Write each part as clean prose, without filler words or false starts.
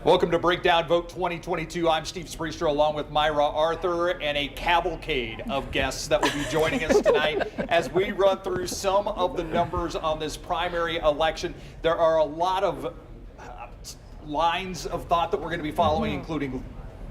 Welcome to Breakdown Vote 2022. I'm Steve Spriester along with Myra Arthur and a cavalcade of guests that will be joining us tonight as we run through some of the numbers on this primary election. There are a lot of lines of thought that we're going to be following, including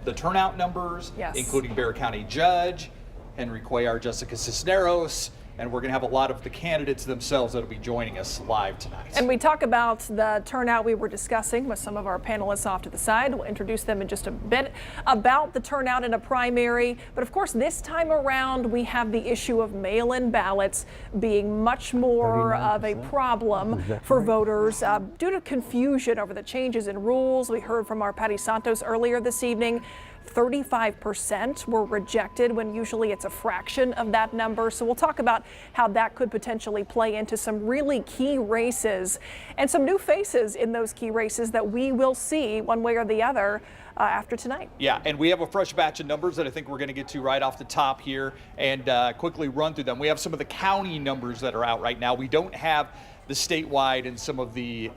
the turnout numbers, including Bexar County Judge, Henry Cuellar, Jessica Cisneros, and we're going to have a lot of the candidates themselves that will be joining us live tonight. And we talk about the turnout we were discussing with some of our panelists off to the side. We'll introduce them in just a bit about the turnout in a primary. But of course, this time around, we have the issue of mail-in ballots being much more of a problem for voters due to confusion over the changes in rules. We heard from our Patty Santos earlier this evening. 35% were rejected when usually it's a fraction of that number. So we'll talk about how that could potentially play into some really key races and some new faces in those key races that we will see one way or the other after tonight. Yeah, and we have a fresh batch of numbers that I think we're going to get to right off the top here and quickly run through them. We have some of the county numbers that are out right now. We don't have the statewide and some of the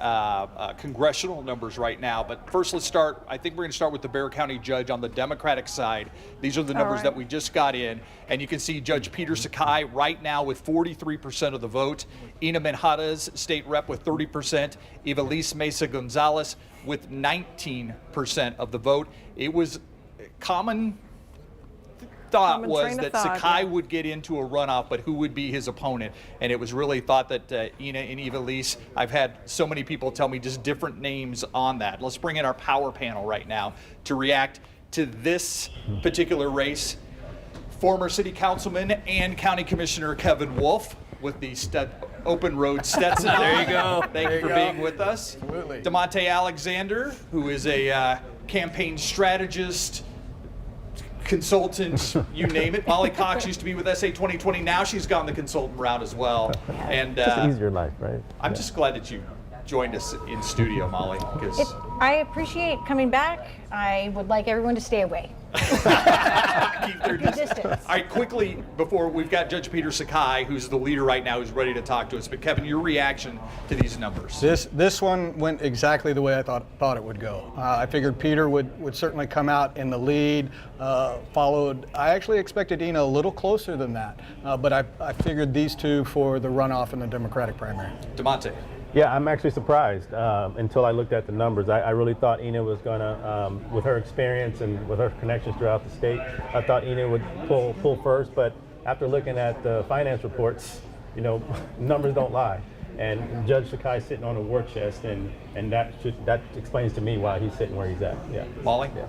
congressional numbers right now. But first, let's start. I think we're going to start with the Bexar County Judge on the Democratic side. These are the numbers that we just got in. And you can see Judge Peter Sakai right now with 43% of the vote. Ina Minjarez, state rep, with 30%. Ivelisse Mesa Gonzalez with 19% of the vote. It was common thought was that Sakai would get into a runoff, but who would be his opponent? And it was really thought that Ina and Ivelisse, I've had so many people tell me just different names on that. Let's bring in our power panel right now to react to this particular race. Former city councilman and county commissioner Kevin Wolfe with the open road Stetson. There you go. Thank you for being with us. Absolutely. DeMonte Alexander, who is a campaign strategist, consultant, you name it. Molly Cox used to be with SA 2020. Now she's gone the consultant route as well. And just easier life, right? I'm just glad that you joined us in studio, Molly. I appreciate coming back. I would like everyone to stay away. Keep their distance. All right, quickly, before we've got Judge Peter Sakai, who's the leader right now, who's ready to talk to us. But Kevin, your reaction to these numbers? This one went exactly the way I thought it would go. I figured Peter would certainly come out in the lead, followed. I actually expected Ina a little closer than that, but I figured these two for the runoff in the Democratic primary. DeMonte. Yeah, I'm actually surprised until I looked at the numbers. I really thought Ina was going to, with her experience and with her connections throughout the state, I thought Ina would pull first. But after looking at the finance reports, you know, numbers don't lie. And Judge Sakai sitting on a war chest, and that explains to me why he's sitting where he's at. Yeah. Molly? Yeah.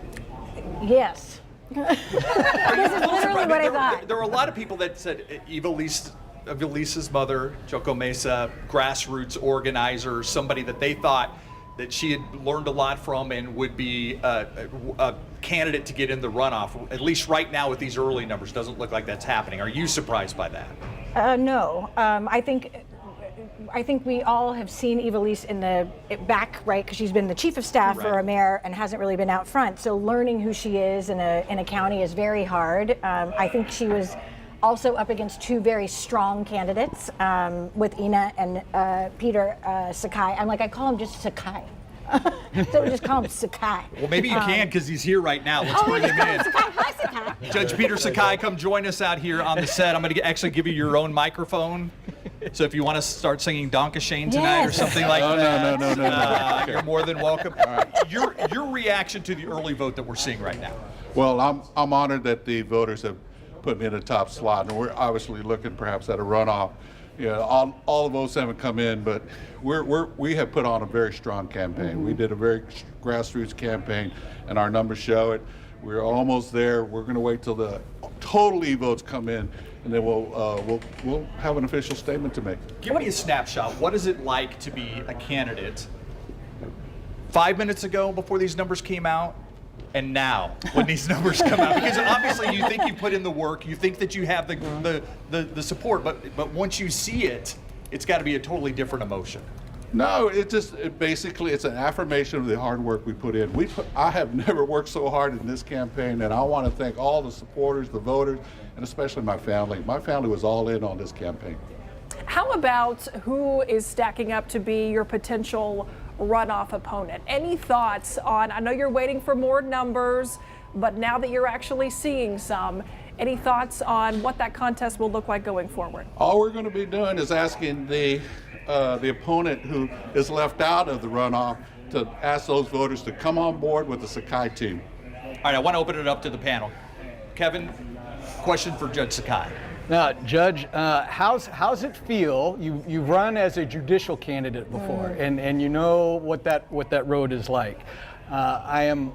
Yes. This is literally what I thought. There were a lot of people that said Ivelisse's mother, Choco Mesa, grassroots organizer, somebody that they thought that she had learned a lot from and would be a candidate to get in the runoff. At least right now with these early numbers, doesn't look like that's happening. Are you surprised by that? No. I think we all have seen Ivelisse in the back, right? Because she's been the chief of staff for a mayor and hasn't really been out front. So learning who she is in a county is very hard. I think she was also up against two very strong candidates with Ina and Peter Sakai. I call him just Sakai. So we just call him Sakai. Well, maybe you can because he's here right now. Let's bring him in. Sakai. Hi, Sakai. Judge Peter Sakai, come join us out here on the set. I'm going to actually give you your own microphone. So if you want to start singing Donka Shane tonight or something like that, no. You're more than welcome. Right. Your reaction to the early vote that we're seeing right now? Well, I'm honored that the voters have put me in the top slot, and we're obviously looking perhaps at a runoff. You know, all of votes haven't come in, but we have put on a very strong campaign. We did a very grassroots campaign, and our numbers show it. We're almost there. We're going to wait till the total votes come in, and then we'll have an official statement to make. Give me a snapshot. What is it like to be a candidate 5 minutes ago before these numbers came out? And now, when these numbers come out, because obviously you think you put in the work, you think that you have the support, but once you see it, it's got to be a totally different emotion. No, basically it's an affirmation of the hard work we put in. I have never worked so hard in this campaign, and I want to thank all the supporters, the voters, and especially my family. My family was all in on this campaign. How about who is stacking up to be your potential runoff opponent. Any thoughts on, I know you're waiting for more numbers, but now that you're actually seeing some, any thoughts on what that contest will look like going forward? All we're going to be doing is asking the opponent who is left out of the runoff to ask those voters to come on board with the Sakai team. All right, I want to open it up to the panel. Kevin, question for Judge Sakai. Now, Judge, how's it feel? You've run as a judicial candidate before, and you know what that road is like. I am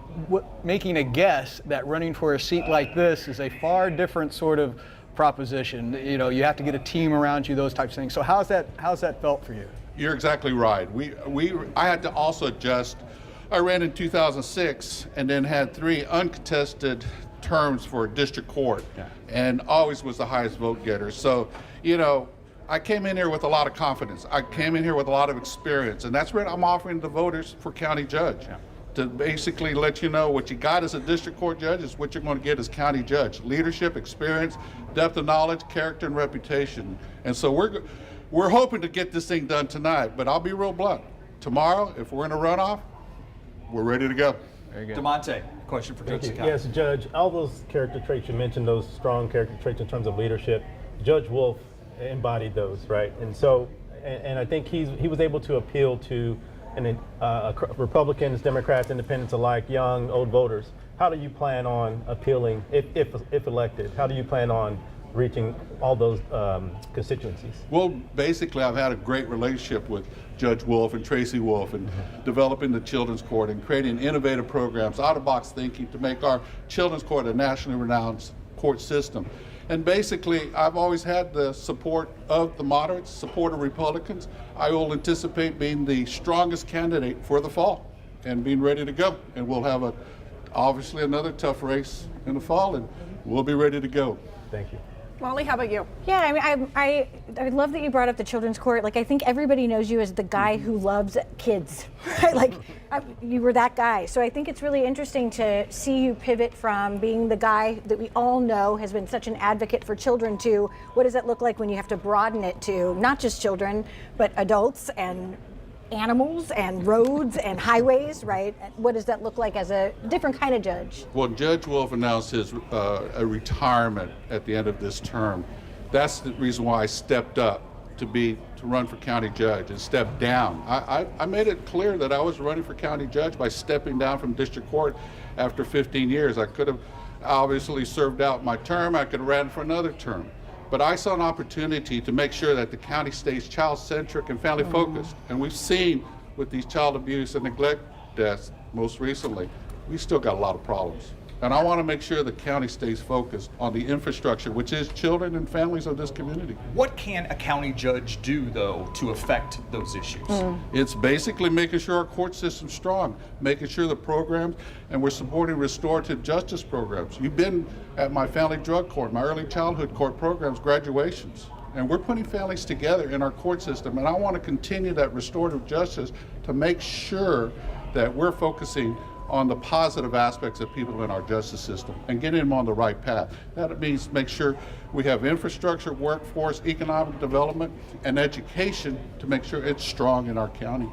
making a guess that running for a seat like this is a far different sort of proposition. You know, you have to get a team around you, those types of things. So how's that felt for you? You're exactly right. I had to also adjust. I ran in 2006 and then had 3 uncontested terms for district court, and always was the highest vote getter. So, you know, I came in here with a lot of confidence. I came in here with a lot of experience, and that's what I'm offering the voters for county judge. To basically let you know what you got as a district court judge is what you're going to get as county judge. Leadership, experience, depth of knowledge, character, and reputation. And so we're hoping to get this thing done tonight, but I'll be real blunt. Tomorrow, if we're in a runoff, we're ready to go. Very good. DeMonte, question for Judge Sakai. Yes, Judge, all those character traits you mentioned, those strong character traits in terms of leadership, Judge Wolfe embodied those, right? And so, and I think he was able to appeal to Republicans, Democrats, Independents alike, young, old voters. How do you plan on appealing, if elected? How do you plan on reaching all those constituencies? Well, basically, I've had a great relationship with Judge Wolfe and Tracy Wolfe, and developing the Children's Court and creating innovative programs, out-of-box thinking to make our Children's Court a nationally renowned court system. And basically, I've always had the support of the moderates, support of Republicans. I will anticipate being the strongest candidate for the fall and being ready to go. And we'll have obviously another tough race in the fall, and we'll be ready to go. Thank you. Molly, how about you? Yeah, I mean, I love that you brought up the Children's Court. Like, I think everybody knows you as the guy who loves kids, right? Like, you were that guy. So I think it's really interesting to see you pivot from being the guy that we all know has been such an advocate for children to what does that look like when you have to broaden it to not just children, but adults and animals and roads and highways, right? What does that look like as a different kind of judge? Well, Judge Wolfe announced his a retirement at the end of this term. That's the reason why I stepped up to run for county judge and stepped down. I made it clear that I was running for county judge by stepping down from district court after 15 years. I could have obviously served out my term. I could have ran for another term. But I saw an opportunity to make sure that the county stays child-centric and family-focused. And we've seen with these child abuse and neglect deaths most recently, we still got a lot of problems. And I want to make sure the county stays focused on the infrastructure, which is children and families of this community. What can a county judge do, though, to affect those issues? It's basically making sure our court system's strong, making sure the programs, and we're supporting restorative justice programs. You've been at my family drug court, my early childhood court programs, graduations. And we're putting families together in our court system. And I want to continue that restorative justice to make sure that we're focusing on the positive aspects of people in our justice system and getting them on the right path. That means make sure we have infrastructure, workforce, economic development, and education to make sure it's strong in our county.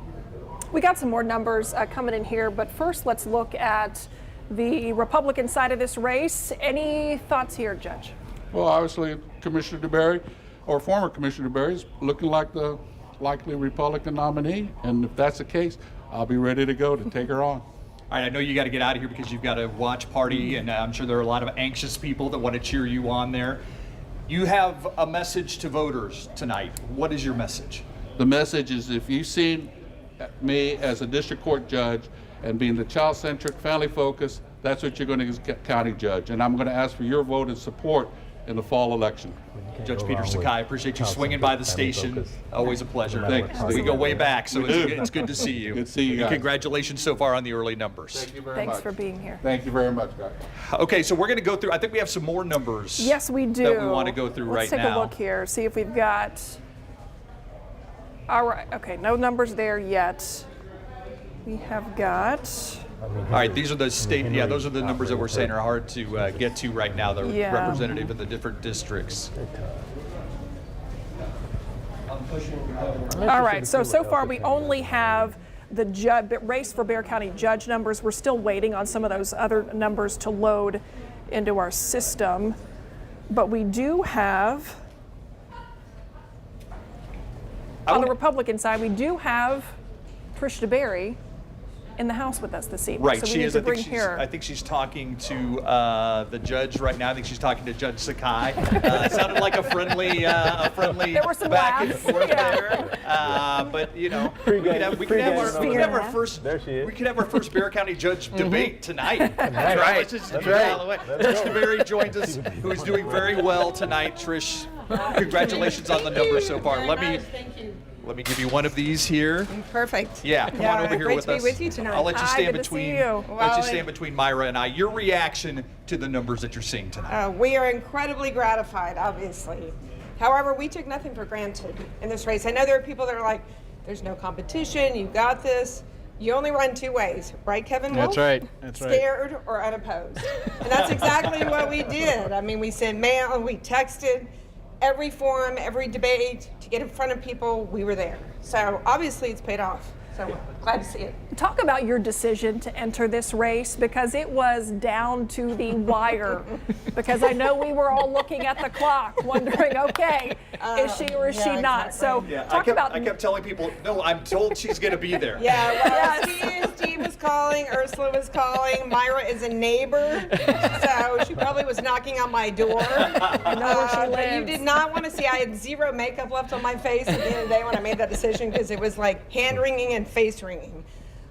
We got some more numbers coming in here, but first let's look at the Republican side of this race. Any thoughts here, Judge? Well, obviously, Commissioner DeBerry, or former Commissioner DeBerry, is looking like the likely Republican nominee, and if that's the case, I'll be ready to go to take her on. All right, I know you got to get out of here because you've got a watch party, and I'm sure there are a lot of anxious people that want to cheer you on there. You have a message to voters tonight. What is your message? The message is, if you've seen me as a district court judge and being the child-centric, family-focused, that's what you're going to do as county judge. And I'm going to ask for your vote and support in the fall election. Judge Peter Sakai, I appreciate you swinging by the station. Always a pleasure. Thanks. We go way back, so it's good to see you. Good to see you And guys. congratulations so far on the early numbers. Thank you very much. Thanks for being here. Thank you very much, guys. Okay, so we're going to go through, I think we have some more numbers. Yes, we do. That we want to go through Let's right now. take a look here, see if we've got. All right, okay, no numbers there yet. We have got. All right, these are the state, yeah, those are the numbers that we're saying are hard to get to right now, the Yeah. representative in the different districts. All right, so far we only have the race for Bexar County Judge numbers. We're still waiting on some of those other numbers to load into our system. But we do have, on the Republican side, we do have Trish DeBerry in the House with us this evening. Right, so we she need is. to I think bring she's, her. I think she's talking to the judge right now. I think she's talking to Judge Sakai. It sounded like a friendly There were some back and laughs. forth Yeah. there. But you know, we Pre-game- could have pre-game our number. first. There she is. We could have our first Bexar County Judge debate tonight. That's right. Let's just That's get it right. out of the way. Trish DeBerry joins us, who is doing very well tonight. Trish, congratulations on the numbers so far. Let me give you one of these here. Perfect. Yeah, come on over here great with to be us. with you tonight. I'll let you Hi, stand good to see between. you. Let you stand between Myra and I. Your reaction to the numbers that you're seeing tonight. We are incredibly gratified, obviously. However, we took nothing for granted in this race. I know there are people that are like, there's no competition, you got this. You only run two ways, right, Kevin? That's Wolfe? right. That's right. Scared or unopposed. And that's exactly what we did. I mean, we sent mail and we texted. Every forum, every debate, to get in front of people, we were there. So obviously it's paid off. So glad to see it. Talk about your decision to enter this race, because it was down to the wire. Because I know we were all looking at the clock, wondering, okay, is she or is she yeah, not? So Yeah, talk about. I kept telling people, no, I'm told she's going to be there. Yeah, well, Steve was calling, Ursula was calling, Myra is a neighbor, so she probably was knocking on my door. I know where she But you lives. did not want to see, I had zero makeup left on my face at the end of the day when I made that decision, because it was like hand wringing and face wringing.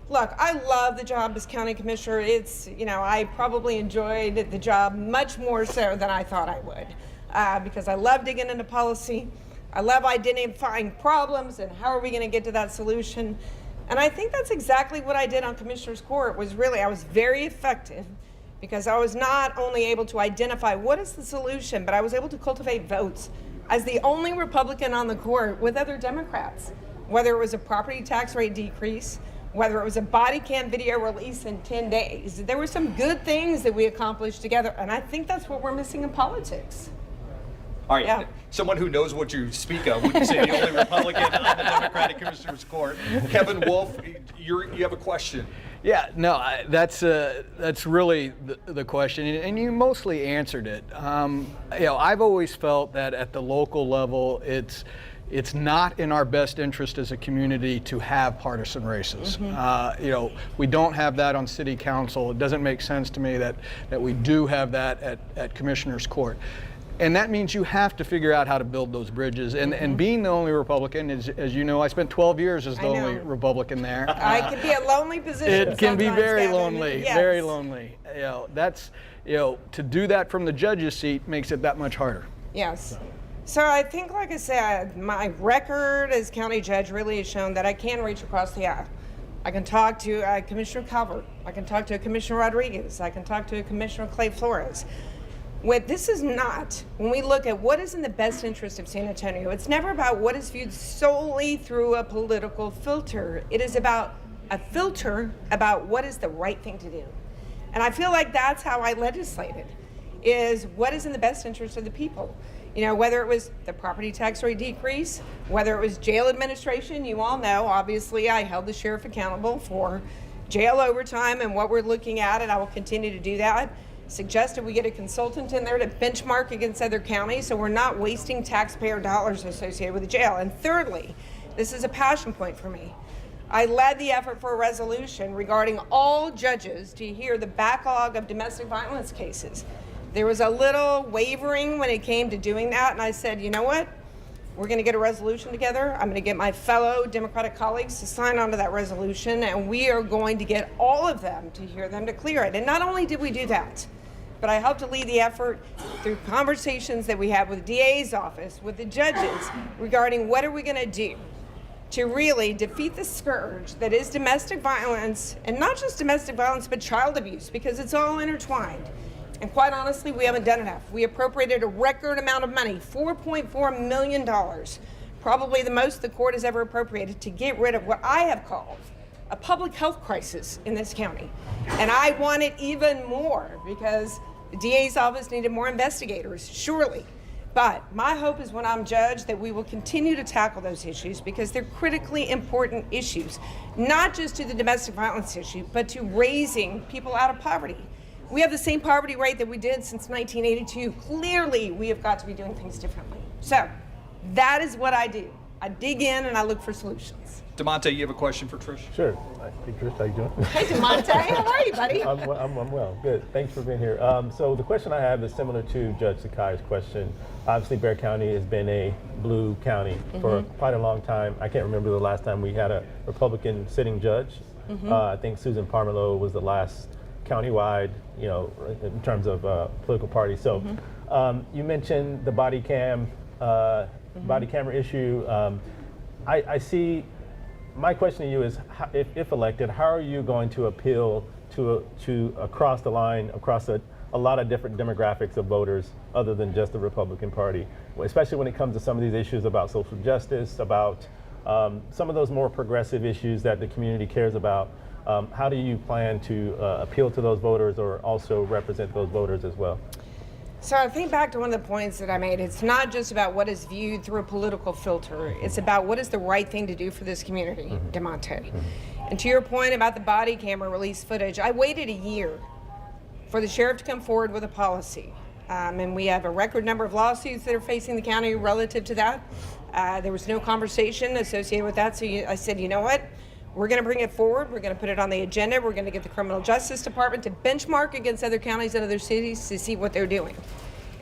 Look, I love the job as county commissioner. It's, you know, I probably enjoyed the job much more so than I thought I would, because I love digging into policy. I love identifying problems and how are we going to get to that solution. And I think that's exactly what I did on Commissioner's Court. Was really, I was very effective, because I was not only able to identify what is the solution, but I was able to cultivate votes as the only Republican on the court with other Democrats, whether it was a property tax rate decrease, whether it was a body cam video release in 10 days. There were some good things that we accomplished together, and I think that's what we're missing in politics. All right, Yeah. someone who knows what you speak of when you say the only Republican on the Democratic Commissioner's Court. Kevin Wolfe, you have a question. Yeah, no, that's really the question, and you mostly answered it. You know, I've always felt that at the local level, it's not in our best interest as a community to have partisan races. You know, we don't have that on city council. It doesn't make sense to me that we do have that at Commissioner's Court. And that means you have to figure out how to build those bridges. And being the only Republican, as you know, I spent 12 years as the I know. only Republican there. I can be a lonely position. It can be sometimes, very Kevin. lonely, Yes. very lonely. You know, that's, you know, to do that from the judge's seat makes it that much harder. Yes. So I think, like I said, my record as county judge really has shown that I can reach across the aisle. I can talk to Commissioner Calvert. I can talk to Commissioner Rodriguez. I can talk to Commissioner Clay Flores. This is not, when we look at what is in the best interest of San Antonio, it's never about what is viewed solely through a political filter. It is about a filter about what is the right thing to do. And I feel like that's how I legislated, is what is in the best interest of the people. You know, whether it was the property tax rate decrease, whether it was jail administration, you all know, obviously I held the sheriff accountable for jail overtime and what we're looking at, and I will continue to do that. Suggested we get a consultant in there to benchmark against other counties so we're not wasting taxpayer dollars associated with the jail. And thirdly, this is a passion point for me. I led the effort for a resolution regarding all judges to hear the backlog of domestic violence cases. There was a little wavering when it came to doing that, and I said, you know what? We're going to get a resolution together. I'm going to get my fellow Democratic colleagues to sign on to that resolution, and we are going to get all of them to hear them to clear it. And not only did we do that, but I helped to lead the effort through conversations that we had with the DA's office, with the judges, regarding what are we going to do to really defeat the scourge that is domestic violence, and not just domestic violence, but child abuse, because it's all intertwined. And quite honestly, we haven't done enough. We appropriated a record amount of money, $4.4 million, probably the most the court has ever appropriated, to get rid of what I have called a public health crisis in this county. And I want it even more, because the DA's office needed more investigators, surely. But my hope is when I'm judge that we will continue to tackle those issues because they're critically important issues, not just to the domestic violence issue, but to raising people out of poverty. We have the same poverty rate that we did since 1982. Clearly, we have got to be doing things differently. So that is what I do. I dig in and I look for solutions. DeMonte, you have a question for Trish? Sure. Hey, Trish, how you doing? Hey, DeMonte, how are you, buddy? I'm well. Good. Thanks for being here. So the question I have is similar to Judge Sakai's question. Obviously, Bexar County has been a blue county for quite a long time. I can't remember the last time we had a Republican sitting judge. I think Susan Parmelo was the last countywide, in terms of political party. So you mentioned the body camera issue. I see. My question to you is, if elected, how are you going to appeal to across the line, across a lot of different demographics of voters other than just the Republican Party, especially when it comes to some of these issues about social justice, about some of those more progressive issues that the community cares about? How do you plan to appeal to those voters or also represent those voters as well? So I think back to one of the points that I made. It's not just about what is viewed through a political filter. It's about what is the right thing to do for this community, DeMonte. And to your point about the body camera release footage, I waited a year for the sheriff to come forward with a policy. And we have a record number of lawsuits that are facing the county relative to that. There was no conversation associated with that. So I said, you know what? We're going to bring it forward. We're going to put it on the agenda. We're going to get the criminal justice department to benchmark against other counties and other cities to see what they're doing.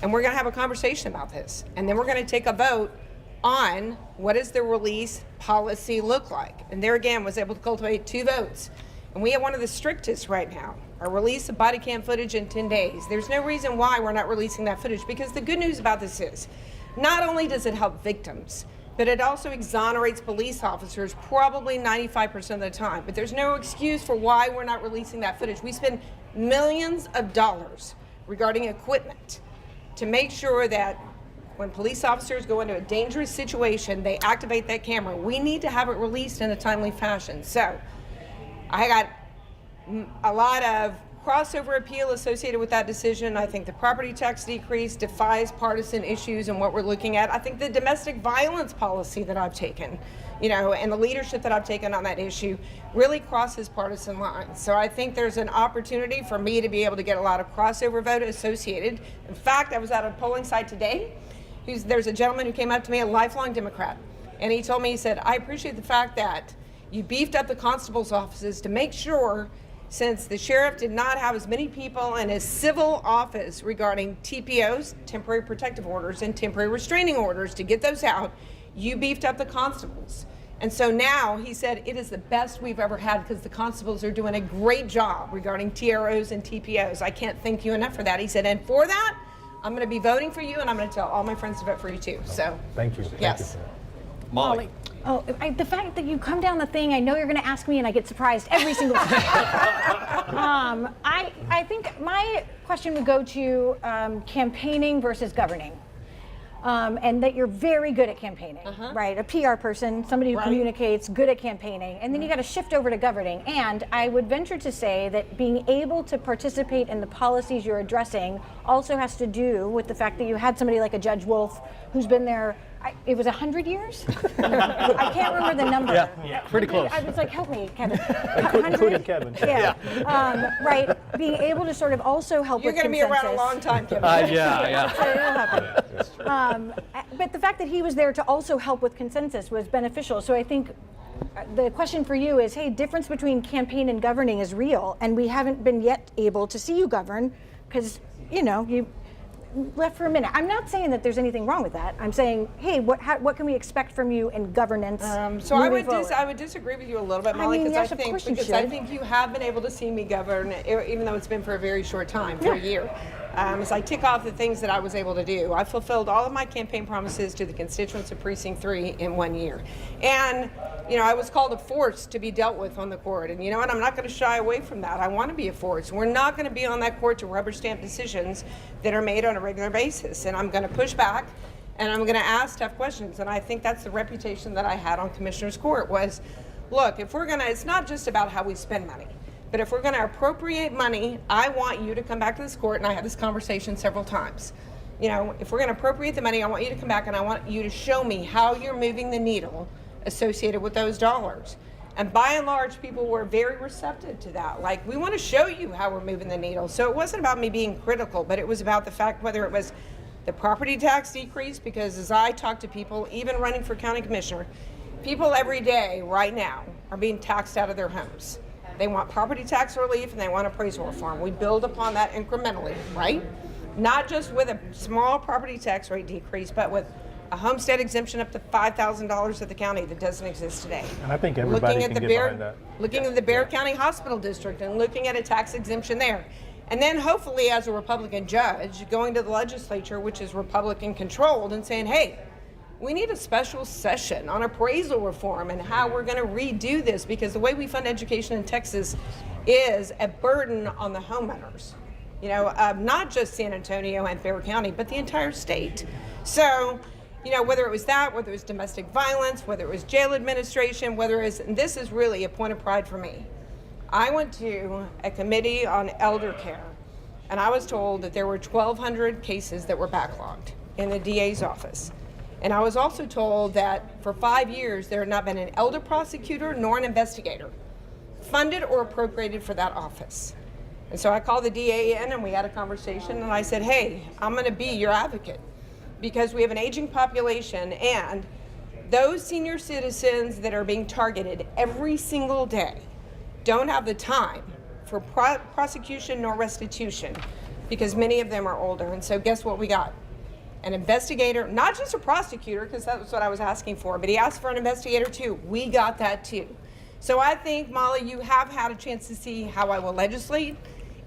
And we're going to have a conversation about this. And then we're going to take a vote on what does the release policy look like. And there again was able to cultivate 2 votes. And we have one of the strictest right now, a release of body cam footage in 10 days. There's no reason why we're not releasing that footage, because the good news about this is not only does it help victims, but it also exonerates police officers probably 95% of the time. But there's no excuse for why we're not releasing that footage. We spend millions of dollars regarding equipment to make sure that when police officers go into a dangerous situation, they activate that camera. We need to have it released in a timely fashion. So I got a lot of crossover appeal associated with that decision. I think the property tax decrease defies partisan issues and what we're looking at. I think the domestic violence policy that I've taken, and the leadership that I've taken on that issue really crosses partisan lines. So I think there's an opportunity for me to be able to get a lot of crossover vote associated. In fact, I was at a polling site today. There's a gentleman who came up to me, a lifelong Democrat, and he told me, he said, I appreciate the fact that you beefed up the constable's offices to make sure, since the sheriff did not have as many people in his civil office regarding TPOs, temporary protective orders, and temporary restraining orders, to get those out, you beefed up the constables. And so now he said it is the best we've ever had because the constables are doing a great job regarding TROs and TPOs. I can't thank you enough for that. He said, and for that, I'm going to be voting for you, and I'm going to tell all my friends to vote for you too. So thank you. Yes. Thank you. Molly. Oh, the fact that you come down the thing, I know you're going to ask me, and I get surprised every single time. I think my question would go to campaigning versus governing. And that you're very good at campaigning, right? A PR person, somebody who communicates, good at campaigning, and then you got to shift over to governing. And I would venture to say that being able to participate in the policies you're addressing also has to do with the fact that you had somebody like a Judge Wolfe who's been there. It was 100 years? I can't remember the number. Yeah, pretty close. I was like, help me, Kevin. Including Kevin. Yeah. Right. Being able to sort of also help you're with going to be around a long time, Kevin. Yeah. So it'll happen. But the fact that he was there to also help with consensus was beneficial. So I think the question for you is, hey, difference between campaign and governing is real, and we haven't been yet able to see you govern because, you left for a minute. I'm not saying that there's anything wrong with that. I'm saying, hey, what can we expect from you in governance? So I would disagree with you a little bit, Molly, because yes, I think you have been able to see me govern, even though it's been for a very short time, for a year. As I tick off the things that I was able to do, I fulfilled all of my campaign promises to the constituents of Precinct 3 in 1 year. And, I was called a force to be dealt with on the court. And you know what? I'm not going to shy away from that. I want to be a force. We're not going to be on that court to rubber stamp decisions that are made on a regular basis. And I'm going to push back, and I'm going to ask tough questions. And I think that's the reputation that I had on Commissioner's Court was, look, if we're going to, it's not just about how we spend money. But if we're going to appropriate money, I want you to come back to this court, and I had this conversation several times. you know, if we're going to appropriate the money, I want you to come back and I want you to show me how you're moving the needle associated with those dollars. And by and large, people were very receptive to that. Like, we want to show you how we're moving the needle. So it wasn't about me being critical, but it was about the fact whether it was the property tax decrease, because as I talk to people, even running for county commissioner, people every day right now are being taxed out of their homes. They want property tax relief and they want appraisal reform. We build upon that incrementally, right? Not just with a small property tax rate decrease, but with a homestead exemption up to $5,000 at the county that doesn't exist today. And I think everybody can get behind that. Looking at the Bexar County Hospital District and looking at a tax exemption there. And then hopefully as a Republican judge, going to the legislature, which is Republican controlled, and saying, hey, we need a special session on appraisal reform and how we're going to redo this, because the way we fund education in Texas is a burden on the homeowners. You know, not just San Antonio and Bexar County, but the entire state. So, you know, whether it was that, whether it was domestic violence, whether it was jail administration, whether it's, and this is really a point of pride for me. I went to a committee on elder care, and I was told that there were 1,200 cases that were backlogged in the DA's office. And I was also told that for 5 years, there had not been an elder prosecutor nor an investigator funded or appropriated for that office. And so I called the DA in and we had a conversation, and I said, hey, I'm going to be your advocate because we have an aging population, and those senior citizens that are being targeted every single day don't have the time for prosecution nor restitution because many of them are older. And so guess what we got? An investigator, not just a prosecutor, because that was what I was asking for, but he asked for an investigator too. We got that too. So I think, Molly, you have had a chance to see how I will legislate.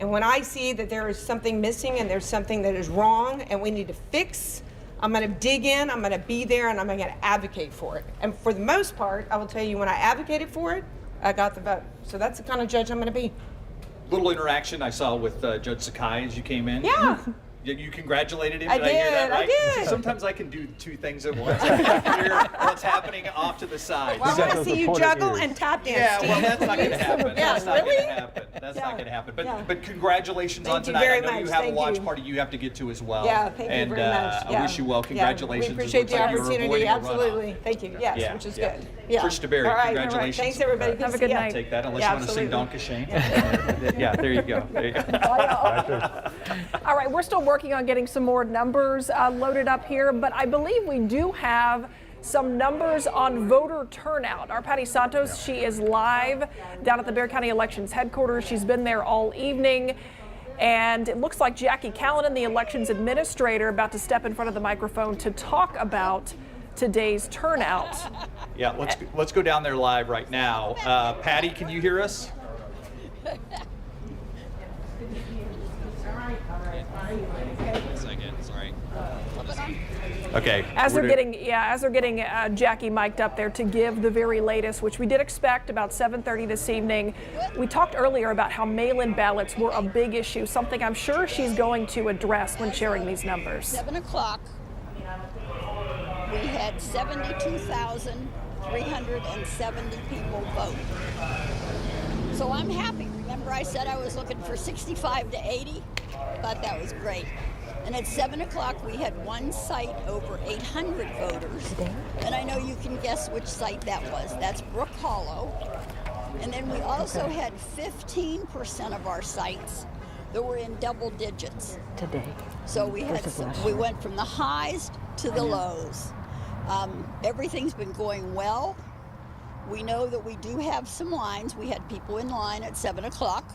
And when I see that there is something missing and there's something that is wrong and we need to fix, I'm going to dig in, I'm going to be there, and I'm going to advocate for it. And for the most part, I will tell you, when I advocated for it, I got the vote. So that's the kind of judge I'm going to be. Little interaction I saw with Judge Sakai as you came in. Yeah. You congratulated him. I Did I hear that did, right? I did. Sometimes I can do two things at once. I can hear what's happening off to the side. Well, I want to see you juggle and tap dance, Yeah, Steve. well, that's not going to happen. Yeah, That's not really? going to happen. That's not going to happen. But congratulations Thank on you tonight. very I know much. you have Thank a watch you. party you have to get to as well. Yeah, thank you very much. I wish you well. Congratulations. We appreciate It looks the like you're opportunity. avoiding a runoff. Absolutely. Thank you. Yes, Yeah, which is yeah. good. Yeah. Trish DeBerry, All right, congratulations. All right. Thanks, everybody. Have a to good see ya. night. Take that unless Yeah, you want to sing Don Kashane. Yeah, there you go. There you go. All right, we're still working on getting some more numbers loaded up here, but I believe we do have some numbers on voter turnout. Our Patty Santos, she is live down at the Bexar County Elections headquarters. She's been there all evening. And it looks like Jackie Callanan, the elections administrator, about to step in front of the microphone to talk about today's turnout. Yeah, let's go down there live right now. Patty, can you hear us? Okay. As they're getting Jackie mic'd up there to give the very latest, which we did expect about 7:30 this evening. We talked earlier about how mail-in ballots were a big issue, something I'm sure she's going to address when sharing these numbers. 7 o'clock, we had 72,370 people vote. So I'm happy. Remember I said I was looking for 65 to 80? Thought that was great. And at 7 o'clock, we had one site over 800 voters. And I know you can guess which site that was. That's Brook Hollow. And then we also had 15% of our sites that were in double digits. Today. So we went from the highs to the lows. Everything's been going well. We know that we do have some lines. We had people in line at 7 o'clock.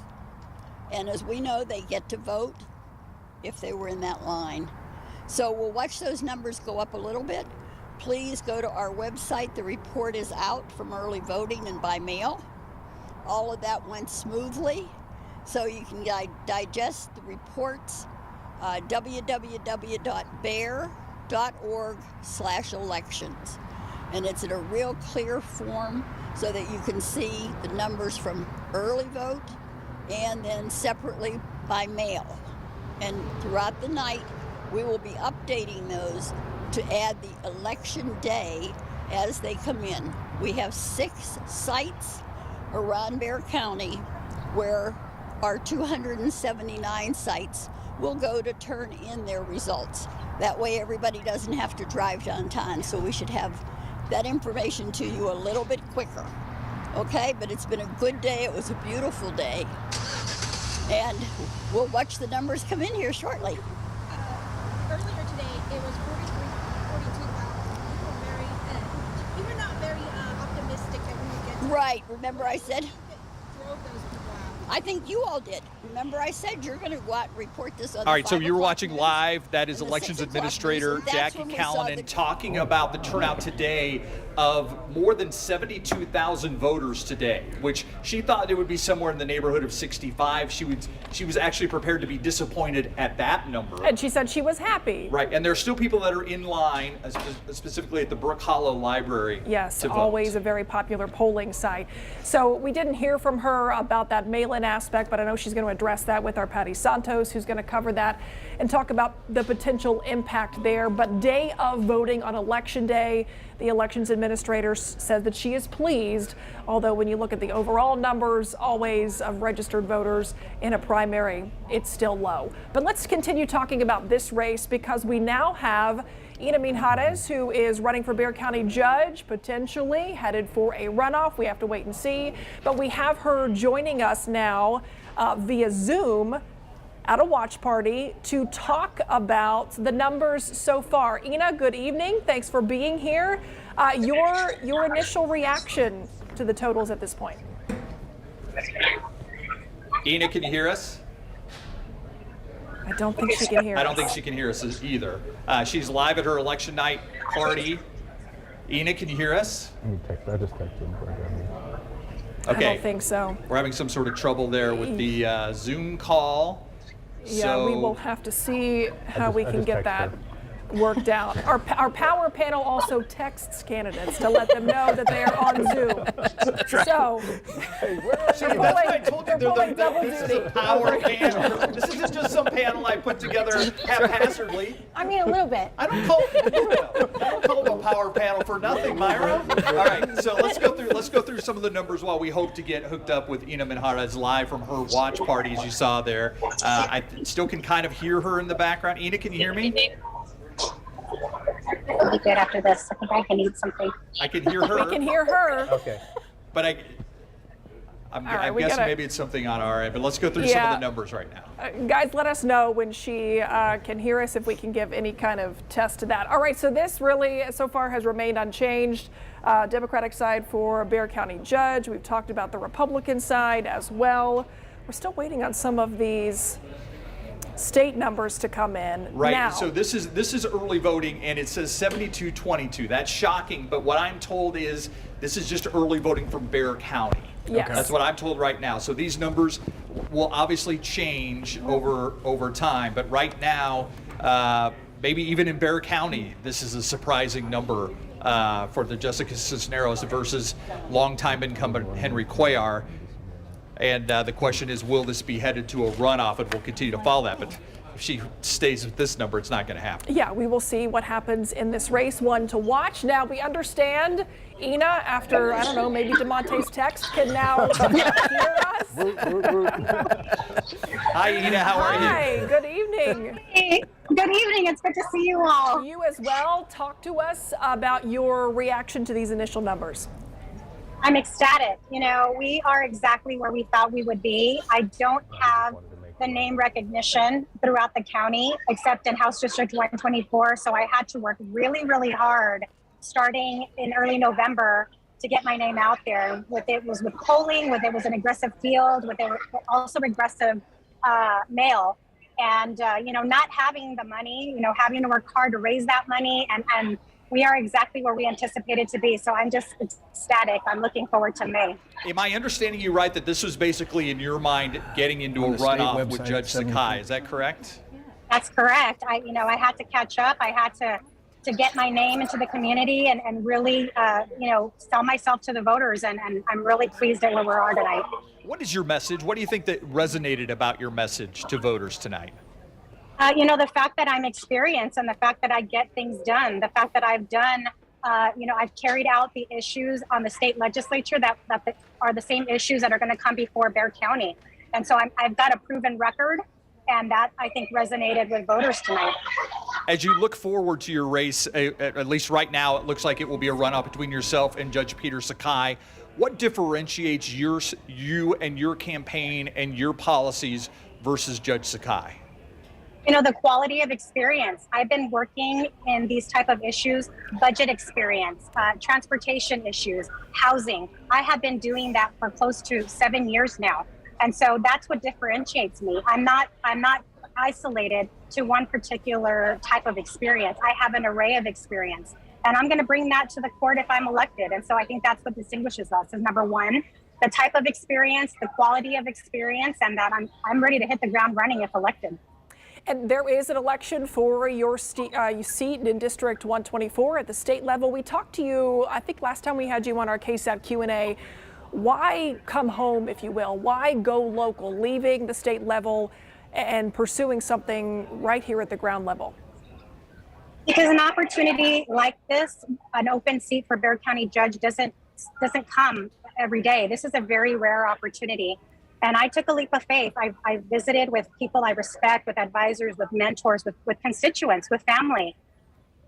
And as we know, they get to vote if they were in that line. So we'll watch those numbers go up a little bit. Please go to our website. The report is out from early voting and by mail. All of that went smoothly. So you can digest the reports, www.bear.org/elections. And it's in a real clear form so that you can see the numbers from early vote and then separately by mail. And throughout the night, we will be updating those to add the election day as they come in. We have 6 sites around Bexar County where our 279 sites will go to turn in their results. That way everybody doesn't have to drive downtown, so we should have that information to you a little bit quicker. Okay, but it's been a good day. It was a beautiful day. And we'll watch the numbers come in here shortly. Earlier today, it was 42,000. You were not very optimistic that we would get. Right. Remember I said? Drove those people out. I think you all did. Remember I said you're going to go out and report this on All right, so you're 5 o'clock watching news live. That is and the Elections 6 o'clock Administrator news, and that's Jackie when we saw Callanan the- talking about the turnout today of more than 72,000 voters today, which she thought it would be somewhere in the neighborhood of 65. She was actually prepared to be disappointed at that number. And she said she was happy. Right, and there are still people that are in line, specifically at the Brook Hollow Library. Yes, to vote. always a very popular polling site. So we didn't hear from her about that mail-in aspect, but I know she's going to address that with our Patty Santos, who's going to cover that and talk about the potential impact there. But day of voting on Election Day, the Elections Administrator said that she is pleased, although when you look at the overall numbers, always of registered voters in a primary, it's still low. But let's continue talking about this race because we now have Ina Minjarez, who is running for Bexar County Judge, potentially headed for a runoff. We have to wait and see. But we have her joining us now via Zoom at a watch party to talk about the numbers so far. Ina, good evening. Thanks for being here. Your initial reaction to the totals at this point. Ina, can you hear us? I don't think she can hear us. I don't think she can hear us either. She's live at her election night party. Ina, can you hear us? I just texted him. Okay. I don't think so. We're having some sort of trouble there with the Zoom call. Yeah, we will have to see how we I can just get texted that her. worked out. Our power panel also texts candidates to let them know that they are on Zoom. So I told you they're pulling double this is duty. a power panel. This isn't just some panel I put together haphazardly. I mean, a little bit. I don't call them a power panel for nothing, Myra. All right, so let's go through some of the numbers while we hope to get hooked up with Ina Minjarez live from her watch party, as you saw there. I still can kind of hear her in the background. Ina, can you hear me? It'll be good after this. I think I can eat something. I can hear her. We can hear her. Okay. But I'm guessing maybe it's something on our end, but let's go through some of the numbers right now. Guys, let us know when she can hear us, if we can give any kind of test to that. All right, so this really so far has remained unchanged. Democratic side for Bexar County Judge. We've talked about the Republican side as well. We're still waiting on some of these state numbers to come in. Right. Now, So this is early voting, and it says 72-22. That's shocking, but what I'm told is this is just early voting from Bexar County. Yes. That's what I'm told right now. So these numbers will obviously change over time, but right now, maybe even in Bexar County, this is a surprising number for the Jessica Cisneros versus longtime incumbent Henry Cuellar. And the question is, will this be headed to a runoff? And we'll continue to follow that. But if she stays with this number, it's not going to happen. yeah, we will see what happens in this race. One to watch. Now, we understand Ina, after, I don't know, maybe DeMonte's text, can now hear us. Hi, Ina. How are you? Hi, good evening. Hey, good evening. It's good to see you all. You as well. Talk to us about your reaction to these initial numbers. I'm ecstatic. You know, we are exactly where we thought we would be. I don't have the name recognition throughout the county, except in House District 124. So I had to work really, really hard starting in early November to get my name out there. It was with polling, it was an aggressive field, with also aggressive mail. And, you know, not having the money, you know, having to work hard to raise that money, and we are exactly where we anticipated to be. So I'm just ecstatic. I'm looking forward to May. Am I understanding you right that this was basically, in your mind, getting into a On the state runoff with website, Judge 70. Sakai? Is that correct? That's correct. I had to catch up. I had to get my name into the community and really, sell myself to the voters. And I'm really pleased at where we are tonight. What is your message? What do you think that resonated about your message to voters tonight? The fact that I'm experienced and the fact that I get things done, the fact that I've done, I've carried out the issues on the state legislature that are the same issues that are going to come before Bexar County. And so I've got a proven record, and that I think resonated with voters tonight. As you look forward to your race, at least right now, it looks like it will be a runoff between yourself and Judge Peter Sakai. What differentiates you and your campaign and your policies versus Judge Sakai? You know, the quality of experience. I've been working in these type of issues, budget experience, transportation issues, housing. I have been doing that for close to 7 years now. And so that's what differentiates me. I'm not isolated to one particular type of experience. I have an array of experience, and I'm going to bring that to the court if I'm elected. And so I think that's what distinguishes us is number one, the type of experience, the quality of experience, and that I'm ready to hit the ground running if elected. And there is an election for your seat in District 124 at the state level. We talked to you, I think last time we had you on our KSAT Q&A. Why come home, if you will? Why go local, leaving the state level and pursuing something right here at the ground level? Because an opportunity like this, an open seat for Bexar County Judge doesn't come every day. This is a very rare opportunity. And I took a leap of faith. I visited with people I respect, with advisors, with mentors, with constituents, with family.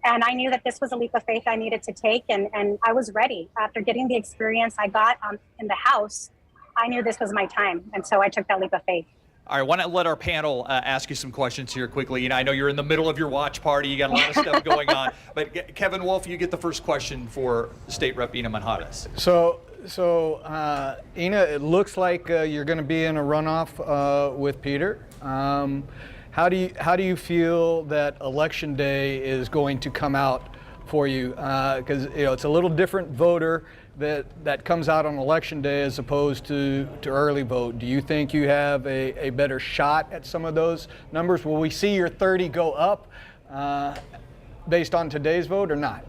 And I knew that this was a leap of faith I needed to take. And I was ready. After getting the experience I got in the House, I knew this was my time. And so I took that leap of faith. All right, I want to let our panel ask you some questions here quickly. You know, I know you're in the middle of your watch party. You got a lot of stuff going on. But Kevin Wolfe, you get the first question for State Rep Ina Manjarez. So Ina, it looks like you're going to be in a runoff with Peter. How do you feel that Election Day is going to come out for you? Because it's a little different voter that comes out on Election Day as opposed to early vote. Do you think you have a better shot at some of those numbers? Will we see your 30 go up based on today's vote or not?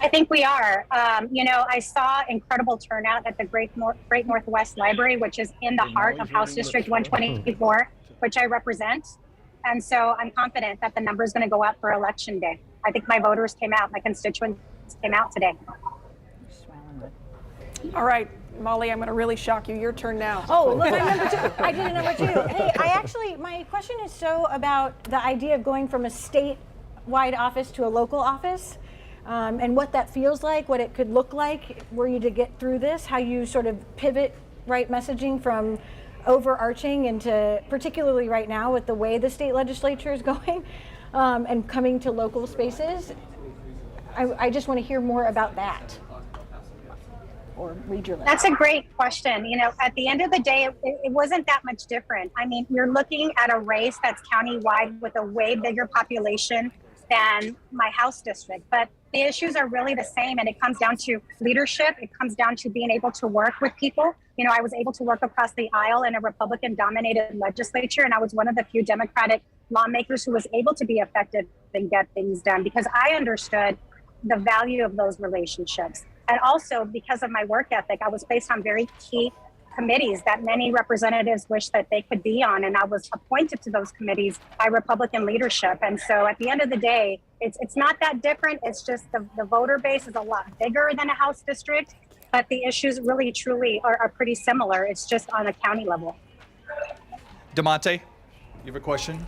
I think we are. I saw incredible turnout at the Great Northwest Library, which is in the heart of House District 124, which I represent. And so I'm confident that the number is going to go up for Election Day. I think my voters came out, my constituents came out today. All right, Molly, I'm going to really shock you. Your turn now. Oh, look, I'm number two. I did a number two. Hey, my question is so about the idea of going from a statewide office to a local office. And what that feels like, what it could look like were you to get through this, how you sort of pivot right messaging from overarching into, particularly right now with the way the state legislature is going and coming to local spaces. I just want to hear more about that. Or read your letter. That's a great question. You know, at the end of the day, it wasn't that much different. I mean, you're looking at a race that's countywide with a way bigger population than my House district, but the issues are really the same, and it comes down to leadership. It comes down to being able to work with people. You know, I was able to work across the aisle in a Republican-dominated legislature, and I was one of the few Democratic lawmakers who was able to be effective and get things done because I understood the value of those relationships. And also because of my work ethic, I was placed on very key committees that many representatives wish that they could be on, and I was appointed to those committees by Republican leadership. And so at the end of the day, it's not that different. It's just the voter base is a lot bigger than a House district, but the issues really truly are pretty similar. It's just on a county level. DeMonte, you have a question?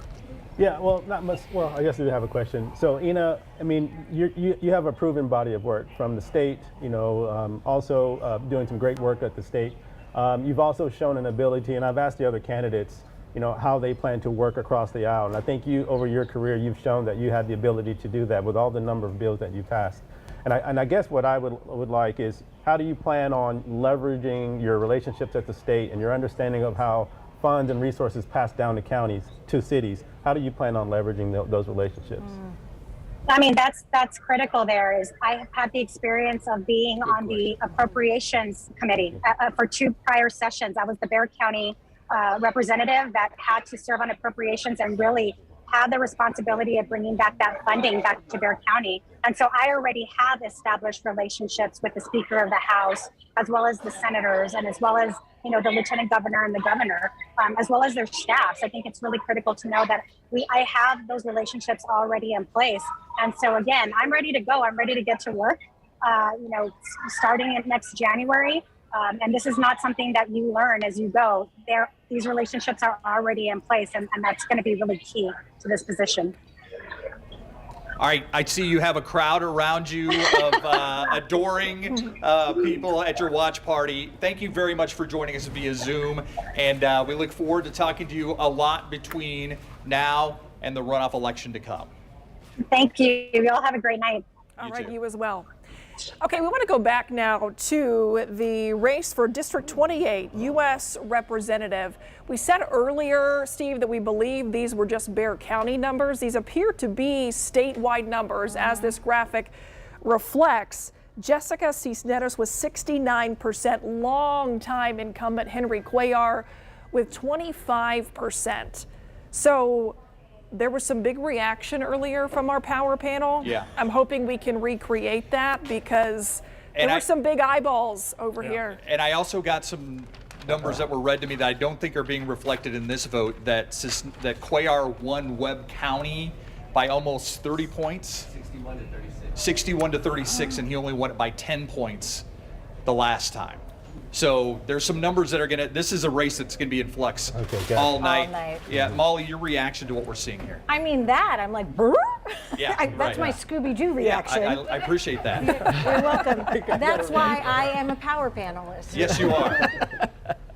Yeah, well, not much. Well, I guess I do have a question. So, Ina, I mean, you have a proven body of work from the state, also doing some great work at the state. You've also shown an ability, and I've asked the other candidates, how they plan to work across the aisle. And I think over your career, you've shown that you had the ability to do that with all the number of bills that you passed. And I guess what I would like is, how do you plan on leveraging your relationships at the state and your understanding of how funds and resources pass down to counties, to cities? How do you plan on leveraging those relationships? I mean, that's critical there. Is I have had the experience of being on the Appropriations Committee for 2 prior sessions. I was the Bexar County representative that had to serve on appropriations and really have the responsibility of bringing back that funding back to Bexar County. And so I already have established relationships with the Speaker of the House, as well as the senators, and as well as the Lieutenant Governor and the Governor, as well as their staffs. I think it's really critical to know that I have those relationships already in place. And so again, I'm ready to go. I'm ready to get to work, starting in next January. And this is not something that you learn as you go. these relationships are already in place, and that's going to be really key to this position. All right, I see you have a crowd around you of adoring people at your watch party. Thank you very much for joining us via Zoom, and we look forward to talking to you a lot between now and the runoff election to come. Thank you. You all have a great night. All right, too. you as well. Okay, we want to go back now to the race for District 28, U.S. Representative. We said earlier, Steve, that we believe these were just Bexar County numbers. These appear to be statewide numbers, as this graphic reflects. Jessica Cisneros was 69%, longtime incumbent Henry Cuellar with 25%. So there was some big reaction earlier from our power panel. Yeah. I'm hoping we can recreate that because there were some big eyeballs over here. And I also got some numbers that were read to me that I don't think are being reflected in this vote, that Cuellar won Webb County by almost 30 points. 61 to 36. 61 to 36, and he only won it by 10 points the last time. So there's some numbers that are this is a race that's gonna be in flux all night. All night. Yeah, Molly, your reaction to what we're seeing here? I mean, I'm like, brr? Yeah, that's my Scooby-Doo Yeah, reaction. I appreciate that. You're welcome. That's why I am a power panelist. Yes, you are.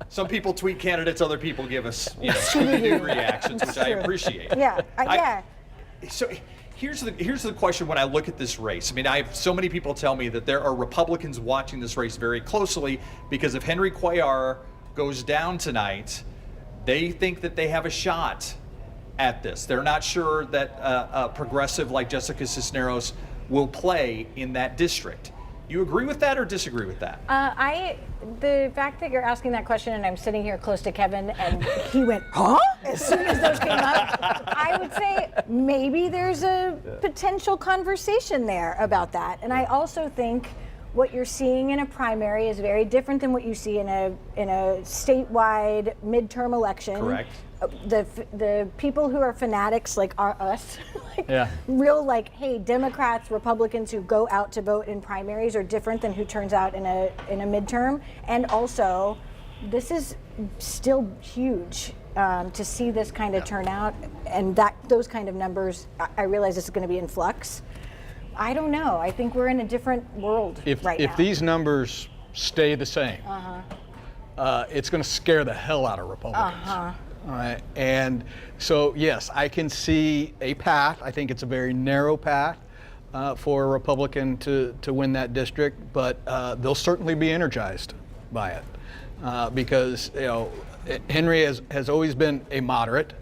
Some people tweet candidates, other people give us Scooby-Doo reactions, which I appreciate. Yeah, yeah. So here's the question when I look at this race. I mean, I have so many people tell me that there are Republicans watching this race very closely because if Henry Cuellar goes down tonight, they think that they have a shot at this. They're not sure that a progressive like Jessica Cisneros will play in that district. You agree with that or disagree with that? The fact that you're asking that question and I'm sitting here close to Kevin and he went, huh? As soon as those came up, I would say maybe there's a potential conversation there about that. And I also think what you're seeing in a primary is very different than what you see in a statewide midterm election. Correct. The people who are fanatics like are us, real hey, Democrats, Republicans who go out to vote in primaries are different than who turns out in a midterm. And also, this is still huge to see this kind of turnout and those kind of numbers. I realize this is going to be in flux. I don't know. I think we're in a different world right now. If these numbers stay the same, it's going to scare the hell out of Republicans. All right, and so yes, I can see a path. I think it's a very narrow path for a Republican to win that district, but they'll certainly be energized by it because Henry has always been a moderate,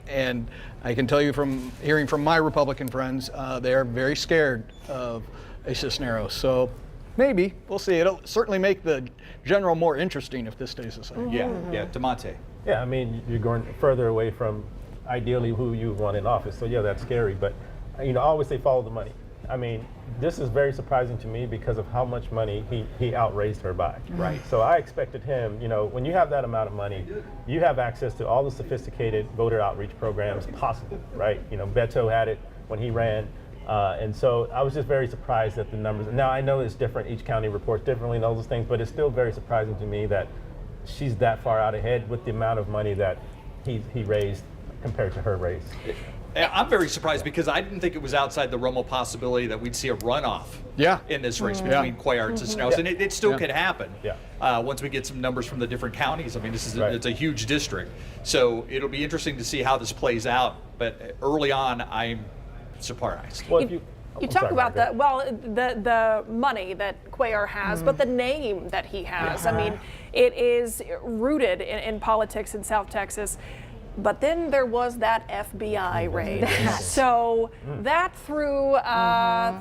and I can tell you from hearing from my Republican friends, they are very scared of a Cisneros. So maybe we'll see. It'll certainly make the general more interesting if this stays the same. Yeah, DeMonte. Yeah, I mean, you're going further away from ideally who you want in office. So yeah, that's scary. But I always say follow the money. I mean, this is very surprising to me because of how much money he outraised her by. Right. So I expected him, when you have that amount of money, you have access to all the sophisticated voter outreach programs possible, right? Beto had it when he ran. And so I was just very surprised at the numbers. Now I know it's different, each county reports differently and all those things, but it's still very surprising to me that she's that far out ahead with the amount of money that he raised compared to her raise. I'm very surprised because I didn't think it was outside the realm of possibility that we'd see a runoff in this race between Cuellar and Cisneros, and it still could happen once we get some numbers from the different counties. I mean, this is it's a huge district, so it'll be interesting to see how this plays out, but early on, I'm surprised. Well, you talk about the money that Cuellar has, but the name that he has. I mean, it is rooted in politics in South Texas. But then there was that FBI raid. So that threw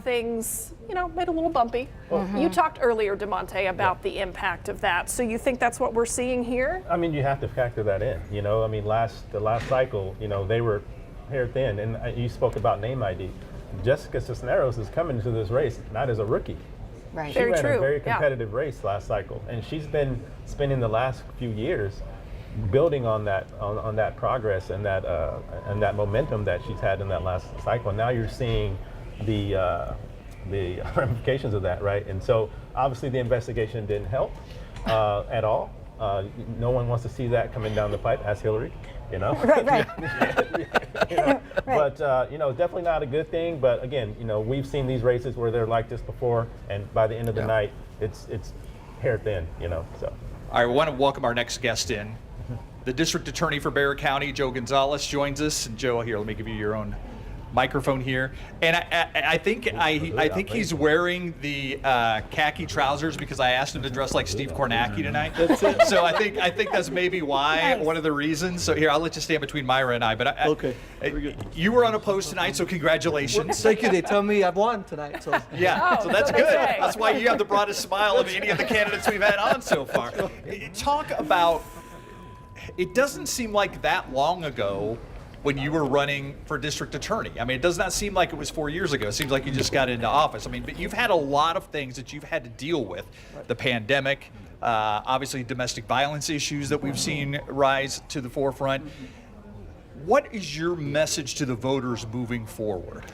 things, made a little bumpy. You talked earlier, DeMonte, about the impact of that. So you think that's what we're seeing here? I mean, you have to factor that in. I mean, the last cycle, they were hair thin, and you spoke about name ID. Jessica Cisneros is coming into this race not as a rookie. Right. She Very ran true. a very competitive race last cycle, and she's been spending the last few years building on that progress and that momentum that she's had in that last cycle. Now you're seeing the ramifications of that, right? And so obviously the investigation didn't help at all. No one wants to see that coming down the pipe. Ask Hillary, you know. Right. You know? Right. But you know, definitely not a good thing. But again, you know, we've seen these races where they're like this before, and by the end of the night, it's hair thin, you know. So. All right, we want to welcome our next guest in. The District Attorney for Bexar County, Joe Gonzalez, joins us. And Joe, here, let me give you your own microphone here. And I think he's wearing the khaki trousers because I asked him to dress like Steve Kornacki tonight. That's it. So I think that's maybe why, one of the reasons. So here, I'll let you stand between Myra and I. But okay, you were unopposed tonight, so congratulations. Thank you. They tell me I've won tonight. So yeah, so that's good. That's why you have the broadest smile of any of the candidates we've had on so far. Talk about, it doesn't seem like that long ago when you were running for district attorney. I mean, it does not seem like it was 4 years ago. It seems like you just got into office. I mean, but you've had a lot of things that you've had to deal with. The pandemic, obviously domestic violence issues that we've seen rise to the forefront. What is your message to the voters moving forward?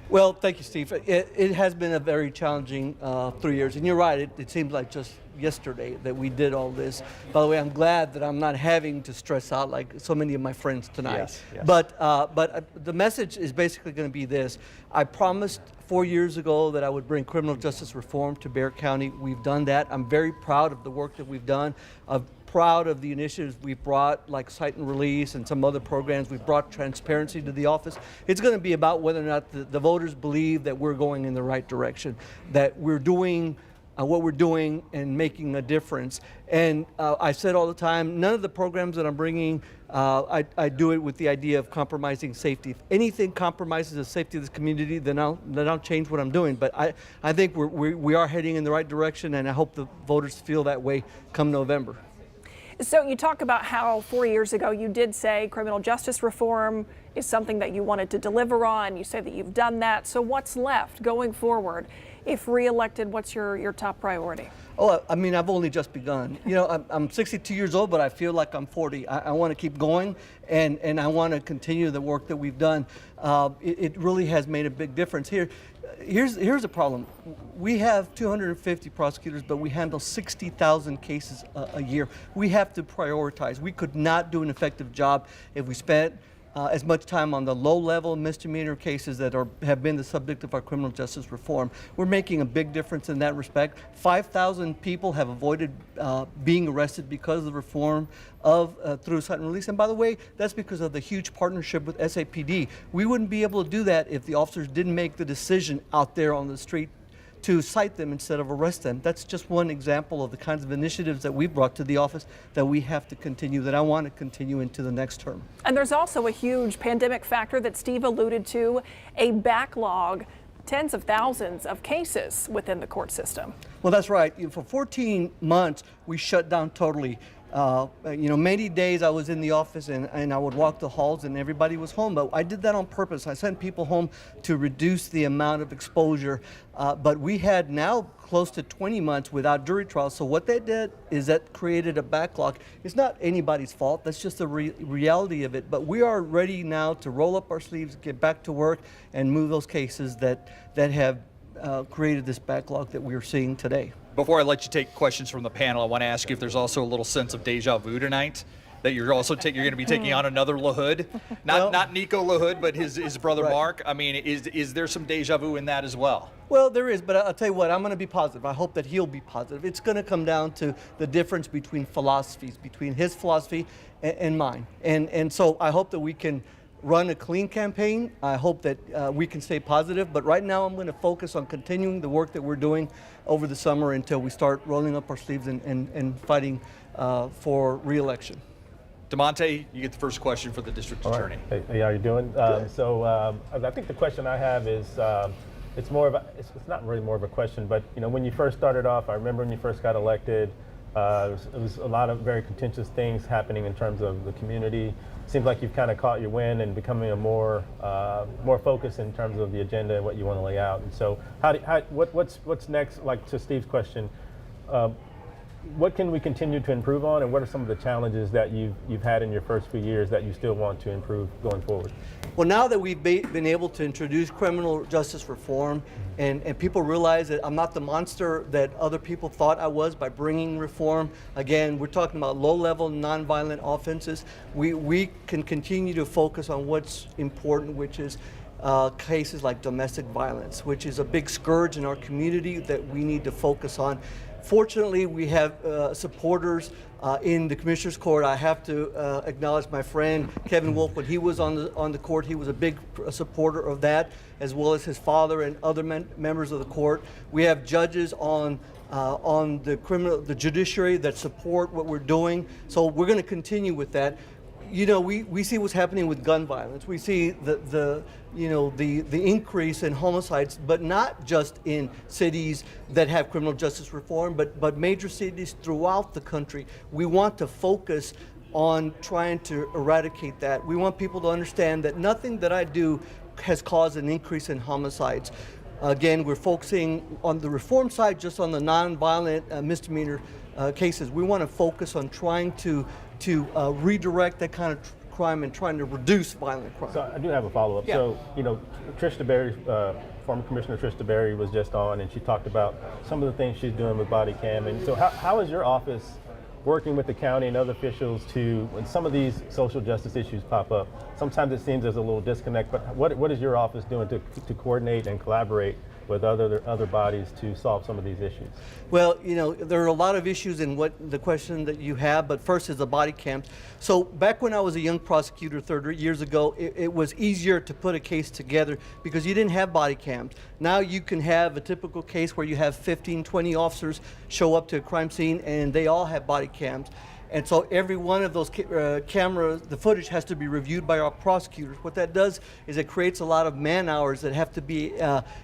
Well, thank you, Steve. It has been a very challenging 3 years. And you're right, it seems like just yesterday that we did all this. By the way, I'm glad that I'm not having to stress out like so many of my friends tonight. Yes. But the message is basically going to be this. I promised 4 years ago that I would bring criminal justice reform to Bexar County. We've done that. I'm very proud of the work that we've done. I'm proud of the initiatives we've brought, like cite and release and some other programs. We've brought transparency to the office. It's going to be about whether or not the voters believe that we're going in the right direction, that we're doing what we're doing and making a difference. And I said all the time, none of the programs that I'm bringing, I do it with the idea of compromising safety. If anything compromises the safety of this community, then I'll change what I'm doing. But I think we are heading in the right direction, and I hope the voters feel that way come November. So you talk about how 4 years ago you did say criminal justice reform is something that you wanted to deliver on. You say that you've done that. So what's left going forward? If reelected, what's your top priority? Oh, I mean, I've only just begun. You know, I'm 62 years old, but I feel like I'm 40. I want to keep going, and I want to continue the work that we've done. It really has made a big difference here. Here's the problem. We have 250 prosecutors, but we handle 60,000 cases a year. We have to prioritize. We could not do an effective job if we spent as much time on the low-level misdemeanor cases that have been the subject of our criminal justice reform. We're making a big difference in that respect. 5,000 people have avoided being arrested because of the reform through cite and release. And by the way, that's because of the huge partnership with SAPD. We wouldn't be able to do that if the officers didn't make the decision out there on the street to cite them instead of arrest them. That's just one example of the kinds of initiatives that we've brought to the office that we have to continue, that I want to continue into the next term. And there's also a huge pandemic factor that Steve alluded to, a backlog, tens of thousands of cases within the court system. Well, that's right. For 14 months, we shut down totally. Many days I was in the office and I would walk the halls and everybody was home, but I did that on purpose. I sent people home to reduce the amount of exposure, but we had now close to 20 months without jury trials. So what that did is that created a backlog. It's not anybody's fault. That's just the reality of it. But we are ready now to roll up our sleeves, get back to work, and move those cases that have created this backlog that we are seeing today. Before I let you take questions from the panel, I want to ask you if there's also a little sense of deja vu tonight, that you're also you're going to be taking on another Lahood, not Nico Lahood, but his brother right. Mark. I mean, is there some deja vu in that as well? Well, there is, but I'll tell you what, I'm going to be positive. I hope that he'll be positive. It's going to come down to the difference between philosophies, between his philosophy and mine. And so I hope that we can run a clean campaign. I hope that we can stay positive, but right now I'm going to focus on continuing the work that we're doing over the summer until we start rolling up our sleeves and fighting for re-election. DeMonte, you get the first question for the district attorney. Right. Hey, how are you doing? I think the question I have is, it's not really more of a question, but when you first started off, I remember when you first got elected, it was a lot of very contentious things happening in terms of the community. Seems like you've kind of caught your wind and becoming a more focused in terms of the agenda and what you want to lay out. And so, what's next? Like to Steve's question, what can we continue to improve on, and what are some of the challenges that you've had in your first few years that you still want to improve going forward? Well, now that we've been able to introduce criminal justice reform, and people realize that I'm not the monster that other people thought I was by bringing reform. Again, we're talking about low-level, nonviolent offenses. We can continue to focus on what's important, which is cases like domestic violence, which is a big scourge in our community that we need to focus on. Fortunately, we have supporters in the Commissioner's Court. I have to acknowledge my friend Kevin Wolfe. When he was on the court, he was a big supporter of that, as well as his father and other members of the court. We have judges on the judiciary that support what we're doing. So we're going to continue with that. You know, we see what's happening with gun violence. We see the increase in homicides, but not just in cities that have criminal justice reform, but major cities throughout the country. We want to focus on trying to eradicate that. We want people to understand that nothing that I do has caused an increase in homicides. Again, we're focusing on the reform side, just on the nonviolent misdemeanor cases. We want to focus on trying to redirect that kind of crime and trying to reduce violent crime. So I do have a follow-up. Yeah. So, you know, Trish DeBerry, former Commissioner Trish DeBerry was just on, and she talked about some of the things she's doing with body cam. And so how is your office working with the county and other officials to, when some of these social justice issues pop up, sometimes it seems there's a little disconnect, but what is your office doing to coordinate and collaborate with other bodies to solve some of these issues? Well, you know, there are a lot of issues in what the question that you have, but first is the body cams. So back when I was a young prosecutor 30 years ago, it was easier to put a case together because you didn't have body cams. Now you can have a typical case where you have 15, 20 officers show up to a crime scene and they all have body cams. And so every one of those cameras, the footage has to be reviewed by our prosecutors. What that does is it creates a lot of man hours that have to be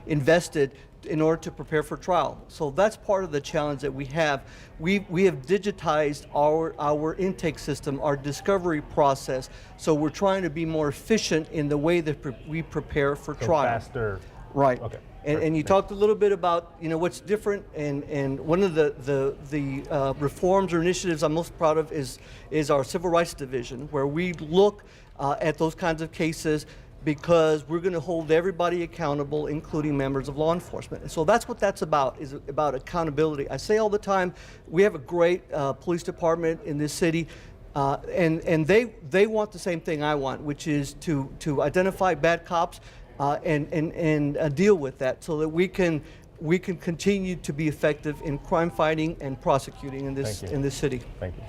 invested in order to prepare for trial. So that's part of the challenge that we have. We have digitized our intake system, our discovery process. So we're trying to be more efficient in the way that we prepare for trial. Faster. Right. Okay. And you talked a little bit about, you know, what's different, and one of the reforms or initiatives I'm most proud of is our Civil Rights Division, where we look at those kinds of cases because we're going to hold everybody accountable, including members of law enforcement. And so that's what that's about, is about accountability. I say all the time, we have a great police department in this city. And they want the same thing I want, which is to identify bad cops and deal with that, so that we can continue to be effective in crime fighting and prosecuting in this city. Thank you.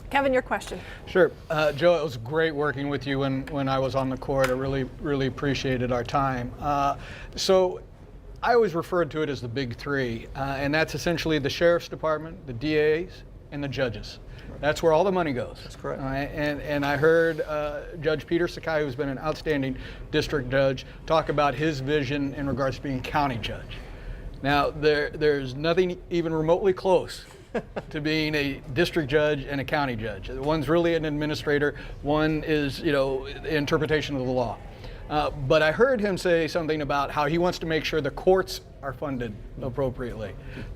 Kevin, your question. Sure. Joe, it was great working with you when I was on the court. I really appreciated our time. So I always referred to it as the big three, and that's essentially the Sheriff's Department, the DAs, and the judges. That's where all the money goes. That's correct. And I heard Judge Peter Sakai, who's been an outstanding district judge, talk about his vision in regards to being county judge. Now, there's nothing even remotely close to being a district judge and a county judge. One's really an administrator, one is, you know, interpretation of the law. But I heard him say something about how he wants to make sure the courts are funded appropriately.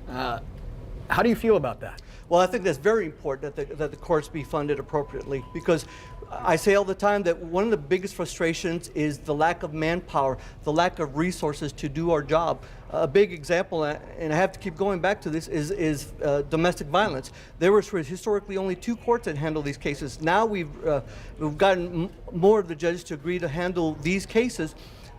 How do you feel about that? Well, I think that's very important that the courts be funded appropriately, because I say all the time that one of the biggest frustrations is the lack of manpower, the lack of resources to do our job. A big example, and I have to keep going back to this, is domestic violence. There was historically only 2 courts that handle these cases. Now we've gotten more of the judges to agree to handle these cases.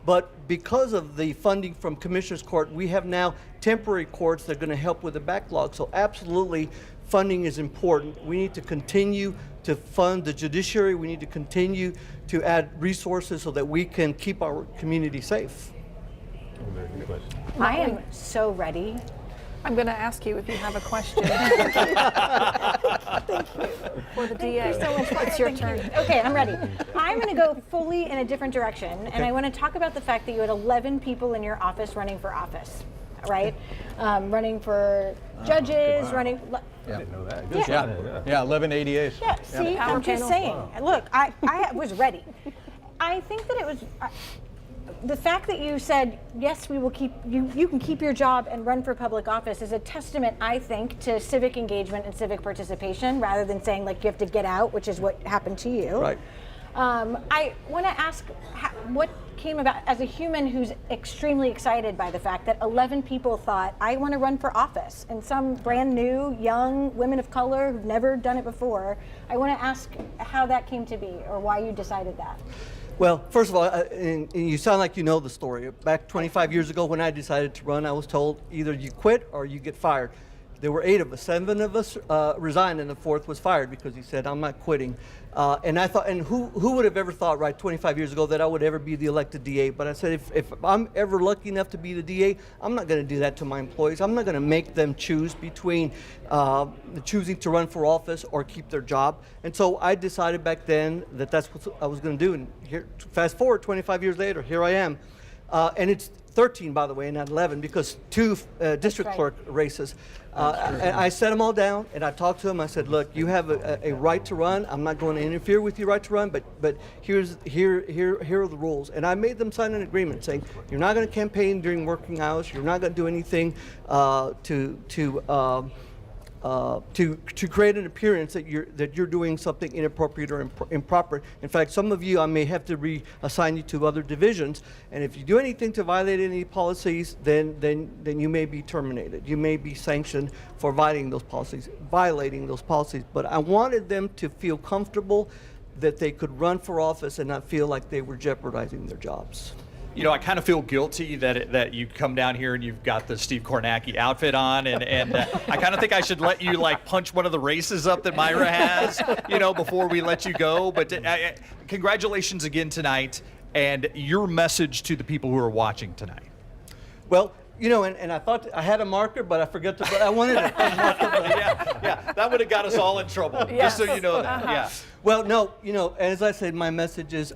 But because of the funding from Commissioner's Court, we have now temporary courts that are going to help with the backlog. So absolutely, funding is important. We need to continue to fund the judiciary. We need to continue to add resources so that we can keep our community safe. Very good question. I am so ready. I'm going to ask you if you have a question. For the DA. So much fun. It's your Thank turn. you. Okay, I'm ready. I'm going to go fully in a different direction, and I want to talk about the fact that you had 11 people in your office running for office, right? Running for judges, running. I didn't know that. Good job. Yeah, 11 ADAs. Yeah, see, I'm just saying. Look, I was ready. I think that it was. the fact that you said, yes, we will keep you can keep your job and run for public office is a testament, I think, to civic engagement and civic participation, rather than saying like you have to get out, which is what happened to you. Right. I want to ask what came about as a human who's extremely excited by the fact that 11 people thought, I want to run for office, and some brand new, young women of color who've never done it before. I want to ask how that came to be, or why you decided that. Well, first of all, and you sound like you know the story. Back 25 years ago when I decided to run, I was told either you quit or you get fired. There were 8 of us. 7 of us resigned, and the 4th was fired because he said, I'm not quitting. And I thought, and who would have ever thought, right, 25 years ago that I would ever be the elected DA? But I said, if I'm ever lucky enough to be the DA, I'm not going to do that to my employees. I'm not going to make them choose between choosing to run for office or keep their job. And so I decided back then that that's what I was going to do. And here, fast forward 25 years later, here I am. And it's 13, by the way, not 11, because 2 district clerk races. And I set them all down, and I talked to them. I said, look, you have a right to run. I'm not going to interfere with your right to run, but here are the rules. And I made them sign an agreement saying, you're not going to campaign during working hours. You're not going to do anything to create an appearance that you're doing something inappropriate or improper. In fact, some of you, I may have to reassign you to other divisions, and if you do anything to violate any policies, then you may be terminated. You may be sanctioned for violating those policies. But I wanted them to feel comfortable that they could run for office and not feel like they were jeopardizing their jobs. You know, I kind of feel guilty that you come down here and you've got the Steve Kornacki outfit on, and I kind of think I should let you like punch one of the races up that Myra has, you know, before we let you go. But congratulations again tonight, and your message to the people who are watching tonight. Well, you know, and I thought I had a marker, but I forgot to. I wanted a marker. But yeah, that would have got us all in trouble. Yes. Just so you know that. Yeah. Well, no, you know, as I said, my message is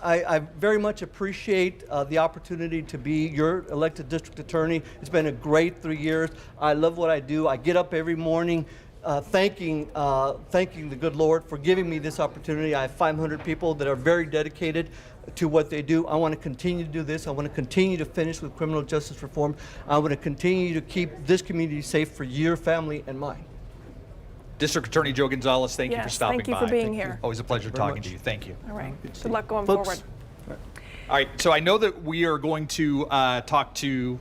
I very much appreciate the opportunity to be your elected district attorney. It's been a great 3 years. I love what I do. I get up every morning thanking the good Lord for giving me this opportunity. I have 500 people that are very dedicated to what they do. I want to continue to do this. I want to continue to finish with criminal justice reform. I want to continue to keep this community safe for your family and mine. District Attorney Joe Gonzalez, thank you for stopping by. Thank you for being here. Always a pleasure talking to you. Thank you. All right. Good luck going Folks. forward. All right, so I know that we are going to talk to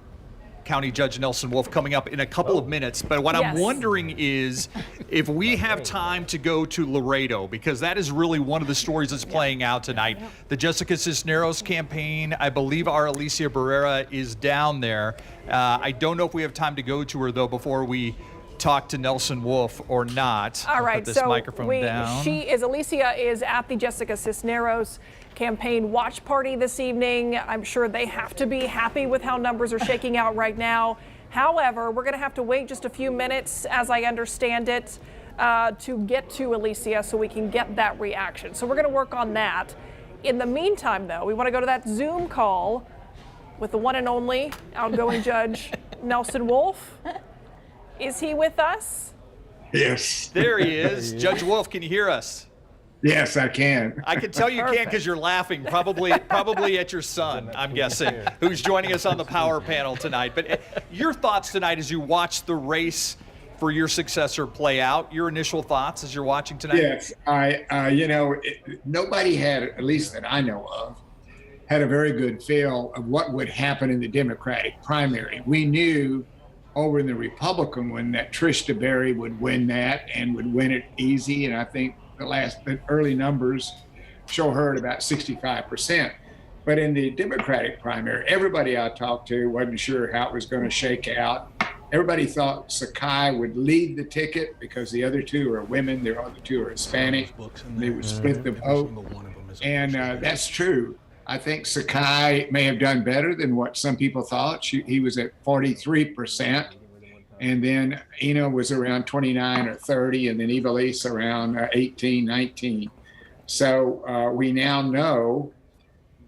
County Judge Nelson Wolfe coming up in a couple of minutes, but what I'm wondering is if we have time to go to Laredo, because that is really one of the stories that's playing out tonight. The Jessica Cisneros campaign, I believe our Alicia Barrera is down there. I don't know if we have time to go to her, though, before we talk to Nelson Wolfe or not. All right, put this so microphone down. Alicia is at the Jessica Cisneros campaign watch party this evening. I'm sure they have to be happy with how numbers are shaking out right now. However, we're going to have to wait just a few minutes, as I understand it, to get to Alicia so we can get that reaction. So we're going to work on that. In the meantime, though, we want to go to that Zoom call with the one and only outgoing Judge Nelson Wolfe. Is he with us? Yes. There he is. Judge Wolfe, can you hear us? Yes, I can. I can tell you can because you're laughing, probably at your son, I'm guessing, who's joining us on the power panel tonight. But your thoughts tonight as you watch the race for your successor play out, your initial thoughts as you're watching tonight? Yes, nobody had, at least that I know of, had a very good feel of what would happen in the Democratic primary. We knew over in the Republican one that Trish DeBerry would win that and would win it easy. And I think the early numbers show her at about 65%. But in the Democratic primary, everybody I talked to wasn't sure how it was going to shake out. Everybody thought Sakai would lead the ticket because the other two are women, the other two are Hispanic. They would split the vote. And that's true. I think Sakai may have done better than what some people thought. He was at 43%. And then Ina was around 29 or 30, and then Ivelisse around 18, 19. So we now know,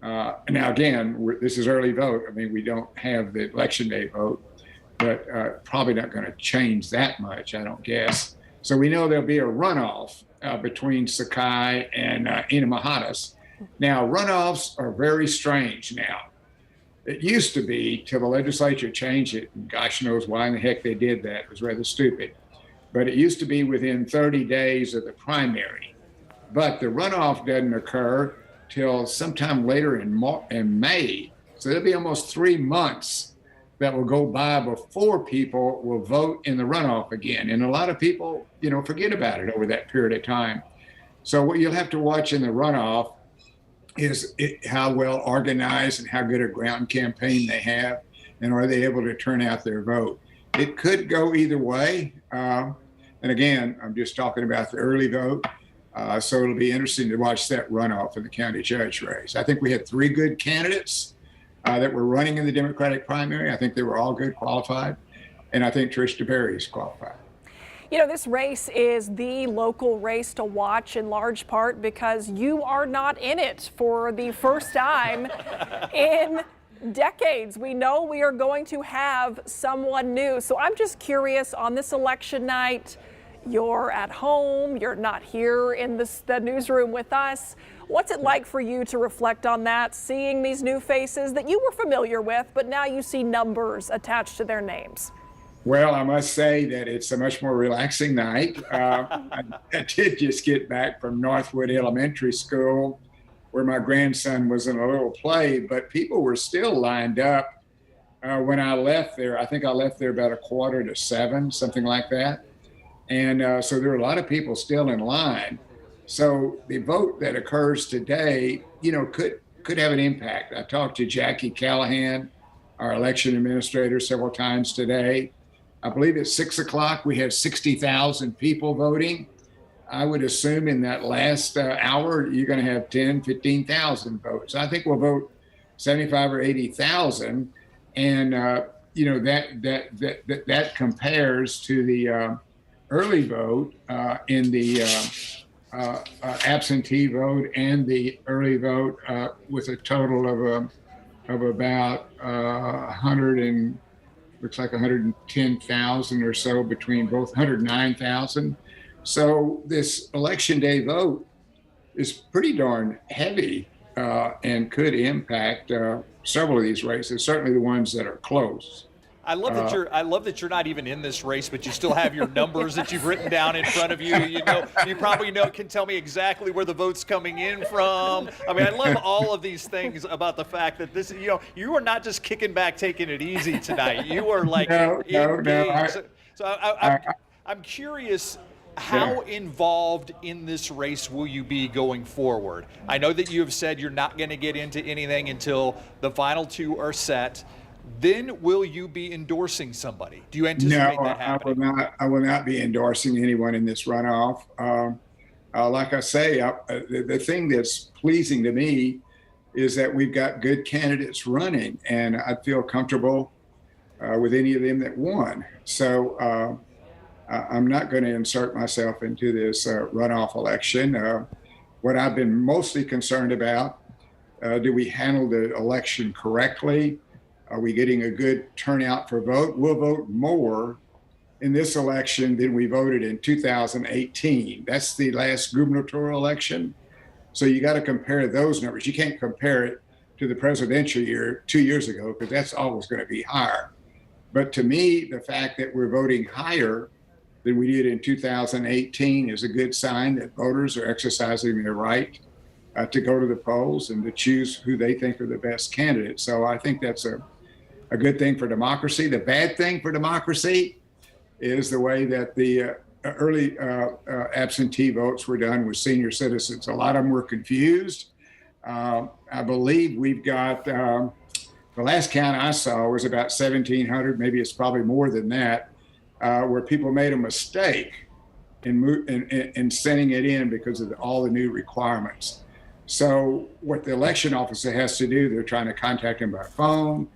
now again, this is early vote. I mean, we don't have the election day vote, but probably not going to change that much, I don't guess. So we know there'll be a runoff between Sakai and Ina Mahadas. Now, runoffs are very strange now. It used to be, till the legislature changed it, and gosh knows why in the heck they did that. It was rather stupid. But it used to be within 30 days of the primary. But the runoff doesn't occur till sometime later in May. So there'll be almost 3 months that will go by before people will vote in the runoff again. And a lot of people, forget about it over that period of time. So what you'll have to watch in the runoff is how well organized and how good a ground campaign they have, and are they able to turn out their vote. It could go either way. And again, I'm just talking about the early vote. So it'll be interesting to watch that runoff in the county judge race. I think we had 3 good candidates that were running in the Democratic primary. I think they were all good, qualified. And I think Trish DeBerry is qualified. This race is the local race to watch in large part because you are not in it for the first time in decades. We know we are going to have someone new. So I'm just curious, on this election night, you're at home, you're not here in the newsroom with us. What's it like for you to reflect on that, seeing these new faces that you were familiar with, but now you see numbers attached to their names? Well, I must say that it's a much more relaxing night. I did just get back from Northwood Elementary School, where my grandson was in a little play, but people were still lined up when I left there. I think I left there about 6:45, something like that. And so there are a lot of people still in line. So the vote that occurs today, could have an impact. I talked to Jackie Callahan, our election administrator, several times today. I believe at 6 o'clock, we have 60,000 people voting. I would assume in that last hour, you're going to have 10, 15,000 votes. I think we'll vote 75 or 80,000. And, that compares to the early vote in the absentee vote and the early vote with a total of about 110,000 or so between both, 109,000. So this election day vote is pretty darn heavy and could impact several of these races, certainly the ones that are close. I love that you're not even in this race, but you still have your numbers that you've written down in front of you. You probably can tell me exactly where the vote's coming in from. I mean, I love all of these things about the fact that this, you are not just kicking back, taking it easy tonight. You are like engaged. I'm curious. How involved in this race will you be going forward? I know that you have said you're not going to get into anything until the final 2 are set. Then will you be endorsing somebody? Do you anticipate that happening? No, I will not be endorsing anyone in this runoff. Like I say, the thing that's pleasing to me is that we've got good candidates running, and I feel comfortable with any of them that won. So I'm not going to insert myself into this runoff election. What I've been mostly concerned about, do we handle the election correctly? Are we getting a good turnout for vote? We'll vote more in this election than we voted in 2018. That's the last gubernatorial election. So you got to compare those numbers. You can't compare it to the presidential year 2 years ago, because that's always going to be higher. But to me, the fact that we're voting higher than we did in 2018 is a good sign that voters are exercising their right to go to the polls and to choose who they think are the best candidates. So I think that's a good thing for democracy. The bad thing for democracy is the way that the early absentee votes were done with senior citizens. A lot of them were confused. I believe we've got, the last count I saw was about 1,700, maybe it's probably more than that, where people made a mistake in sending it in because of all the new requirements. So what the election officer has to do, they're trying to contact them by phone,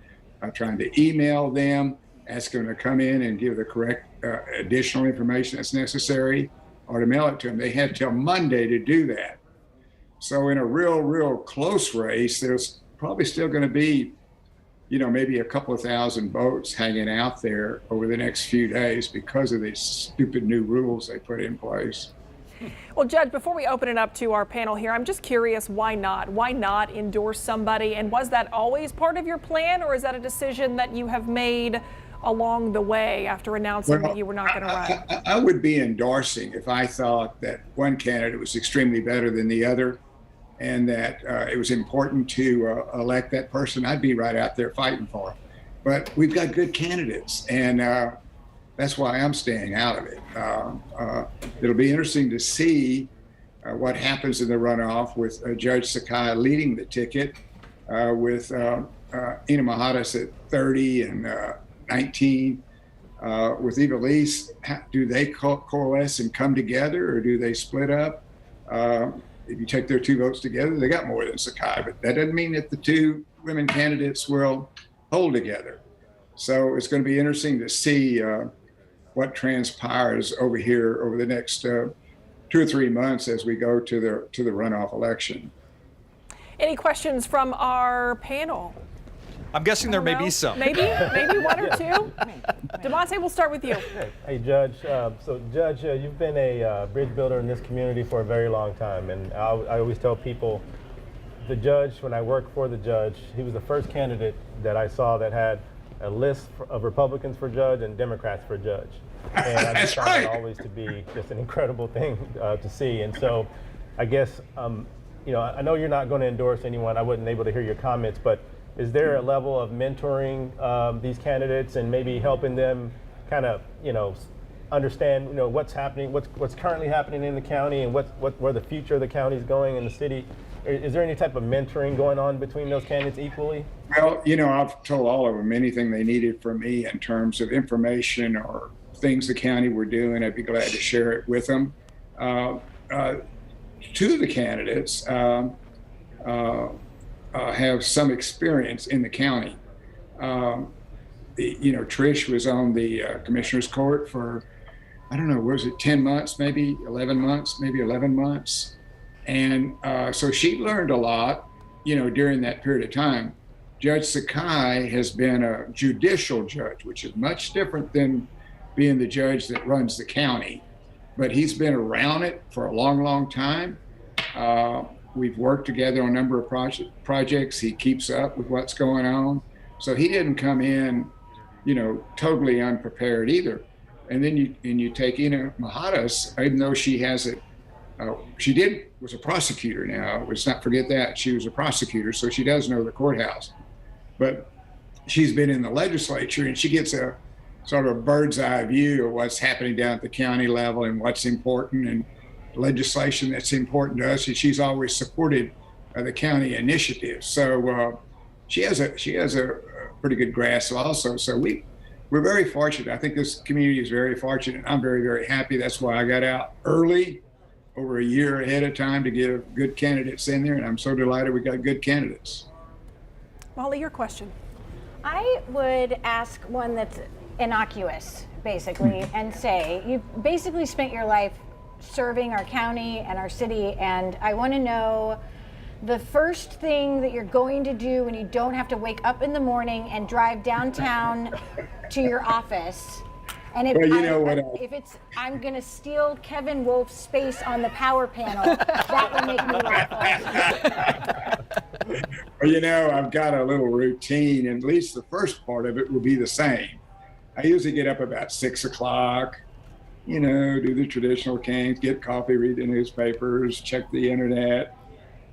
trying to email them, ask them to come in and give the correct additional information that's necessary, or to mail it to them. They have till Monday to do that. So in a real close race, there's probably still going to be, maybe a couple of thousand votes hanging out there over the next few days because of these stupid new rules they put in place. Well, Judge, before we open it up to our panel here, I'm just curious, why not? Why not endorse somebody? And was that always part of your plan, or is that a decision that you have made along the way after announcing that you were not going to run? I would be endorsing if I thought that one candidate was extremely better than the other and that it was important to elect that person. I'd be right out there fighting for him. But we've got good candidates, and that's why I'm staying out of it. It'll be interesting to see what happens in the runoff with Judge Sakai leading the ticket with Ina Mahadas at 30 and 19. With Evilise, do they coalesce and come together, or do they split up? If you take their two votes together, they got more than Sakai, but that doesn't mean that the two women candidates will hold together. So it's going to be interesting to see what transpires over here over the next 2 or 3 months as we go to the runoff election. Any questions from our panel? I'm guessing there may be some. Maybe one or two. DeMonte, we'll start with you. Hey, Judge. So, Judge, you've been a bridge builder in this community for a very long time, and I always tell people, the judge, when I worked for the judge, he was the first candidate that I saw that had a list of Republicans for judge and Democrats for judge. And I just found it always to be just an incredible thing to see. And so, I guess, I know you're not going to endorse anyone. I wasn't able to hear your comments, but is there a level of mentoring these candidates and maybe helping them kind of, understand, what's happening, what's currently happening in the county and where the future of the county is going in the city? Is there any type of mentoring going on between those candidates equally? Well, I've told all of them anything they needed from me in terms of information or things the county were doing. I'd be glad to share it with them. Two of the candidates have some experience in the county. Trish was on the commissioner's court for, I don't know, was it 10 months, maybe 11 months, maybe 11 months. And so she learned a lot, during that period of time. Judge Sakai has been a judicial judge, which is much different than being the judge that runs the county. But he's been around it for a long, long time. We've worked together on a number of projects. He keeps up with what's going on. So he didn't come in, totally unprepared either. And then you take Ina Mahadas, even though she has was a prosecutor now. Let's not forget that. She was a prosecutor, so she does know the courthouse. But she's been in the legislature, and she gets a sort of a bird's eye view of what's happening down at the county level and what's important and legislation that's important to us. And she's always supported the county initiatives. So she has a pretty good grasp also. So we're very fortunate. I think this community is very fortunate. I'm very, very happy. That's why I got out early, over a year ahead of time, to get good candidates in there. And I'm so delighted we got good candidates. Molly, your question. I would ask one that's innocuous, basically, and say, you've basically spent your life serving our county and our city, and I want to know the first thing that you're going to do when you don't have to wake up in the morning and drive downtown to your office. And if it's I'm going to steal Kevin Wolfe's space on the power panel, that would make me laugh. Well, I've got a little routine, and at least the first part of it will be the same. I usually get up about 6 o'clock, do the traditional things, get coffee, read the newspapers, check the internet,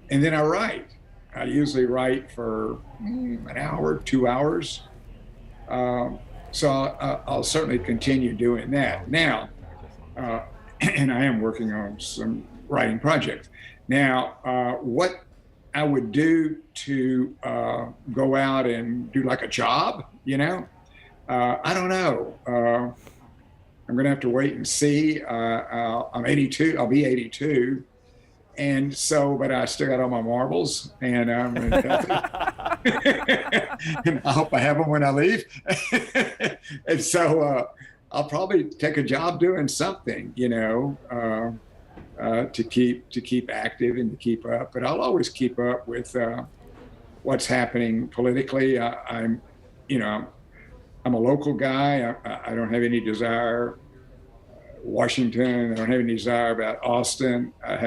and then I write. I usually write for an hour, 2 hours. So I'll certainly continue doing that. Now, and I am working on some writing projects. Now, what I would do to go out and do like a job, I don't know. I'm going to have to wait and see. I'm 82. I'll be 82. And so, but I still got all my marbles, and I'm healthy. And I hope I have them when I leave. And so I'll probably take a job doing something, to keep active and to keep up. But I'll always keep up with what's happening politically. I'm a local guy. I don't have any desire Washington. I don't have any desire about Austin. I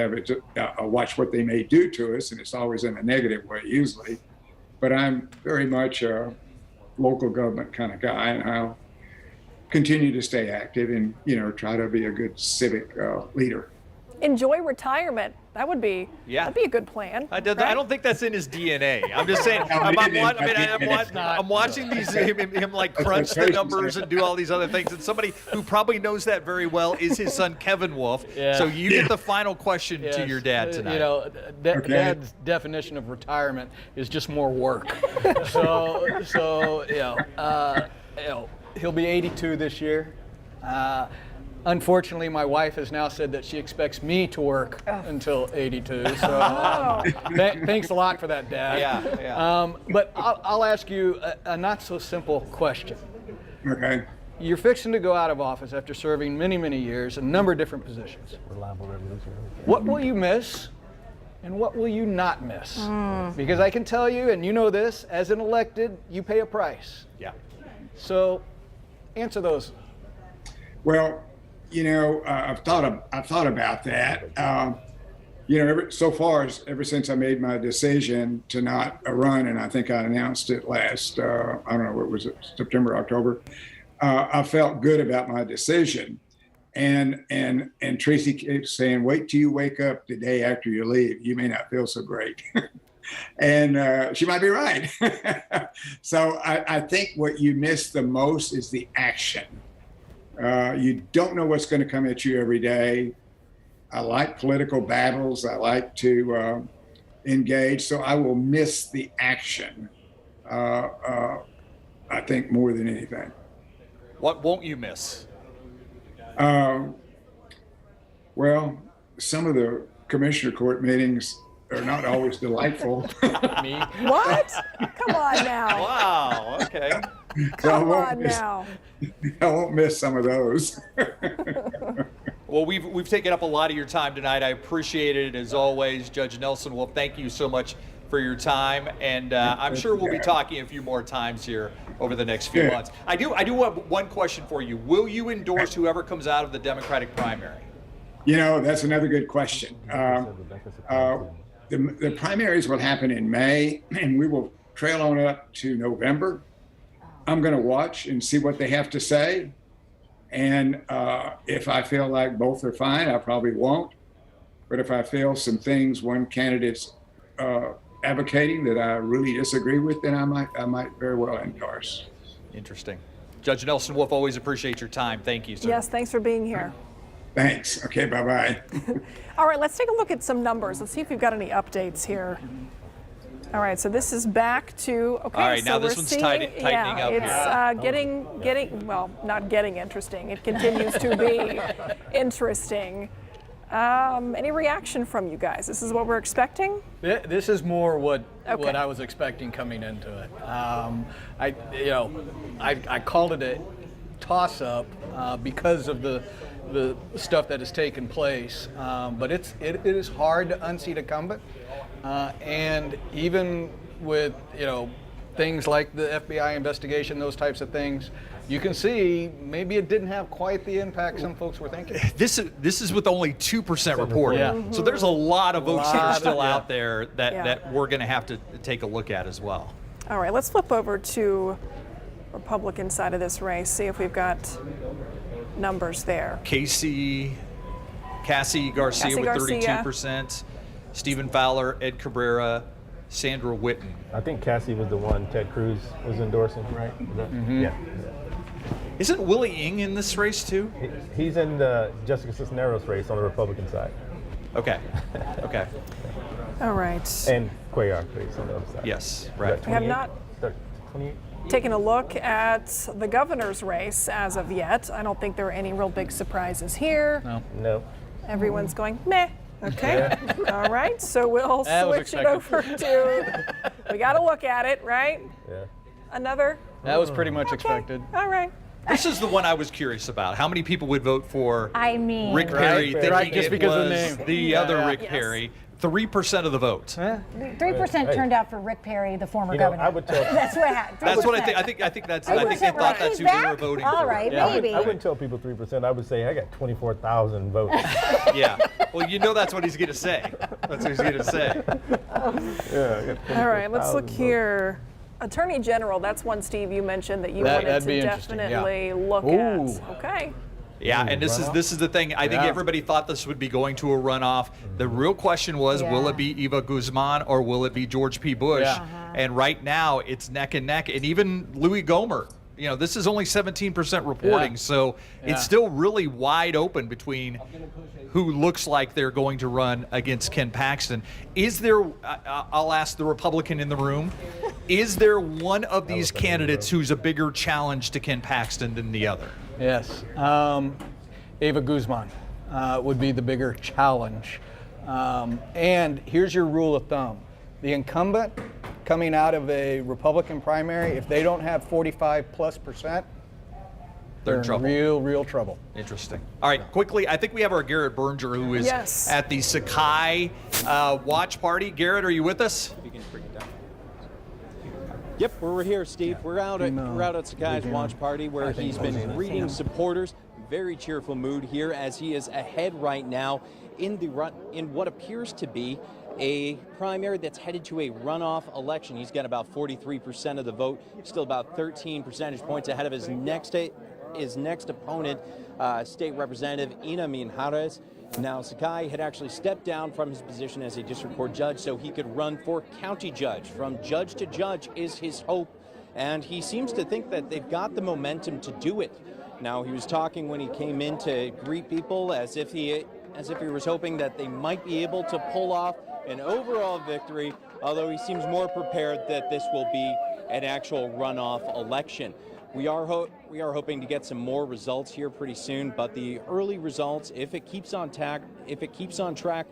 watch what they may do to us, and it's always in a negative way usually. But I'm very much a local government kind of guy, and I'll continue to stay active and, try to be a good civic leader. Enjoy retirement. That'd be a good plan. I don't think that's in his DNA. I'm just saying. I'm watching him like crunch the numbers and do all these other things. And somebody who probably knows that very well is his son Kevin Wolfe. Yeah. So you get the final question to your dad tonight. Dad's definition of retirement is just more work. He'll be 82 this year. Unfortunately, my wife has now said that she expects me to work until 82. So thanks a lot for that, Dad. Yeah. But I'll ask you a not so simple question. Okay. You're fixing to go out of office after serving many, many years, a number of different positions. Reliable revolution. What will you miss and what will you not miss? Because I can tell you, and you know this, as an elected, you pay a price. Yeah. So answer those. Well, I've thought about that. Ever since I made my decision to not run, and I think I announced it last, I don't know, what was it, September, October, I felt good about my decision. And Tracy keeps saying, wait till you wake up the day after you leave. You may not feel so great. And she might be right. So I think what you miss the most is the action. You don't know what's going to come at you every day. I like political battles. I like to engage. So I will miss the action, I think, more than anything. What won't you miss? Well, some of the commissioner court meetings are not always delightful. Me? What? Come on now. Wow. Okay. Come on now. I won't miss some of those. Well, we've taken up a lot of your time tonight. I appreciate it as always, Judge Nelson Wolfe. Thank you so much for your time, and I'm sure we'll be talking a few more times here over the next few months. I do have one question for you. Will you endorse whoever comes out of the Democratic primary? That's another good question. The primaries will happen in May, and we will trail on up to November. I'm going to watch and see what they have to say. And if I feel like both are fine, I probably won't. But if I feel some things one candidate's advocating that I really disagree with, then I might very well endorse. Interesting. Judge Nelson Wolfe, always appreciate your time. Thank you, sir. Yes, thanks for being here. Thanks. Okay, bye-bye. All right, let's take a look at some numbers. Let's see if we've got any updates here. All right, so this is back to, okay. All right, so now this we're one's seeing, tightening up it's getting, well, not getting interesting. It continues to be interesting. Any reaction from you guys? This is what we're expecting? This is more what I was expecting coming into it. I called it a toss-up because of the stuff that has taken place, but it is hard to unseat a incumbent, and even with things like the FBI investigation, those types of things, you can see maybe it didn't have quite the impact some folks were thinking. This is with only 2% reported. Yeah. So there's a lot of votes that are still out there that we're going to have to take a look at as well. All right, let's flip over to Republican side of this race, see if we've got numbers there. Cassie Garcia with 32%, Stephen Fowler, Ed Cabrera, Sandra Whitten. I think Cassie was the one Ted Cruz was endorsing, right? Yeah. Isn't Willie Ng in this race too? He's in the Jessica Cisneros race on the Republican side. Okay. All right. And Cuellar race on the other side. Yes, right. We have not 28? taken a look at the governor's race as of yet. I don't think there are any real big surprises here. No. Everyone's going, meh. Okay. All right. So we'll switch it over to, we got to look at it, right? Yeah. Another? That was pretty much expected. All right. This is the one I was curious about. How many people would vote for I mean, Rick Perry, thinking just it because of the was name. the other Rick Perry, 3% of the vote. 3% turned out for Rick Perry, the former governor. I would tell. That's what happened. That's what I think. I think they thought that's who they were voting All for. right, Yeah, maybe. I wouldn't tell people 3%. I would say I got 24,000 votes. Yeah. Well, you know that's what he's going to say. That's what he's going to say. All right, let's look here. Attorney General, that's one, Steve, you mentioned that you wanted that'd to be interesting, yeah. definitely look Ooh. at. Okay. Yeah, and this is the thing. I think everybody thought this would be going to a runoff. The real question was, will it be Eva Guzman or will it be George P. Bush? Yeah. And right now, it's neck and neck. And even Louis Gohmert, you know, this is only 17% reporting, so it's still really wide open between who looks like they're going to run against Ken Paxton. Is there, I'll ask the Republican in the room, is there one of these candidates who's a bigger challenge to Ken Paxton than the other? Yes. Eva Guzman would be the bigger challenge. And here's your rule of thumb. The incumbent coming out of a Republican primary, if they don't have 45+%, they're in trouble. Real trouble. Interesting. All right, quickly, I think we have our Garrett Berger, who is Yes. at the Sakai watch party. Garrett, are you with us? Yep, we're here, Steve. We're out at Sakai's watch party where he's been greeting supporters. Very cheerful mood here as he is ahead right now in what appears to be a primary that's headed to a runoff election. He's got about 43% of the vote, still about 13 percentage points ahead of his next opponent, State Representative Ina Minjarez. Now, Sakai had actually stepped down from his position as a district court judge so he could run for county judge. From judge to judge is his hope, and he seems to think that they've got the momentum to do it. Now, he was talking when he came in to greet people as if he was hoping that they might be able to pull off an overall victory, although he seems more prepared that this will be an actual runoff election. We are hoping to get some more results here pretty soon, but the early results, if it keeps on track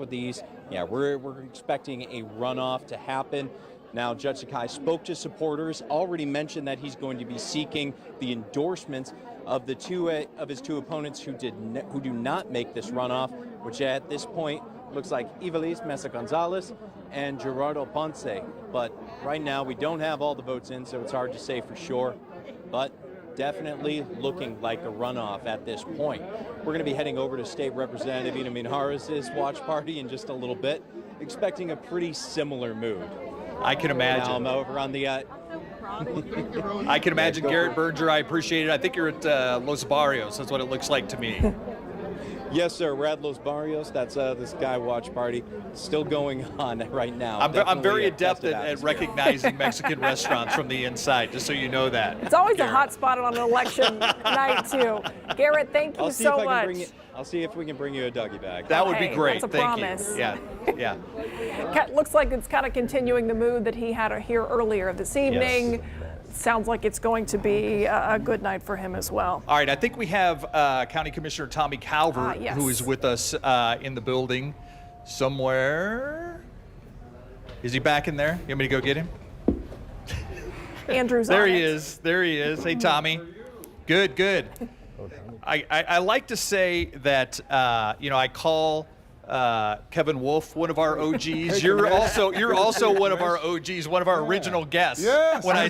with these, yeah, we're expecting a runoff to happen. Now, Judge Sakai spoke to supporters, already mentioned that he's going to be seeking the endorsements of his two opponents who do not make this runoff, which at this point looks like Ivelisse Mesa Gonzalez and Gerardo Ponce. But right now we don't have all the votes in, so it's hard to say for sure. But definitely looking like a runoff at this point. We're going to be heading over to State Representative Ina Minjarez's watch party in just a little bit, expecting a pretty similar mood. I can imagine. Now I'm over on the. I can imagine, Garrett Berger. I appreciate it. I think you're at Los Barrios. That's what it looks like to me. Yes, sir. We're at Los Barrios. That's the Sky Watch Party. Still going on right now. I'm very adept at recognizing Mexican restaurants from the inside, just so you know that. It's always a hot spot on an election night, too. Garrett, thank you so much. I'll see if we can bring you a doggy bag. That would be great. That's a Thank promise. you. Yeah. Looks like it's kind of continuing the mood that he had here earlier this evening. Yes. Sounds like it's going to be a good night for him as well. All right, I think we have County Commissioner Tommy Calvert, yes. who is with us in the building somewhere. Is he back in there? You want me to go get him? Andrew's There on he it. is. There he is. Hey, Tommy. Good. I like to say that I call Kevin Wolfe one of our OGs. You're also one of our OGs, one of our original guests. Yes. When I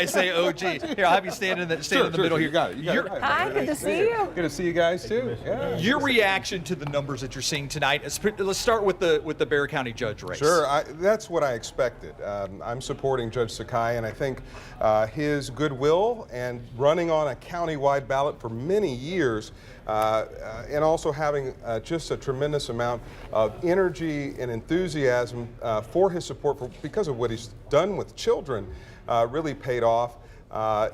say OG, here I'll have you stand in the middle here. You got it. Hi, good to see you. Good to see you guys too. Yeah. Your reaction to the numbers that you're seeing tonight. Let's start with the Bexar County Judge race. Sure, that's what I expected. I'm supporting Judge Sakai, and I think his goodwill and running on a county-wide ballot for many years, and also having just a tremendous amount of energy and enthusiasm for his support because of what he's done with children really paid off.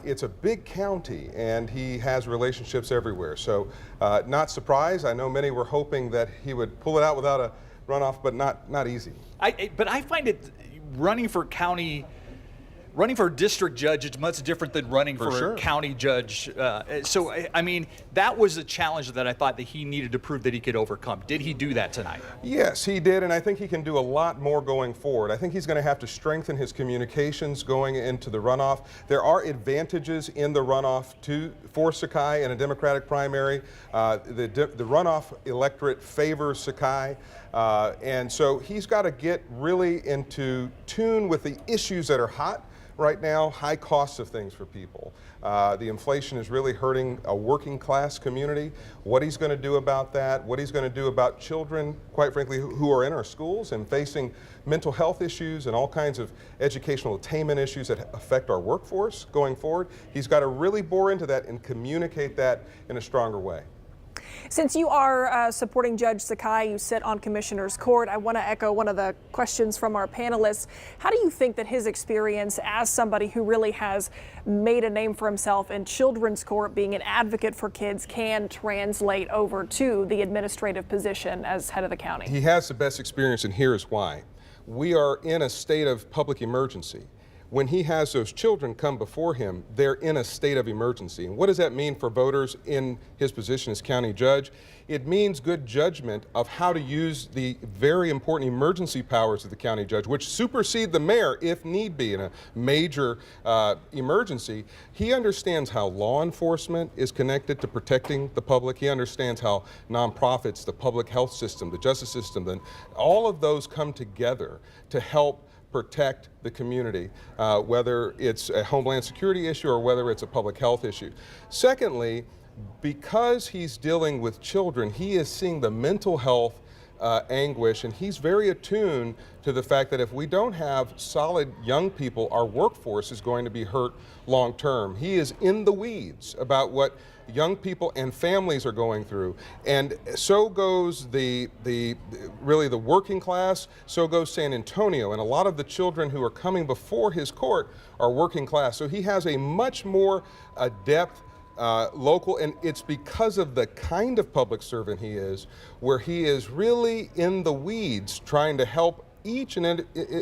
It's a big county, and he has relationships everywhere. So not surprised. I know many were hoping that he would pull it out without a runoff, but not easy. But I find it running for district judge, it's much different than running for county judge. So, I mean, that was a challenge that I thought that he needed to prove that he could overcome. Did he do that tonight? Yes, he did, and I think he can do a lot more going forward. I think he's going to have to strengthen his communications going into the runoff. There are advantages in the runoff for Sakai in a Democratic primary. The runoff electorate favors Sakai. And so he's got to get really into tune with the issues that are hot right now, high costs of things for people. The inflation is really hurting a working class community. What he's going to do about that, what he's going to do about children, quite frankly, who are in our schools and facing mental health issues and all kinds of educational attainment issues that affect our workforce going forward. He's got to really bore into that and communicate that in a stronger way. Since you are supporting Judge Sakai, you sit on Commissioner's Court, I want to echo one of the questions from our panelists. How do you think that his experience as somebody who really has made a name for himself in children's court, being an advocate for kids, can translate over to the administrative position as head of the county? He has the best experience, and here's why. We are in a state of public emergency. When he has those children come before him, they're in a state of emergency. And what does that mean for voters in his position as county judge? It means good judgment of how to use the very important emergency powers of the county judge, which supersede the mayor if need be in a major emergency. He understands how law enforcement is connected to protecting the public. He understands how nonprofits, the public health system, the justice system, and all of those come together to help protect the community, whether it's a homeland security issue or whether it's a public health issue. Secondly, because he's dealing with children, he is seeing the mental health anguish, and he's very attuned to the fact that if we don't have solid young people, our workforce is going to be hurt long term. He is in the weeds about what young people and families are going through, and so goes really the working class, so goes San Antonio, and a lot of the children who are coming before his court are working class. So he has a much more adept local, and it's because of the kind of public servant he is, where he is really in the weeds trying to help each and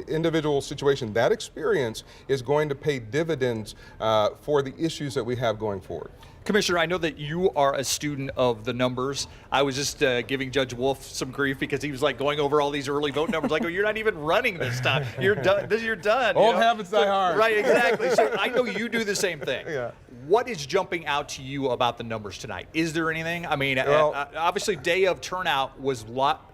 individual situation. That experience is going to pay dividends for the issues that we have going forward. Commissioner, I know that you are a student of the numbers. I was just giving Judge Wolfe some grief because he was like going over all these early vote numbers. Like, oh, you're not even running this time. You're done. You're done. Old habits die hard. Right, exactly. So I know you do the same thing. Yeah. What is jumping out to you about the numbers tonight? Is there anything? I mean, obviously, day of turnout was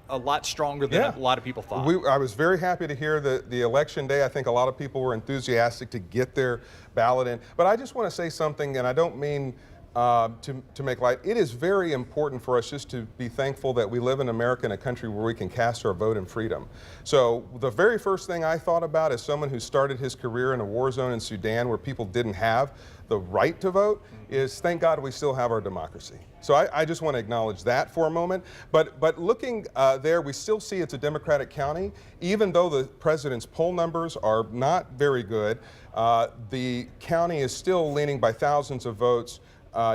a lot stronger than a lot of people thought. I was very happy to hear the election day. I think a lot of people were enthusiastic to get their ballot in. But I just want to say something, and I don't mean to make light. It is very important for us just to be thankful that we live in America, in a country where we can cast our vote in freedom. So the very first thing I thought about as someone who started his career in a war zone in Sudan where people didn't have the right to vote is, thank God we still have our democracy. So I just want to acknowledge that for a moment. But looking there, we still see it's a Democratic county. Even though the president's poll numbers are not very good, the county is still leaning by thousands of votes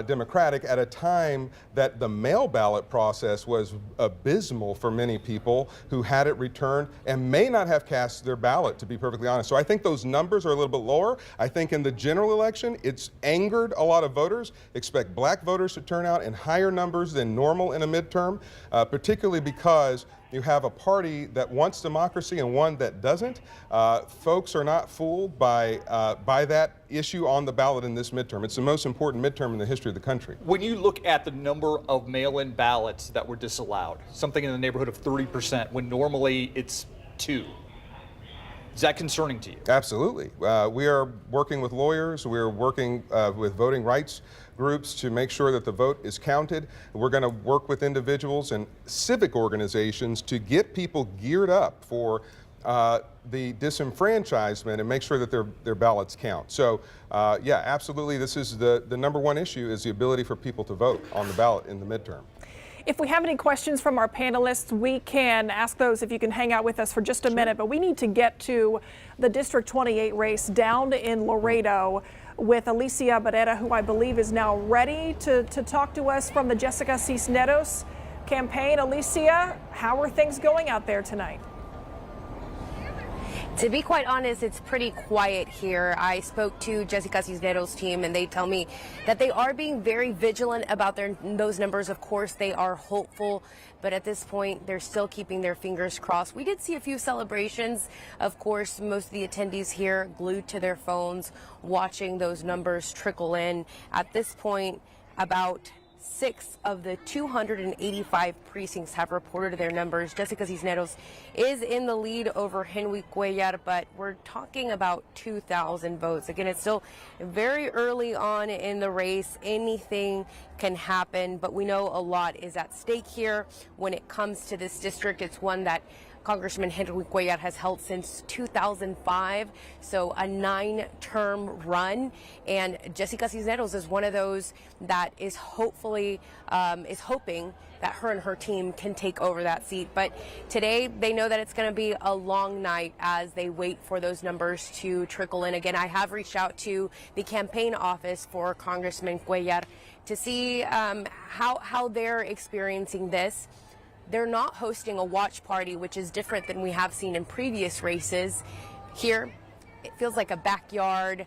Democratic at a time that the mail ballot process was abysmal for many people who had it returned and may not have cast their ballot, to be perfectly honest. So I think those numbers are a little bit lower. I think in the general election, it's angered a lot of voters. Expect black voters to turn out in higher numbers than normal in a midterm, particularly because you have a party that wants democracy and one that doesn't. Folks are not fooled by that issue on the ballot in this midterm. It's the most important midterm in the history of the country. When you look at the number of mail-in ballots that were disallowed, something in the neighborhood of 30%, when normally it's 2%, is that concerning to you? Absolutely. We are working with lawyers. We are working with voting rights groups to make sure that the vote is counted. We're going to work with individuals and civic organizations to get people geared up for the disenfranchisement and make sure that their ballots count. So yeah, absolutely, this is the number one issue, is the ability for people to vote on the ballot in the midterm. If we have any questions from our panelists, we can ask those if you can hang out with us for just a minute, but we need to get to the District 28 race down in Laredo with Alicia Barrera, who I believe is now ready to talk to us from the Jessica Cisneros campaign. Alicia, how are things going out there tonight? To be quite honest, it's pretty quiet here. I spoke to Jessica Cisneros' team, and they tell me that they are being very vigilant about those numbers. Of course, they are hopeful, but at this point, they're still keeping their fingers crossed. We did see a few celebrations. Of course, most of the attendees here glued to their phones, watching those numbers trickle in. At this point, about 6 of the 285 precincts have reported their numbers. Jessica Cisneros is in the lead over Henry Cuellar, but we're talking about 2,000 votes. Again, it's still very early on in the race. Anything can happen, but we know a lot is at stake here when it comes to this district. It's one that Congressman Henry Cuellar has held since 2005, so a 9-term run. And Jessica Cisneros is one of those that is hoping that her and her team can take over that seat. But today they know that it's going to be a long night as they wait for those numbers to trickle in. Again, I have reached out to the campaign office for Congressman Cuellar to see how they're experiencing this. They're not hosting a watch party, which is different than we have seen in previous races. Here, it feels like a backyard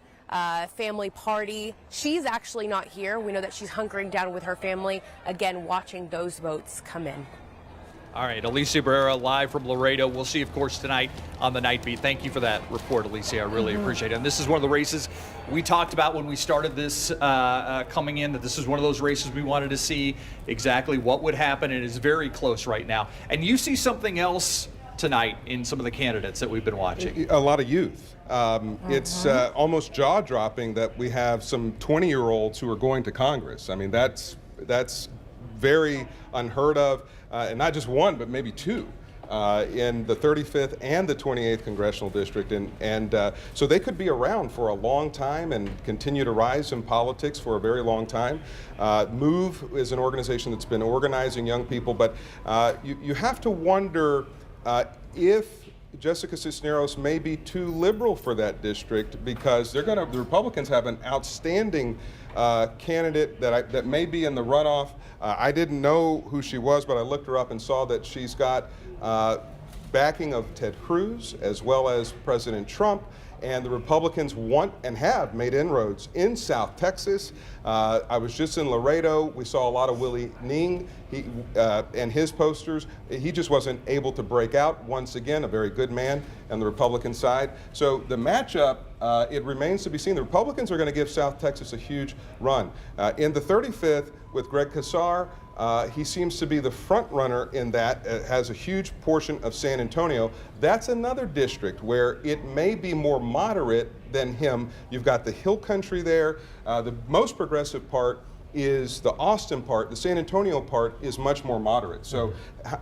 family party. She's actually not here. We know that she's hunkering down with her family, again, watching those votes come in. All right, Alicia Barrera live from Laredo. We'll see, of course, tonight on the Night Beat. Thank you for that report, Alicia. I really appreciate it. And this is one of the races we talked about when we started this coming in, that this is one of those races we wanted to see exactly what would happen. It is very close right now. And you see something else tonight in some of the candidates that we've been watching. A lot of youth. It's almost jaw-dropping that we have some 20-year-olds who are going to Congress. I mean, that's very unheard of. And not just one, but maybe two in the 35th and the 28th Congressional District. And so they could be around for a long time and continue to rise in politics for a very long time. MOVE is an organization that's been organizing young people, but you have to wonder if Jessica Cisneros may be too liberal for that district, because the Republicans have an outstanding candidate that may be in the runoff. I didn't know who she was, but I looked her up and saw that she's got backing of Ted Cruz as well as President Trump. And the Republicans want and have made inroads in South Texas. I was just in Laredo. We saw a lot of Willie Ning and his posters. He just wasn't able to break out. Once again, a very good man on the Republican side. So the matchup, it remains to be seen. The Republicans are going to give South Texas a huge run. In the 35th, with Greg Casar, he seems to be the front runner in that. Has a huge portion of San Antonio. That's another district where it may be more moderate than him. You've got the hill country there. The most progressive part is the Austin part. The San Antonio part is much more moderate. So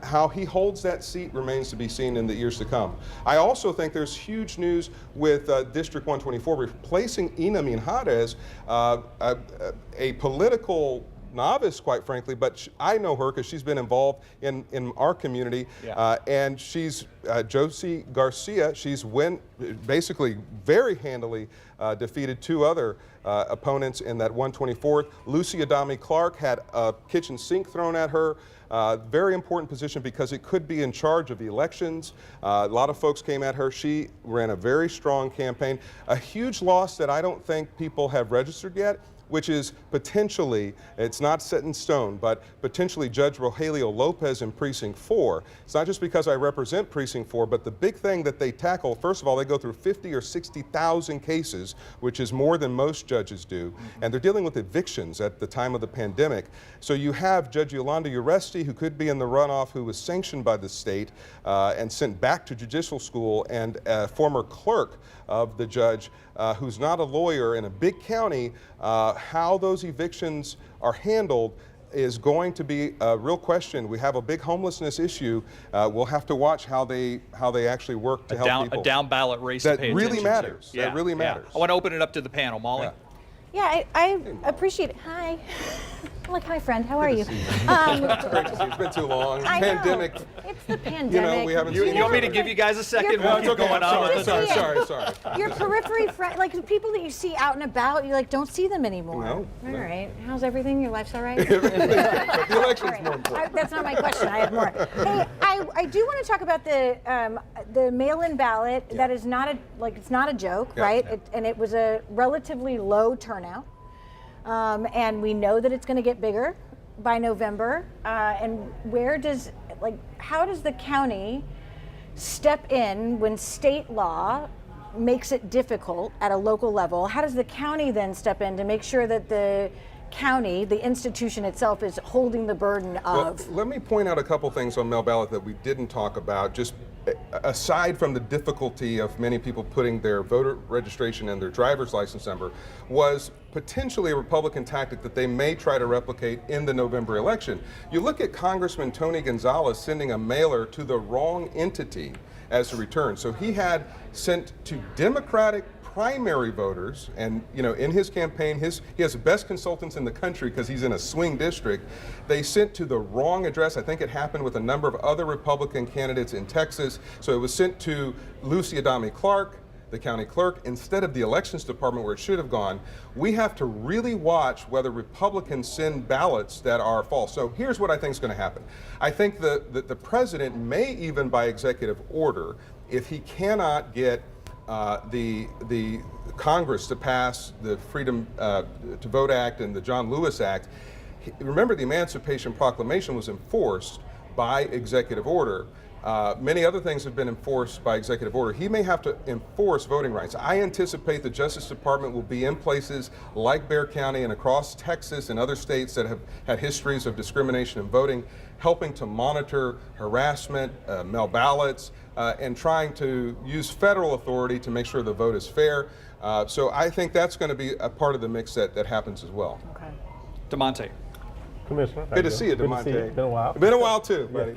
how he holds that seat remains to be seen in the years to come. I also think there's huge news with District 124 replacing Ina Minjarez, a political novice, quite frankly, but I know her because she's been involved in our community. Yeah. And she's Josie Garcia. She's basically very handily defeated two other opponents in that 124th. Lucy Adami Clark had a kitchen sink thrown at her. Very important position because it could be in charge of elections. A lot of folks came at her. She ran a very strong campaign. A huge loss that I don't think people have registered yet, which is potentially, it's not set in stone, but potentially Judge Rogelio Lopez in Precinct 4. It's not just because I represent Precinct 4, but the big thing that they tackle, first of all, they go through 50 or 60,000 cases, which is more than most judges do, and they're dealing with evictions at the time of the pandemic. So you have Judge Yolanda Uresti, who could be in the runoff, who was sanctioned by the state and sent back to judicial school, and a former clerk of the judge who's not a lawyer in a big county. How those evictions are handled is going to be a real question. We have a big homelessness issue. We'll have to watch how they actually work to help people. A down ballot race that to pay really attention matters. to. Yeah, that really matters. I want to open it up to the panel, Molly. Yeah, I appreciate it. Hi. Like, hi, friend. How are you? It's been too long. Pandemic. It's the pandemic. You know, we haven't. You want me to give you guys a second? No, it's okay. Going on. Sorry. Your periphery friend, like the people that you see out and about, you like don't see them anymore. No. All right. How's everything? Your life's all right? But the election's more important. That's not my question. I have more. Hey, I do want to talk about the mail-in ballot. Yeah. That is not it's not a joke, right? Yeah. It was a relatively low turnout. And we know that it's going to get bigger by November. And how does the county step in when state law makes it difficult at a local level? How does the county then step in to make sure that the county, the institution itself, is holding the burden of. Well, let me point out a couple things on mail ballot that we didn't talk about, just aside from the difficulty of many people putting their voter registration and their driver's license number, was potentially a Republican tactic that they may try to replicate in the November election. You look at Congressman Tony Gonzalez sending a mailer to the wrong entity as a return. So he had sent to Democratic primary voters, and in his campaign, he has the best consultants in the country because he's in a swing district. They sent to the wrong address. I think it happened with a number of other Republican candidates in Texas. So it was sent to Lucy Adami Clark, the county clerk, instead of the elections department where it should have gone. We have to really watch whether Republicans send ballots that are false. So here's what I think is going to happen. I think the president may, even by executive order, if he cannot get the Congress to pass the Freedom to Vote Act and the John Lewis Act. Remember, the Emancipation Proclamation was enforced by executive order. Many other things have been enforced by executive order. He may have to enforce voting rights. I anticipate the Justice Department will be in places like Bexar County and across Texas and other states that have had histories of discrimination in voting, helping to monitor harassment, mail ballots, and trying to use federal authority to make sure the vote is fair. So I think that's going to be a part of the mix that happens as well. Okay. DeMonte. Commissioner. Good to see you, DeMonte. Been a while. Been a while too, buddy.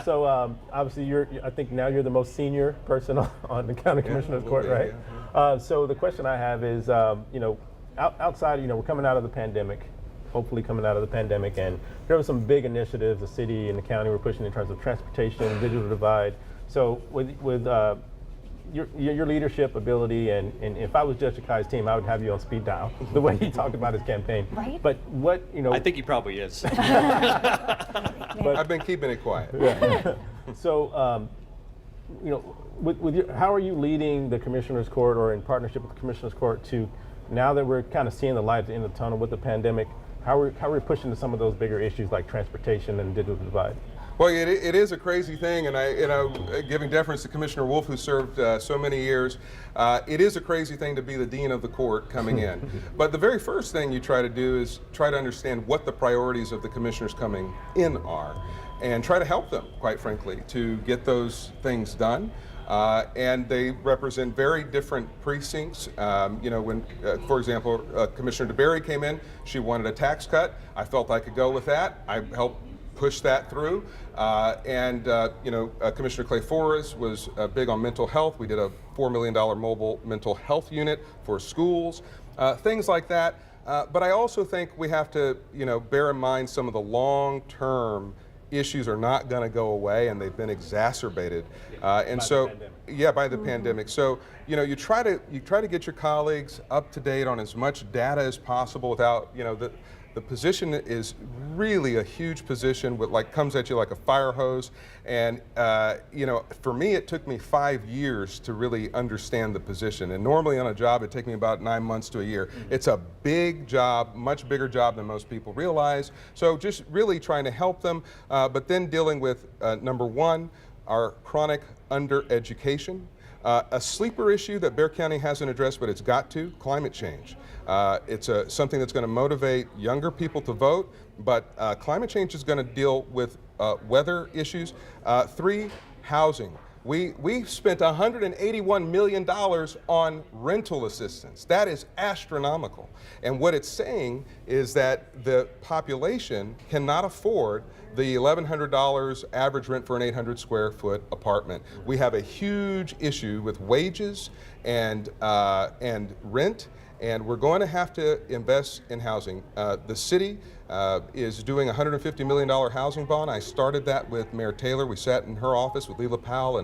So obviously I think now you're the most senior person on the county commissioner's court, right? Yeah. So the question I have is, outside, we're coming out of the pandemic, hopefully coming out of the pandemic, and there were some big initiatives the city and the county were pushing in terms of transportation, digital divide. So with your leadership ability, and if I was Judge Sakai's team, I would have you on speed dial, the way he talked about his campaign. Right? But what, I think he probably is. But I've been keeping it quiet. Yeah. So, how are you leading the Commissioner's Court, or in partnership with the Commissioner's Court, to, now that we're kind of seeing the light at the end of the tunnel with the pandemic, how are we pushing to some of those bigger issues like transportation and digital divide? Well, it is a crazy thing, and giving deference to Commissioner Wolfe, who served so many years, it is a crazy thing to be the dean of the court coming in. But the very first thing you try to do is try to understand what the priorities of the commissioners coming in are, and try to help them, quite frankly, to get those things done. And they represent very different precincts. When, for example, Commissioner DeBerry came in, she wanted a tax cut. I felt I could go with that. I helped push that through. Commissioner Clay Forrest was big on mental health. We did a $4 million mobile mental health unit for schools, things like that. But I also think we have to, bear in mind some of the long-term issues are not going to go away, and they've been exacerbated. By the pandemic. So, you try to get your colleagues up to date on as much data as possible without, the position is really a huge position with comes at you like a fire hose. And, for me, it took me 5 years to really understand the position. And normally on a job, it'd take me about 9 months to a year. It's a big job, much bigger job than most people realize. So just really trying to help them, but then dealing with, number one, our chronic undereducation. A sleeper issue that Bexar County hasn't addressed, but it's got to, climate change. It's something that's going to motivate younger people to vote, but climate change is going to deal with weather issues. 3, housing. We spent $181 million on rental assistance. That is astronomical. And what it's saying is that the population cannot afford the $1,100 average rent for an 800 square foot apartment. We have a huge issue with wages and rent, and we're going to have to invest in housing. The city is doing a $150 million housing bond. I started that with Mayor Taylor. We sat in her office with Leela Powell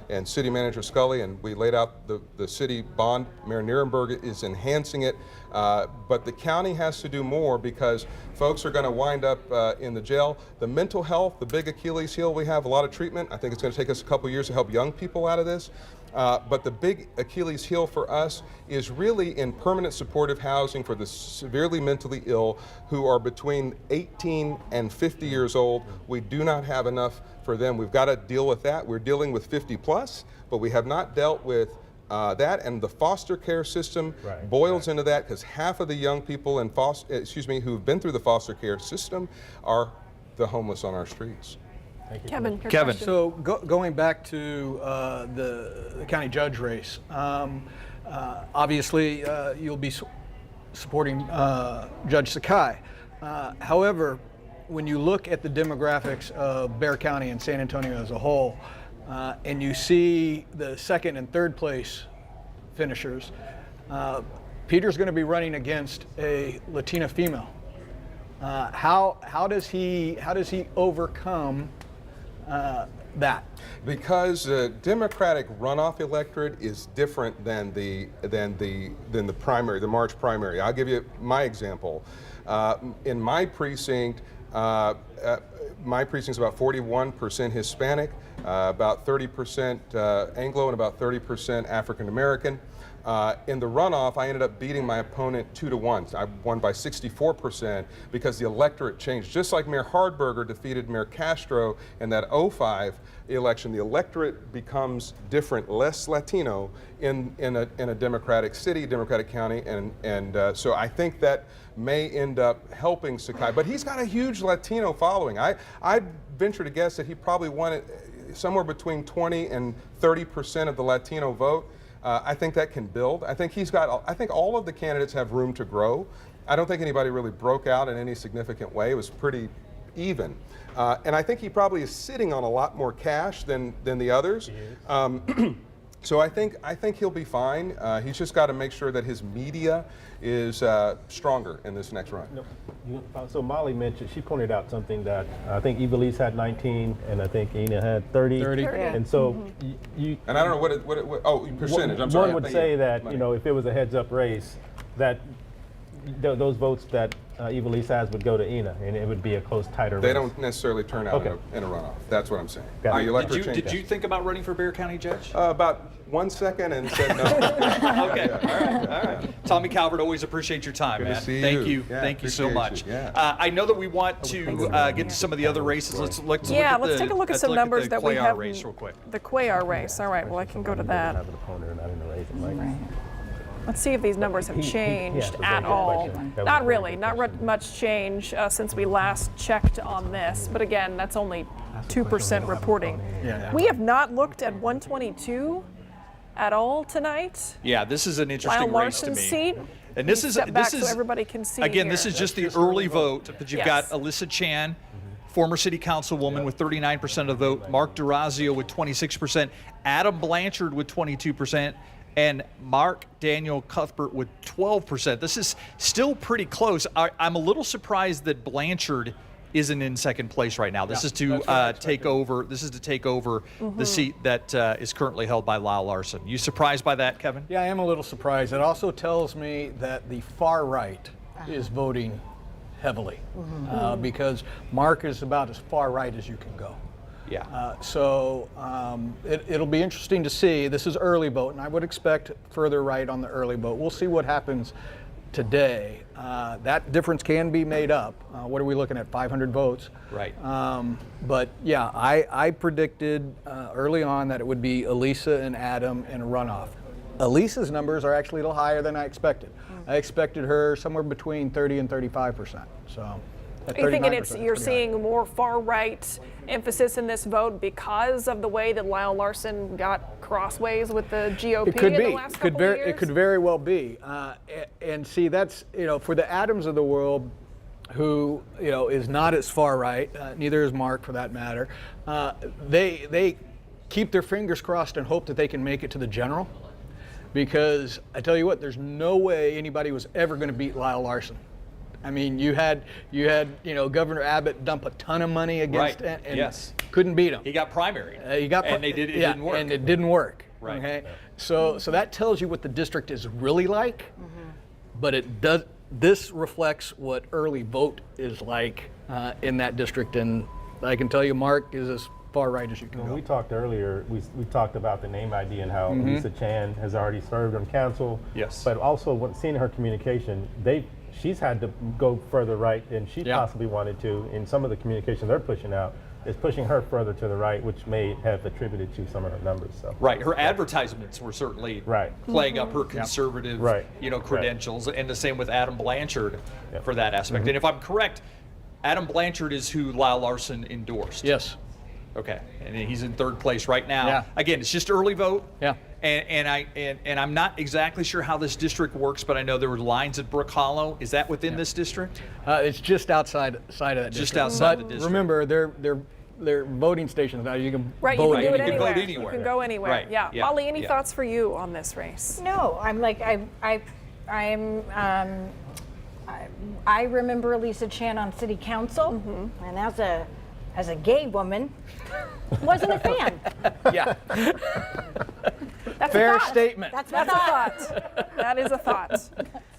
and City Manager Scully, and we laid out the city bond. Mayor Nierenberg is enhancing it, but the county has to do more because folks are going to wind up in the jail. The mental health, the big Achilles heel, we have a lot of treatment. I think it's going to take us a couple years to help young people out of this. But the big Achilles heel for us is really in permanent supportive housing for the severely mentally ill who are between 18 and 50 years old. We do not have enough for them. We've got to deal with that. We're dealing with 50 plus, but we have not dealt with that and the foster care system boils into that, because half of the young people in who've been through the foster care system are the homeless on our streets. Thank you. Kevin. So going back to the county judge race, obviously you'll be supporting Judge Sakai. However, when you look at the demographics of Bexar County and San Antonio as a whole, and you see the second and third place finishers, Peter's going to be running against a Latina female. How does he overcome that? Because the Democratic runoff electorate is different than the primary, the March primary. I'll give you my example. In my precinct, my precinct's about 41% Hispanic, about 30% Anglo, and about 30% African American. In the runoff, I ended up beating my opponent 2-1. I won by 64% because the electorate changed. Just like Mayor Hardberger defeated Mayor Castro in that 2005 election, the electorate becomes different, less Latino in a Democratic city, Democratic county, and so I think that may end up helping Sakai. But he's got a huge Latino following. I venture to guess that he probably won it somewhere between 20 and 30% of the Latino vote. I think that can build. I think all of the candidates have room to grow. I don't think anybody really broke out in any significant way. It was pretty even. And I think he probably is sitting on a lot more cash than the others. So I think he'll be fine. He's just got to make sure that his media is stronger in this next run. So Molly mentioned, she pointed out something that I think Evilise had 19, and I think Ina had 30. And so you. And I don't know what percentage. I'm sorry. One would say that if it was a heads-up race, that those votes that Evilise has would go to Ina, and it would be a close, tighter race. They don't necessarily turn out in a runoff. That's what I'm saying. Did you think about running for Bexar County Judge? About 1 second and said no. Okay, all right. Tommy Calvert, always appreciate your time, man. Thank you. Yeah, Thank you so much. Yeah. I know that we want to get to some of the other races. Let's take a look at some numbers that we have. Race real quick. The Cuellar race. All right, well, I can go to that. Let's see if these numbers have changed at all. Not really, not much change since we last checked on this. But again, that's only 2% reporting. We have not looked at 122 at all tonight. Yeah, this is an interesting Lyle race to me. Larson's seat. And this is so everybody can see. Again, here. this is just the early vote, but you've got Alyssa Chan, former city councilwoman with 39% of the vote, Mark DeRazio with 26%, Adam Blanchard with 22%, and Mark Daniel Cuthbert with 12%. This is still pretty close. I'm a little surprised that Blanchard isn't in second place right now. This is to take over. This is to take over the seat that is currently held by Lyle Larson. You surprised by that, Kevin? Yeah, I am a little surprised. It also tells me that the far right is voting heavily because Mark is about as far right as you can go. Yeah. It'll be interesting to see. This is early vote, and I would expect further right on the early vote. We'll see what happens today. That difference can be made up. What are we looking at, 500 votes? Right. But yeah, I predicted early on that it would be Elisa and Adam in a runoff. Elisa's numbers are actually a little higher than I expected. I expected her somewhere between 30 and 35%. So. Are you thinking you're seeing more far-right emphasis in this vote because of the way that Lyle Larson got crossways with the GOP in the last couple of years? It could very well be. And see, that's, for the Adams of the world, who, is not as far right, neither is Mark for that matter, they keep their fingers crossed and hope that they can make it to the general. Because I tell you what, there's no way anybody was ever going to beat Lyle Larson. I mean, you had Governor Abbott dump a ton of money against it and couldn't beat him. He got primaried. And it didn't work. And it didn't work. Right. Okay. So that tells you what the district is really like, but it does. This reflects what early vote is like in that district, and I can tell you, Mark is as far right as you can go. We talked earlier. We talked about the name ID and how Lisa Chan has already served on council. Yes. But also, when seeing her communication, she's had to go further right than she possibly wanted to in some of the communication they're pushing out. is pushing her further to the right, which may have attributed to some of her numbers. So. Right, her advertisements were certainly playing up her conservative, credentials, and the same with Adam Blanchard for that aspect. And if I'm correct, Adam Blanchard is who Lyle Larson endorsed. Yes. Okay, and he's in third place right now. Yeah. Again, it's just early vote. Yeah. And I'm not exactly sure how this district works, but I know there were lines at Brook Hollow. Is that within this district? It's just outside of that district. Just outside the but district. Remember, they're voting stations now. You can you vote can do it anywhere. anywhere. You can vote anywhere. You can go anywhere. Right. Yeah. Yeah. Molly, any Yeah. thoughts for you on this race? No, I'm like I remember Lisa Chan on City Council, and as a gay woman, wasn't a fan. Yeah. That's Fair a thought. statement. That's a thought. That is a thought.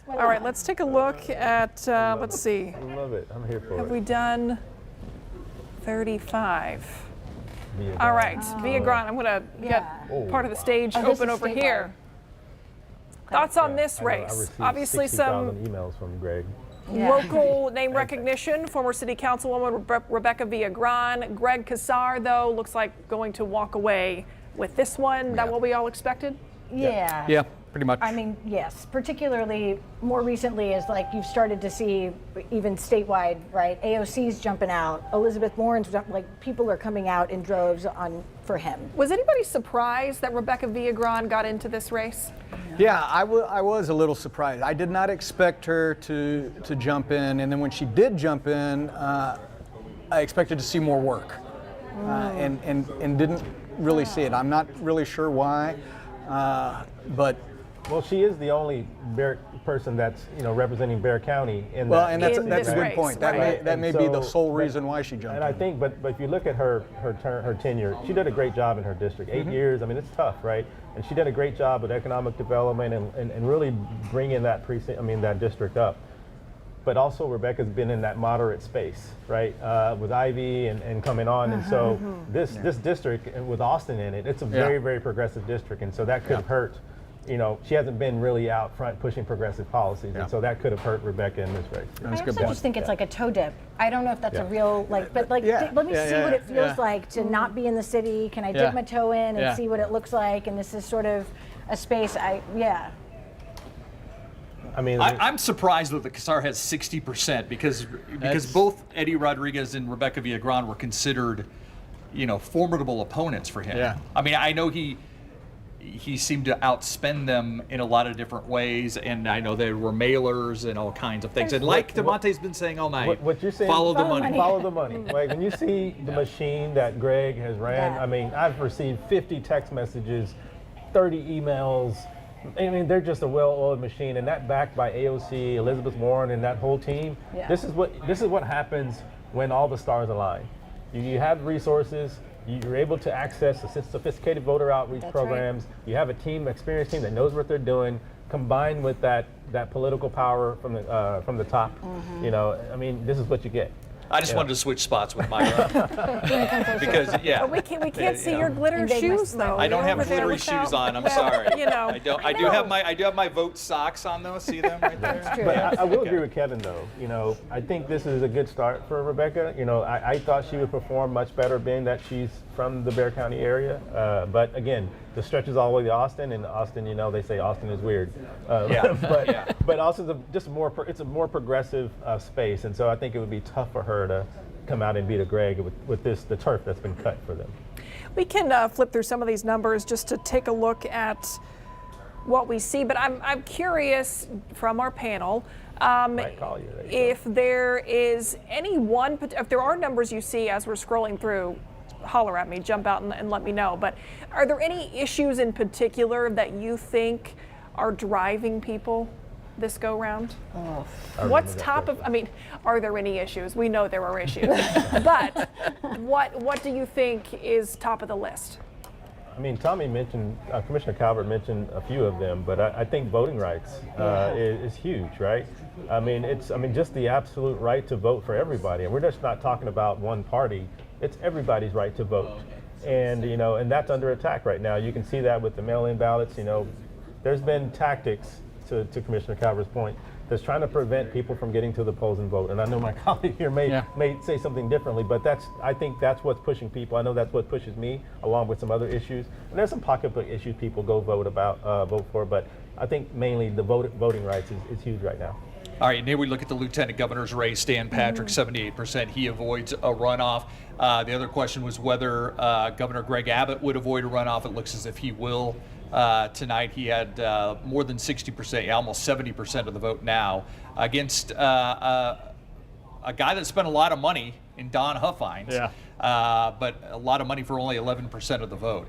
All right, let's take a look at, let's see. I love it. I'm here for Have it. we done 35? Via All Grant. right, Via Grant, I'm going to get part of the stage Oh, this open is over statewide. here. Thoughts on this I know, I race? received Obviously, 60,000 emails from Greg. local name recognition. Former City Councilwoman Rebecca Villagran. Greg Casar, though, looks like going to walk away with this one. That what we all expected? Yeah. Yeah, pretty much. I mean, yes, particularly more recently is like you've started to see even statewide, right? AOC's jumping out. Elizabeth Warren's like people are coming out in droves for him. Was anybody surprised that Rebecca Villagran got into this race? Yeah, I was a little surprised. I did not expect her to jump in, and then when she did jump in, I expected to see more work, and didn't really see it. I'm not really sure why, but Well, she is the only person that's representing Bexar County in well, that. and that's this a good race, point. right. That may be the sole reason why she jumped. And I think, but if you look at her tenure, she did a great job in her district. 8 years. I mean, it's tough, right? And she did a great job with economic development and really bringing that that district up. But also, Rebecca's been in that moderate space, right, with Ivy and coming on. And so this district with Austin in it, it's a very, very progressive district. And so that could have hurt. She hasn't been really out front pushing progressive policies, and so that could have hurt Rebecca in this race. I also just think it's like a toe dip. I don't know if that's a real let me see what it feels like to not be in the city. Can I dip my toe in and see what it looks like? And this is sort of a space. I mean, I'm surprised that the Casar has 60% because both Eddie Rodriguez and Rebecca Villagran were considered, formidable opponents for him. Yeah. I mean, I know he seemed to outspend them in a lot of different ways, and I know there were mailers and all kinds of things. And like DeMonte's been saying all night, what you're saying, follow the money. Follow the money. Like when you see the machine that Greg has ran, I mean, I've received 50 text messages, 30 emails. I mean, they're just a well-oiled machine, and that backed by AOC, Elizabeth Warren, and that whole team. Yeah. This is what happens when all the stars align. You have resources. You're able to access sophisticated voter outreach programs. Right. You have a experienced team that knows what they're doing, combined with that political power from the top. I mean, this is what you get. I just wanted to switch spots with Myra because But we can't see your glitter shoes though. I don't have Over there glittery without- shoes on. I'm sorry. I don't. I do have my vote socks on though. See them right there. That's true. But I will agree with Kevin though. I think this is a good start for Rebecca. I thought she would perform much better being that she's from the Bexar County area. But again, the stretch is all the way to Austin, and Austin, they say Austin is weird. But also it's a more progressive space, and so I think it would be tough for her to come out and beat a Greg with the turf that's been cut for them. We can flip through some of these numbers just to take a look at what we see, but I'm curious from our panel if there is if there are numbers you see as we're scrolling through, holler at me, jump out and let me know. But are there any issues in particular that you think are driving people this go round? What's top of? I mean, are there any issues? We know there are issues, but what do you think is top of the list? I mean, Tommy mentioned, Commissioner Calvert mentioned a few of them, but I think voting rights is huge, right? I mean, just the absolute right to vote for everybody, and we're just not talking about one party. It's everybody's right to vote, and and that's under attack right now. You can see that with the mail-in ballots. There's been tactics to Commissioner Calvert's point, that's trying to prevent people from getting to the polls and vote. And I know my colleague here may say something differently, but I think that's what's pushing people. I know that's what pushes me, along with some other issues. And there's some pocketbook issues people go vote for, but I think mainly the voting rights is huge right now. All right, now we look at the lieutenant governor's race. Dan Patrick, 78%. He avoids a runoff. The other question was whether Governor Greg Abbott would avoid a runoff. It looks as if he will. Tonight he had more than 60%, almost 70% of the vote now, against a guy that spent a lot of money in Don Huffines, but a lot of money for only 11% of the vote.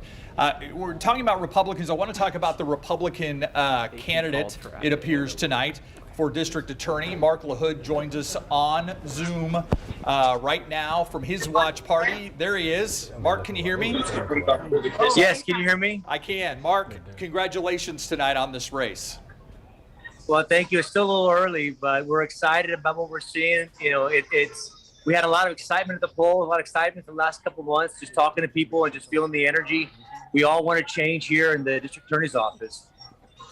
We're talking about Republicans. I want to talk about the Republican candidate, it appears, tonight for district attorney. Mark Lahood joins us on Zoom right now from his watch party. There he is. Mark, can you hear me? Yes, can you hear me? I can. Mark, congratulations tonight on this race. Well, thank you. It's still a little early, but we're excited about what we're seeing. You know, we had a lot of excitement at the poll, a lot of excitement for the last couple of months, just talking to people and just feeling the energy. We all want to change here in the district attorney's office.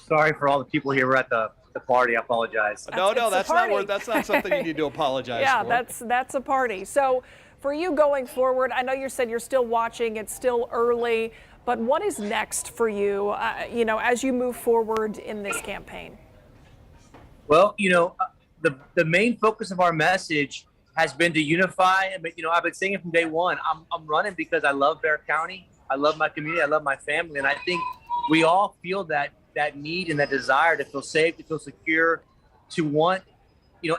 Sorry for all the people here. We're at the party. I apologize. No, that's not something you need to apologize for. Yeah, that's a party. So for you going forward, I know you said you're still watching, it's still early, but what is next for you, as you move forward in this campaign? Well, the main focus of our message has been to unify. But, I've been saying it from day one. I'm running because I love Bexar County. I love my community. I love my family. And I think we all feel that need and that desire to feel safe, to feel secure, to want,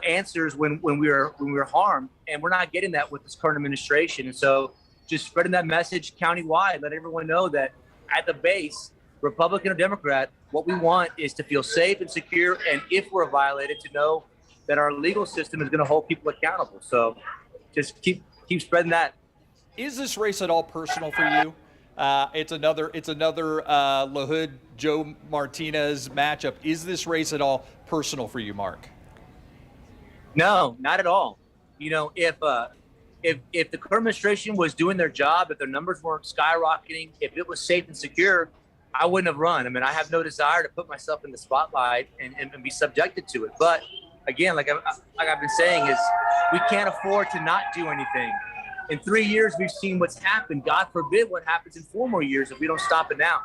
answers when we're harmed. And we're not getting that with this current administration. And so just spreading that message countywide, let everyone know that at the base, Republican or Democrat, what we want is to feel safe and secure. And if we're violated, to know that our legal system is going to hold people accountable. So just keep spreading that. Is this race at all personal for you? It's another Lahood Joe Martinez matchup. Is this race at all personal for you, Mark? No, not at all. If the current administration was doing their job, if their numbers weren't skyrocketing, if it was safe and secure, I wouldn't have run. I mean, I have no desire to put myself in the spotlight and be subjected to it. But again, like I've been saying, is we can't afford to not do anything. In 3 years, we've seen what's happened. God forbid what happens in 4 more years if we don't stop it now.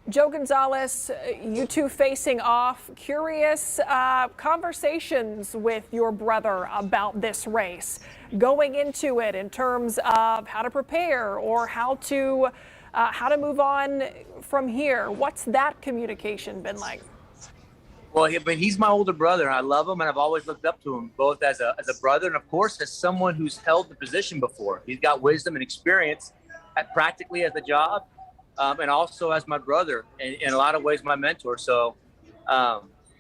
Joe Gonzalez, you two facing off. Curious conversations with your brother about this race, going into it in terms of how to prepare or how to move on from here. What's that communication been like? Well, he's my older brother, and I love him, and I've always looked up to him, both as a brother and, of course, as someone who's held the position before. He's got wisdom and experience practically as the job, and also as my brother, and in a lot of ways my mentor. So,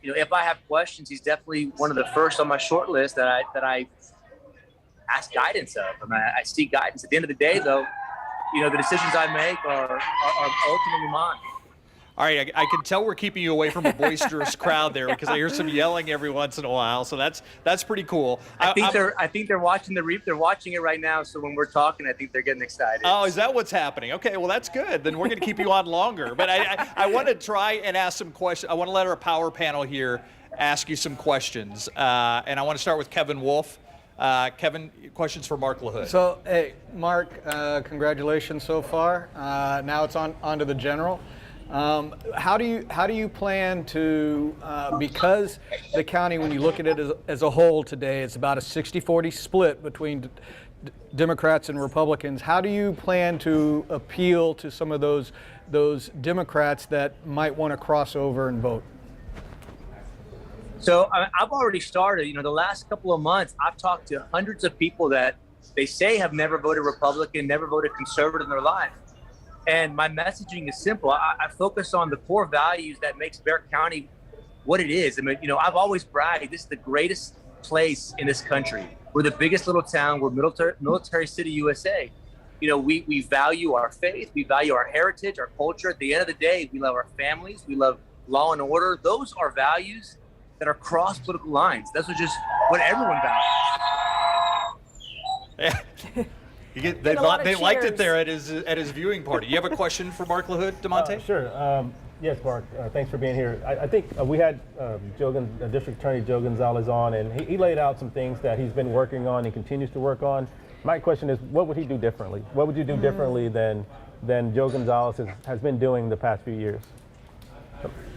if I have questions, he's definitely one of the first on my short list that I ask guidance of. I mean, I seek guidance. At the end of the day, though, the decisions I make are ultimately mine. All right, I can tell we're keeping you away from a boisterous crowd there because I hear some yelling every once in a while. So that's pretty cool. I think they're watching they're watching it right now. So when we're talking, I think they're getting excited. Oh, is that what's happening? Okay, well that's good. Then we're going to keep you on longer. But I want to try and ask some questions. I want to let our power panel here ask you some questions, and I want to start with Kevin Wolfe. Kevin, questions for Mark Lahood. So, hey, Mark, congratulations so far. Now it's on to the general. How do you plan to, because the county, when you look at it as a whole today, it's about a 60-40 split between Democrats and Republicans. How do you plan to appeal to some of those Democrats that might want to cross over and vote? So I've already started. The last couple of months, I've talked to hundreds of people that they say have never voted Republican, never voted conservative in their life. And my messaging is simple. I focus on the core values that makes Bexar County what it is. I mean, I've always bragged, this is the greatest place in this country. We're the biggest little town. We're military city USA. We value our faith. We value our heritage, our culture. At the end of the day, we love our families. We love law and order. Those are values that are cross political lines. That's just what everyone values. They liked it there at his viewing party. You have a question for Mark Lahood, DeMonte? Sure. Yes, Mark. Thanks for being here. I think we had District Attorney Joe Gonzalez on, and he laid out some things that he's been working on and continues to work on. My question is, what would he do differently? What would you do differently than Joe Gonzalez has been doing the past few years?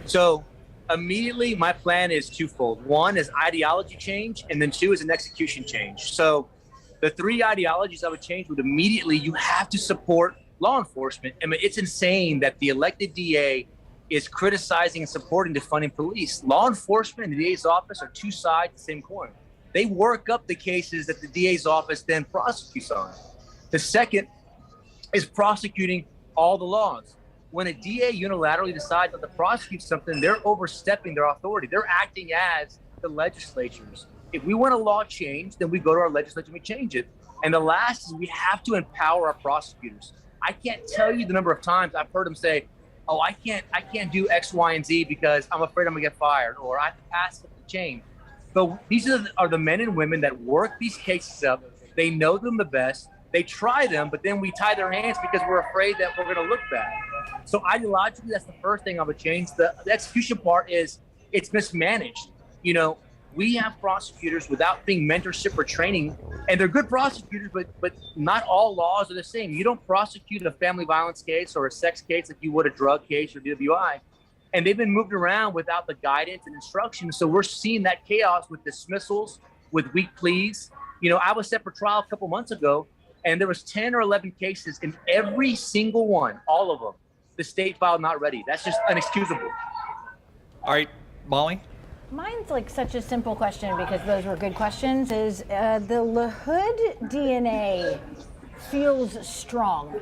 So immediately, my plan is twofold. One is ideology change, and then two is an execution change. So the three ideologies I would change would immediately, you have to support law enforcement. I mean, it's insane that the elected DA is criticizing and supporting defunding police. Law enforcement and the DA's office are two sides of the same coin. They work up the cases that the DA's office then prosecutes on. The second is prosecuting all the laws. When a DA unilaterally decides not to prosecute something, they're overstepping their authority. They're acting as the legislatures. If we want a law change, then we go to our legislature and we change it. And the last is we have to empower our prosecutors. I can't tell you the number of times I've heard them say, oh, I can't do X, Y, and Z because I'm afraid I'm gonna get fired, or I have to pass the chain. But these are the men and women that work these cases up. They know them the best. They try them, but then we tie their hands because we're afraid that we're gonna look bad. So ideologically, that's the first thing I would change. The execution part is it's mismanaged. You know, we have prosecutors without being mentorship or training, and they're good prosecutors, but not all laws are the same. You don't prosecute a family violence case or a sex case like you would a drug case or DWI. And they've been moved around without the guidance and instruction. So we're seeing that chaos with dismissals, with weak pleas. You know, I was set for trial a couple months ago, and there was 10 or 11 cases, and every single one, all of them, the state filed not ready. That's just inexcusable. All right, Molly? Mine's like such a simple question because those were good questions. Is the Lahood DNA feels strong?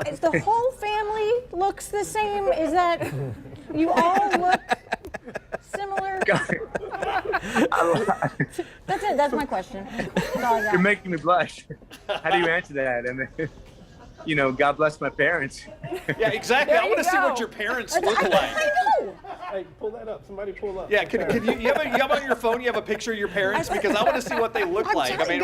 Is the whole family looks the same? Is that you all look similar? That's it. That's my question. That's all I got. You're making me blush. How do you answer that? I mean, you know, God bless my parents. Yeah, exactly. I want to see what your parents look like. I know. Hey, pull that up. Somebody pull up. Yeah, can you have on your phone? You have a picture of your parents because I want to see what they look like. I mean,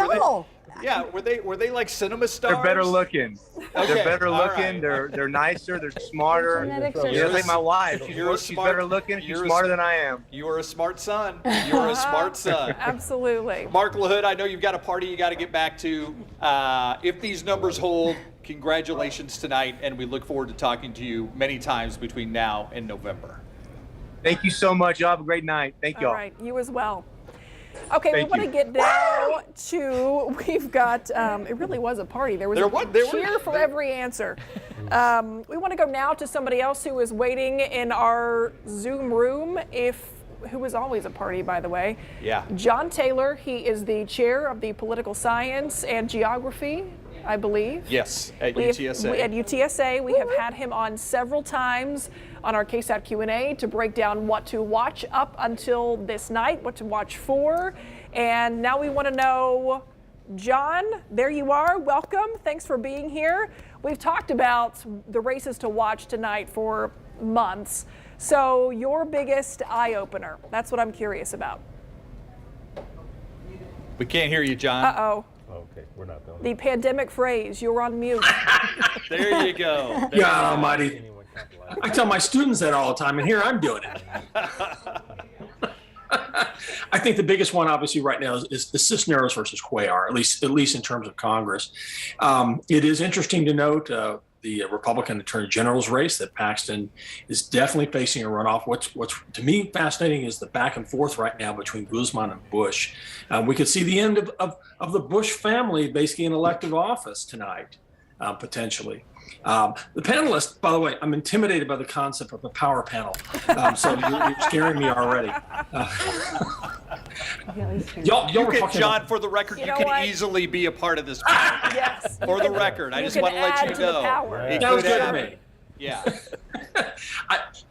were they like cinema stars? They're better looking. Okay, They're better looking. right. They're nicer. They're smarter. You're like my wife. She's better looking. She's smarter than I am. You are a smart son. You are a smart son. Absolutely. Mark Lahood, I know you've got a party you got to get back to. If these numbers hold, congratulations tonight, and we look forward to talking to you many times between now and November. Thank you so much. Y'all have a great night. Thank you all. All right, you as well. Okay, Thank we want to you. get now to, we've got, it really was a party. There was a cheer for every answer. We want to go now to somebody else who is waiting in our Zoom room, who is always a party, by the way. Yeah. John Taylor, he is the chair of the Political Science and Geography, I believe. Yes, at UTSA. At UTSA, we have had him on several times on our KSAT Q&A to break down what to watch up until this night, what to watch for. And now we want to know, John, there you are. Welcome. Thanks for being here. We've talked about the races to watch tonight for months. So your biggest eye-opener, that's what I'm curious about. We can't hear you, John. Uh-oh. Okay, we're not done. The pandemic phrase, you're on mute. There you go. God almighty. I tell my students that all the time, and here I'm doing it. I think the biggest one, obviously, right now is the Cisneros versus Cuellar, at least in terms of Congress. It is interesting to note the Republican Attorney General's race that Paxton is definitely facing a runoff. What's to me fascinating is the back and forth right now between Guzman and Bush. We could see the end of the Bush family basically in elective office tonight, potentially. The panelists, by the way, I'm intimidated by the concept of the power panel. So you're scaring me already. John, for the record, you can easily be a part of this panel. Yes. For the record, I just want to let you know. It sounds good to me. Yeah.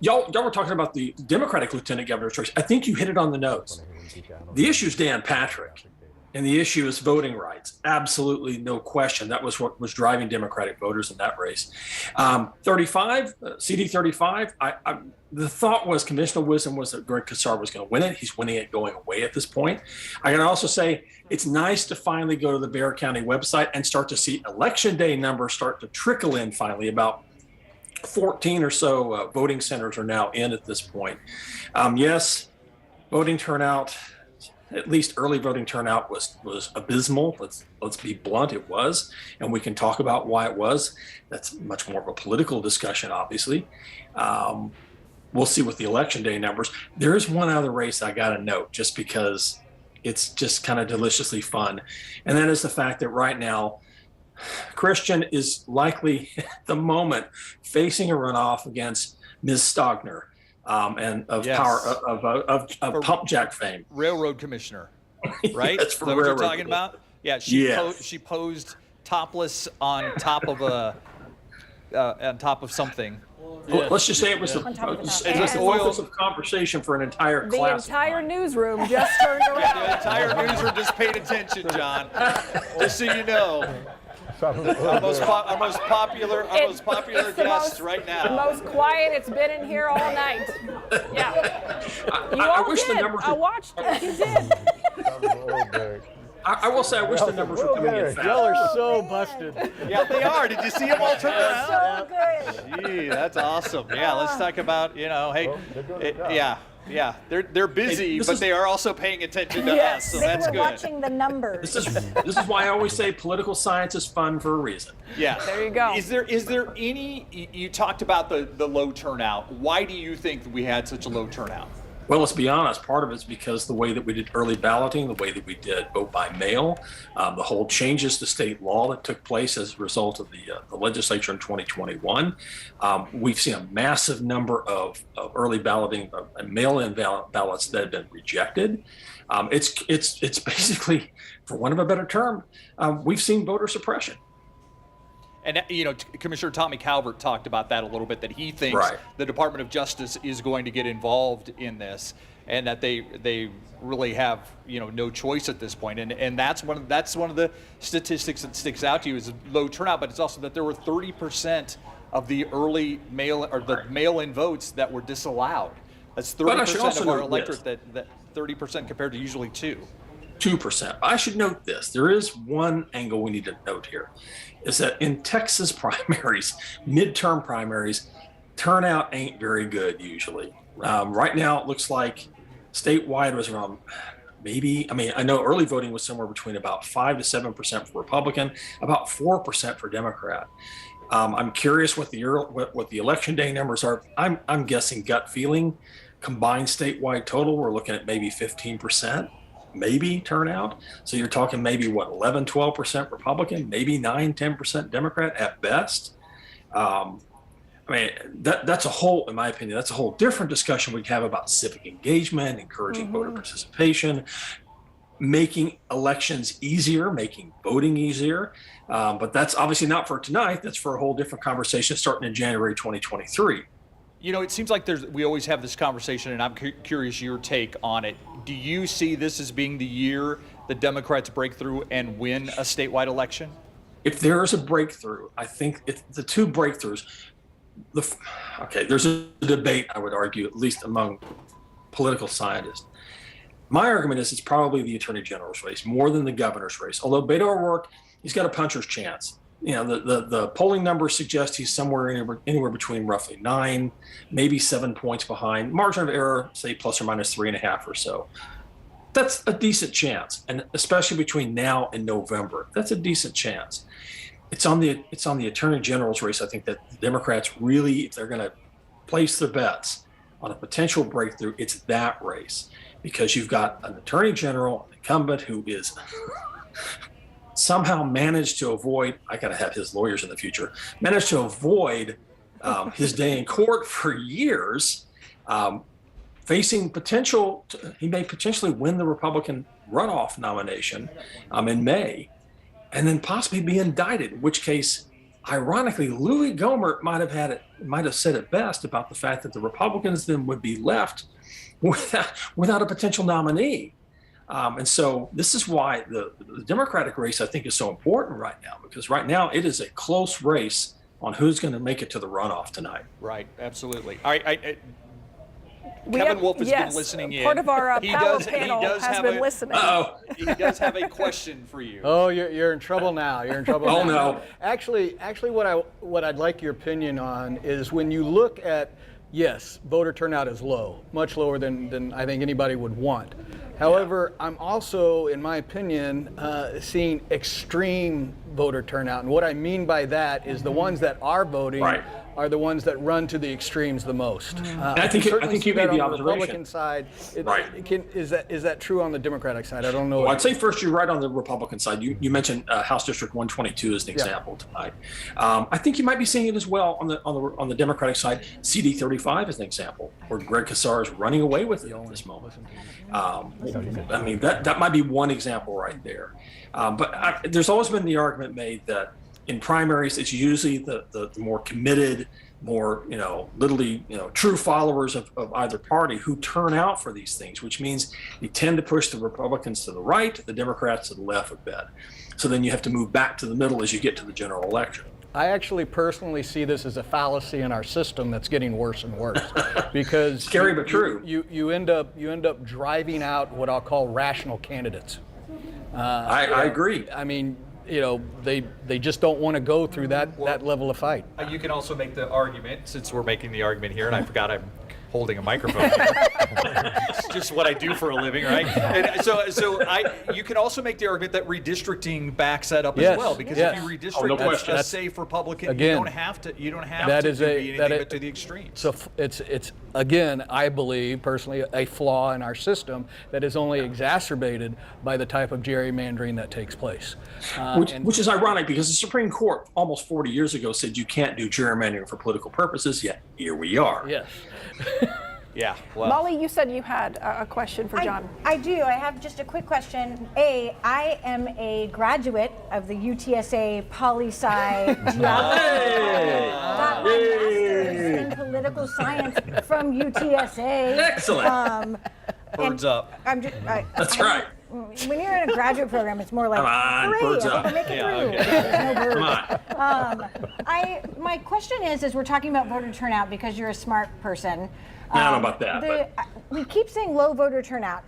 Y'all were talking about the Democratic Lieutenant Governor's race. I think you hit it on the nose. The issue is Dan Patrick, and the issue is voting rights. Absolutely no question. That was what was driving Democratic voters in that race. 35, CD 35, the thought was conventional wisdom was that Greg Casar was going to win it. He's winning it going away at this point. I can also say it's nice to finally go to the Bexar County website and start to see election day numbers start to trickle in finally about 14 or so voting centers are now in at this point. Yes, voting turnout, at least early voting turnout, was abysmal. Let's be blunt, it was, and we can talk about why it was. That's much more of a political discussion, obviously. We'll see with the election day numbers. There is one other race I got to note, just because it's just kind of deliciously fun, and that is the fact that right now, Christian is likely at the moment facing a runoff against Ms. Stogner, and of Yes. power of pump jack fame. Railroad commissioner, right? That's Is for that what you're railroad talking about? Yeah, she Yes. she posed topless on top of something. Well, let's just say it was the focus of conversation for an entire The class. entire newsroom just turned around. The entire newsroom just paid attention, John. Just so you know. Our most popular It's the guest most- right The now. most quiet it's been in here all night. Yeah. You I all wish the did. numbers I would- watched it. You did. I will say I wish the numbers were coming in fast. Y'all are so busted. Yeah, they are. Did you see them all turn around? So good. Gee, that's awesome. Yeah, let's talk about, they're busy, Hey, this but is- they are also paying attention to Yes. us, so They that's were good. watching the numbers. This is why I always say political science is fun for a reason. Yeah. There you go. Is there any, you talked about the low turnout. Why do you think that we had such a low turnout? Well, let's be honest, part of it's because the way that we did early balloting, the way that we did vote by mail, the whole changes to state law that took place as a result of the legislature in 2021. We've seen a massive number of early balloting and mail-in ballots that have been rejected. It's basically, for want of a better term, we've seen voter suppression. And, Commissioner Tommy Calvert talked about that a little bit, that he thinks Right. the Department of Justice is going to get involved in this, and that they really have, no choice at this point. And that's one of the statistics that sticks out to you, is low turnout, but it's also that there were 30% of the early mail-in votes that were disallowed. That's But I should 30% also of our note electorate, that 30% compared to usually 2%. I should note this. There is one angle we need to note here, is that in Texas primaries, midterm primaries, turnout ain't very good usually. Right now, it looks like statewide was around I know early voting was somewhere between about 5 to 7% for Republican, about 4% for Democrat. I'm curious what the election day numbers are. I'm guessing gut feeling, combined statewide total, we're looking at maybe 15%. Maybe turnout. So you're talking maybe 11, 12% Republican, maybe 9, 10% Democrat at best. That's a whole, in my opinion, that's a whole different discussion we can have about civic engagement, encouraging voter participation, making elections easier, making voting easier. But that's obviously not for tonight. That's for a whole different conversation starting in January 2023. It seems like we always have this conversation, and I'm curious your take on it. Do you see this as being the year the Democrats break through and win a statewide election? If there is a breakthrough, I think it's the two breakthroughs. There's a debate, I would argue, at least among political scientists. My argument is it's probably the Attorney General's race more than the governor's race. Although Beto O'Rourke, he's got a puncher's chance. The polling numbers suggest he's somewhere anywhere between roughly 9, maybe 7 points behind. Margin of error, say plus or minus 3.5 or so. That's a decent chance, and especially between now and November, that's a decent chance. It's on the Attorney General's race. I think that the Democrats really, if they're going to place their bets on a potential breakthrough, it's that race, because you've got an Attorney General, an incumbent, who is somehow managed to avoid, I got to have his lawyers in the future, managed to avoid his day in court for years, facing he may potentially win the Republican runoff nomination in May, and then possibly be indicted, in which case, ironically, Louis Gohmert might have said it best about the fact that the Republicans then would be left without a potential nominee. And so this is why the Democratic race, I think, is so important right now, because right now it is a close race on who's going to make it to the runoff tonight. Right, absolutely. All right, Kevin Wolfe has been listening in. Part of our He power does- he panel does has have been a- listening. He does have a question for you. Oh, you're in trouble now. You're in trouble Oh, now. no. Actually, what I'd like your opinion on is when you look at, yes, voter turnout is low, much lower than I think anybody would want. However, I'm also, in my opinion, seeing extreme voter turnout. And what I mean by that is the ones that are voting are the ones that run to the extremes the most. I think you made the on the observation. Republican side. Is that true on the Democratic side? I don't know. Well, I'd say first you're right on the Republican side. You mentioned House District 122 as an example tonight. I think you might be seeing it as well on the Democratic side. CD 35 is an example where Greg Casar is running away with it at this moment. I mean that might be one example right there. But there's always been the argument made that in primaries, it's usually the more committed, more, literally, true followers of either party who turn out for these things, which means you tend to push the Republicans to the right, the Democrats to the left a bit. So then you have to move back to the middle as you get to the general election. I actually personally see this as a fallacy in our system that's getting worse and worse, because scary but true. You end up driving out what I'll call rational candidates. I agree. I mean, they just don't want to go through that level of fight. You can also make the argument, since we're making the argument here, and I forgot I'm holding a microphone. It's just what I do for a living, right? And so you can also make the argument that redistricting backs that up as well, because if you redistrict, that's just safe Republican. Again, you don't have to do anything but to the extremes. So it's again, I believe personally, a flaw in our system that is only exacerbated by the type of gerrymandering that takes place. Which is ironic, because the Supreme Court almost 40 years ago said you can't do gerrymandering for political purposes, yet here we are. Yes. Yeah. Well. Molly, you said you had a question for John. I do. I have just a quick question. I am a graduate of the UTSA Poli-Sci geography. Got my master's in political science from UTSA. Excellent. Birds up. That's right. When you're in a graduate program, it's more like, come on, hooray, birds I hope up. I make it through. Okay. There's no birds. Come on. My question is we're talking about voter turnout because you're a smart person. I don't know about that. We keep saying low voter turnout.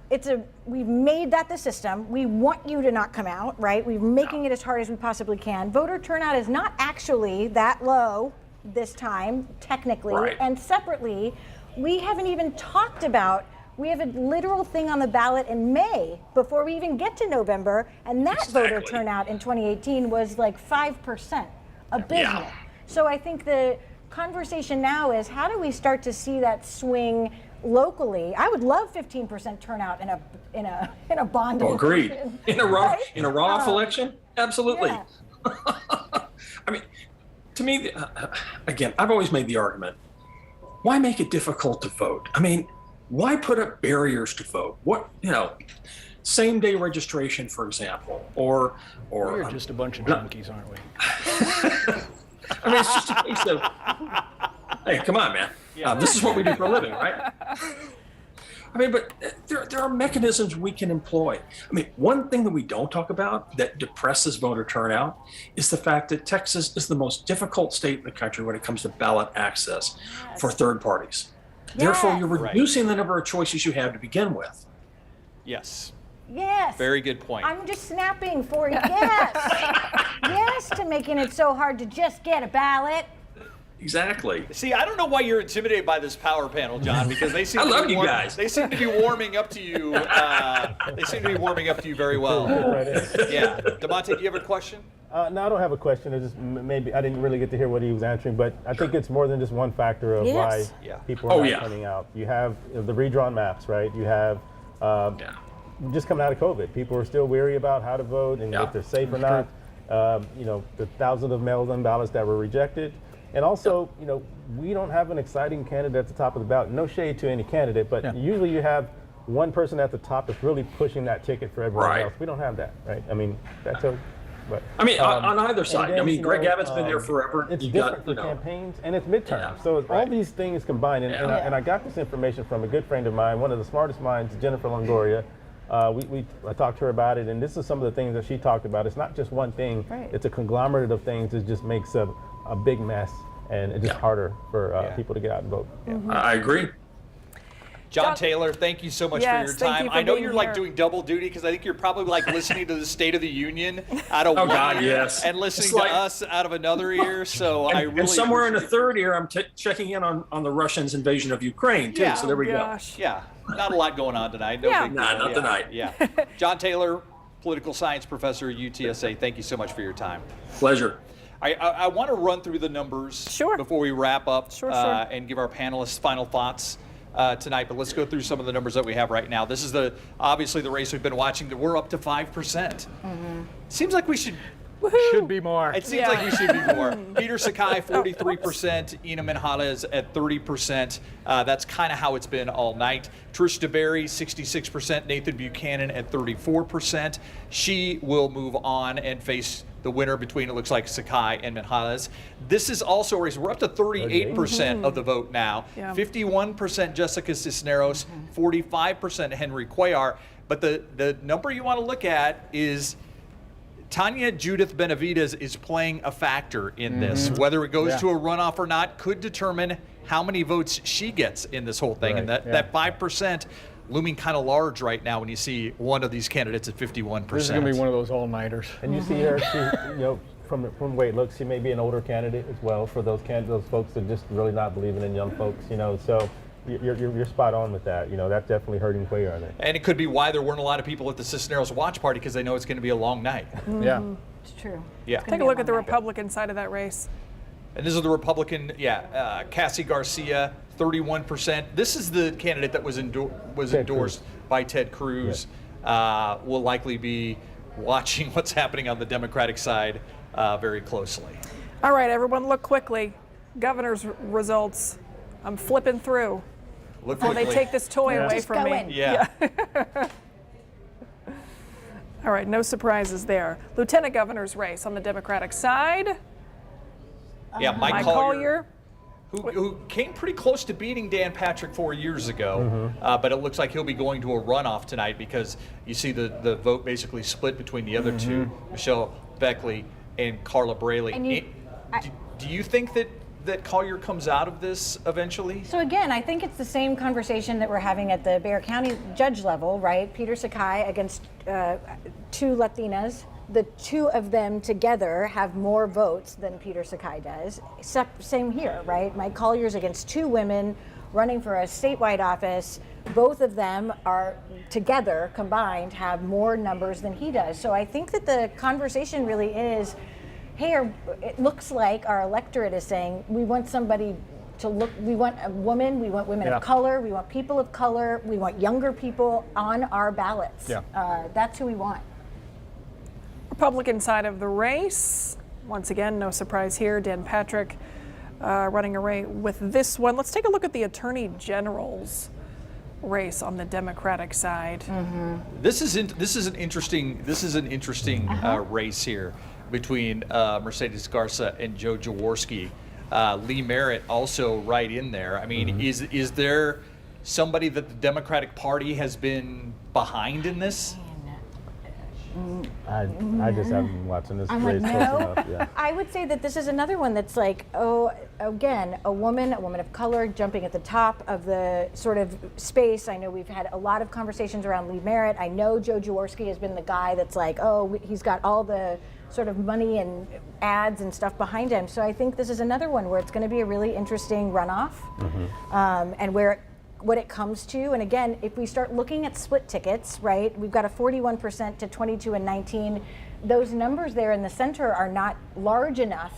We've made that the system. We want you to not come out, right? We're making it as hard as we possibly can. Voter turnout is not actually that low this time, technically. Right. And separately, we haven't even talked about, we have a literal thing on the ballot in May before we even get to November, and that voter turnout in 2018 was like 5%, abysmal. Yeah. So I think the conversation now is, how do we start to see that swing locally? I would love 15% turnout in a bond election. Agreed. In a runoff election, absolutely. Yeah. I mean, to me, again, I've always made the argument: why make it difficult to vote? I mean, why put up barriers to vote? Same day registration, for example, or we're just a bunch of junkies, aren't we? I mean, it's just a case of, hey, come on, man. This is what we do for a living, right? I mean, but there are mechanisms we can employ. I mean, one thing that we don't talk about that depresses voter turnout is the fact that Texas is the most difficult state in the country when it comes to ballot access for third parties. Therefore, you're reducing the number of choices you have to begin with. Yes. Yes. Very good point. I'm just snapping for yes. Yes to making it so hard to just get a ballot. Exactly. See, I don't know why you're intimidated by this power panel, John, because they seem I love you guys. They seem to be warming up to you. They seem to be warming up to you very well. Yeah. DeMonte, do you have a question? No, I don't have a question. It's just maybe I didn't really get to hear what he was answering, but I think it's more than just one factor of why people are not coming out. You have the redrawn maps, right? You have just coming out of COVID. People are still weary about how to vote and if they're safe or not. The thousands of mail-in ballots that were rejected. And also, we don't have an exciting candidate at the top of the ballot. No shade to any candidate, but usually you have one person at the top that's really pushing that ticket for everyone else. We don't have that, right? I mean, that's a... But, on either side. Then, I mean, Greg Abbott's been there forever. It's different for campaigns, and it's midterms. So it's all these things combined. And I got this information from a good friend of mine, one of the smartest minds, Jennifer Longoria. I talked to her about it, and this is some of the things that she talked about. It's not just one thing. It's a conglomerate of things that just makes a big mess, and it's just harder for people to get out and vote. I agree. John Taylor, thank you so much for your time. I know you're like doing double duty because I think you're probably like listening to the State of the Union out of one God, ear yes. and listening to us out of another ear. So I really and somewhere in the third ear, I'm checking in on the Russians' invasion of Ukraine too. So there we go. Yeah, not a lot going on tonight. No big deal. Not tonight. Yeah. John Taylor, political science professor at UTSA. Thank you so much for your time. Pleasure. I want to run through the numbers before we wrap up and give our panelists final thoughts tonight. But let's go through some of the numbers that we have right now. This is obviously the race we've been watching. We're up to 5%. Seems like we should be more. It seems like we should be more. Peter Sakai, 43%. Ina Minjarez at 30%. That's kind of how it's been all night. Trish DeBerry, 66%. Nathan Buchanan at 34%. She will move on and face the winner between, it looks like, Sakai and Minjarez. This is also a race. We're up to 38% of the vote now. 51% Jessica Cisneros, 45% Henry Cuellar. But the number you want to look at is Tanya Judith Benavides is playing a factor in this. Whether it goes to a runoff or not could determine how many votes she gets in this whole thing. And that 5% looming kind of large right now when you see one of these candidates at 51%. This is going to be one of those all-nighters. And you see her, from the way it looks, she may be an older candidate as well for those folks that just really not believing in young folks, So you're spot on with that. That's definitely hurting Cuellar there. And it could be why there weren't a lot of people at the Cisneros watch party because they know it's going to be a long night. Yeah. It's true. Yeah. Take a look at the Republican side of that race. And this is the Republican, Cassie Garcia, 31%. This is the candidate that was endorsed by Ted Cruz. Will likely be watching what's happening on the Democratic side very closely. All right, everyone, look quickly. Governor's results. I'm flipping through. Look quickly. They take this toy away from me. Yeah. All right, no surprises there. Lieutenant Governor's race on the Democratic side. Yeah, Mike Collier, Who who came pretty close to beating Dan Patrick 4 years ago, but it looks like he'll be going to a runoff tonight because you see the vote basically split between the other two, Michelle Beckley and Carla Braley. Do you think that Collier comes out of this eventually? So again, I think it's the same conversation that we're having at the Bexar County Judge level, right? Peter Sakai against two Latinas. The two of them together have more votes than Peter Sakai does. Same here, right? Mike Collier's against two women running for a statewide office. Both of them are together, combined, have more numbers than he does. So I think that the conversation really is, hey, it looks like our electorate is saying, we want somebody to look, we want a woman, we want women of color, we want people of color, we want younger people on our ballots. That's who we want. Republican side of the race. Once again, no surprise here. Dan Patrick running away with this one. Let's take a look at the Attorney General's race on the Democratic side. This is an interesting race here between Mercedes Garza and Joe Jaworski. Lee Merritt also right in there. I mean, is there somebody that the Democratic Party has been behind in this? I just haven't been watching this I'm race like, close no. enough. Yeah. I would say that this is another one that's like, again, a woman of color jumping at the top of the sort of space. I know we've had a lot of conversations around Lee Merritt. I know Joe Jaworski has been the guy that's like, he's got all the sort of money and ads and stuff behind him. So I think this is another one where it's going to be a really interesting runoff, and what it comes to. And again, if we start looking at split tickets, right, we've got a 41% to 22 and 19. Those numbers there in the center are not large enough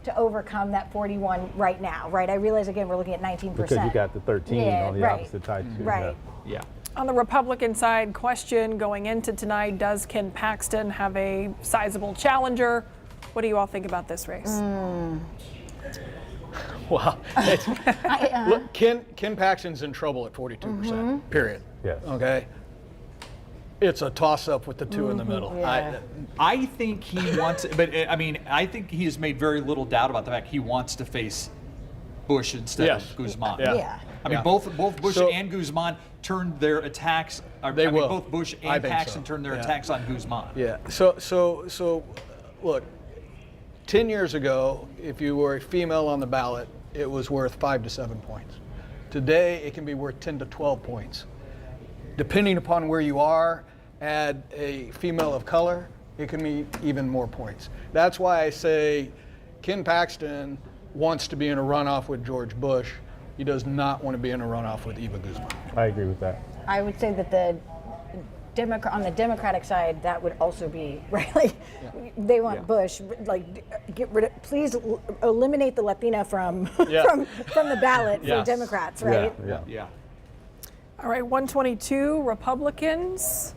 to overcome that 41 right now, right? I realize, again, we're looking at 19%. Because you got the 13 on the opposite side, too. Right. Yeah. On the Republican side, question going into tonight, does Ken Paxton have a sizable challenger? What do you all think about this race? Wow. Look, Ken Paxton's in trouble at 42%, period. Yes. Okay? It's a toss-up with the two in the middle. Yeah. I think he wants, but I mean, I think he has made very little doubt about the fact he wants to face Bush instead of Guzman. Yeah. I mean, both Bush and Guzman turned their attacks. Both Bush and Paxton turned their attacks on Guzman. Yeah. So, look, 10 years ago, if you were a female on the ballot, it was worth 5 to 7 points. Today, it can be worth 10 to 12 points. Depending upon where you are, add a female of color, it can be even more points. That's why I say Ken Paxton wants to be in a runoff with George Bush. He does not want to be in a runoff with Eva Guzman. I agree with that. I would say that on the Democratic side, that would also be right. Like, they want Bush. Like, get rid of. Please eliminate the Latina from from the ballot for Democrats. Right. Yeah. All right, 122 Republicans.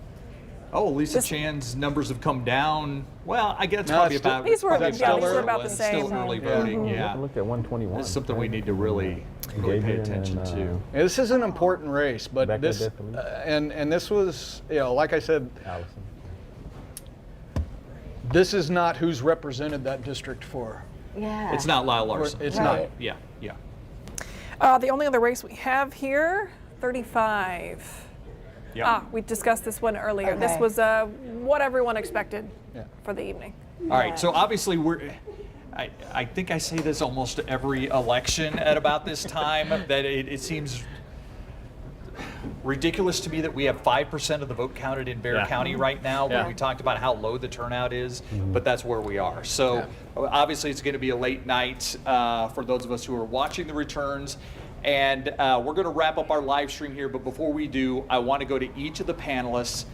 Oh, Lisa Chan's numbers have come down. Well, I guess it's probably about. These were probably about the It's same. still early voting. Yeah. I looked at 121. It's something we need to really pay attention to. Yeah, this is an important race, but this and this was, like I said, Allison. This is not who's represented that district for. Yeah. It's not Lyle Larson. It's not. Yeah. The only other race we have here, 35. We discussed this one earlier. Okay. This was what everyone expected for the evening. All right, so obviously I think I say this almost every election at about this time, that it seems ridiculous to me that we have 5% of the vote counted in Bexar County right now, when we talked about how low the turnout is, but that's where we are. So obviously it's going to be a late night for those of us who are watching the returns. And we're going to wrap up our live stream here, but before we do, I want to go to each of the panelists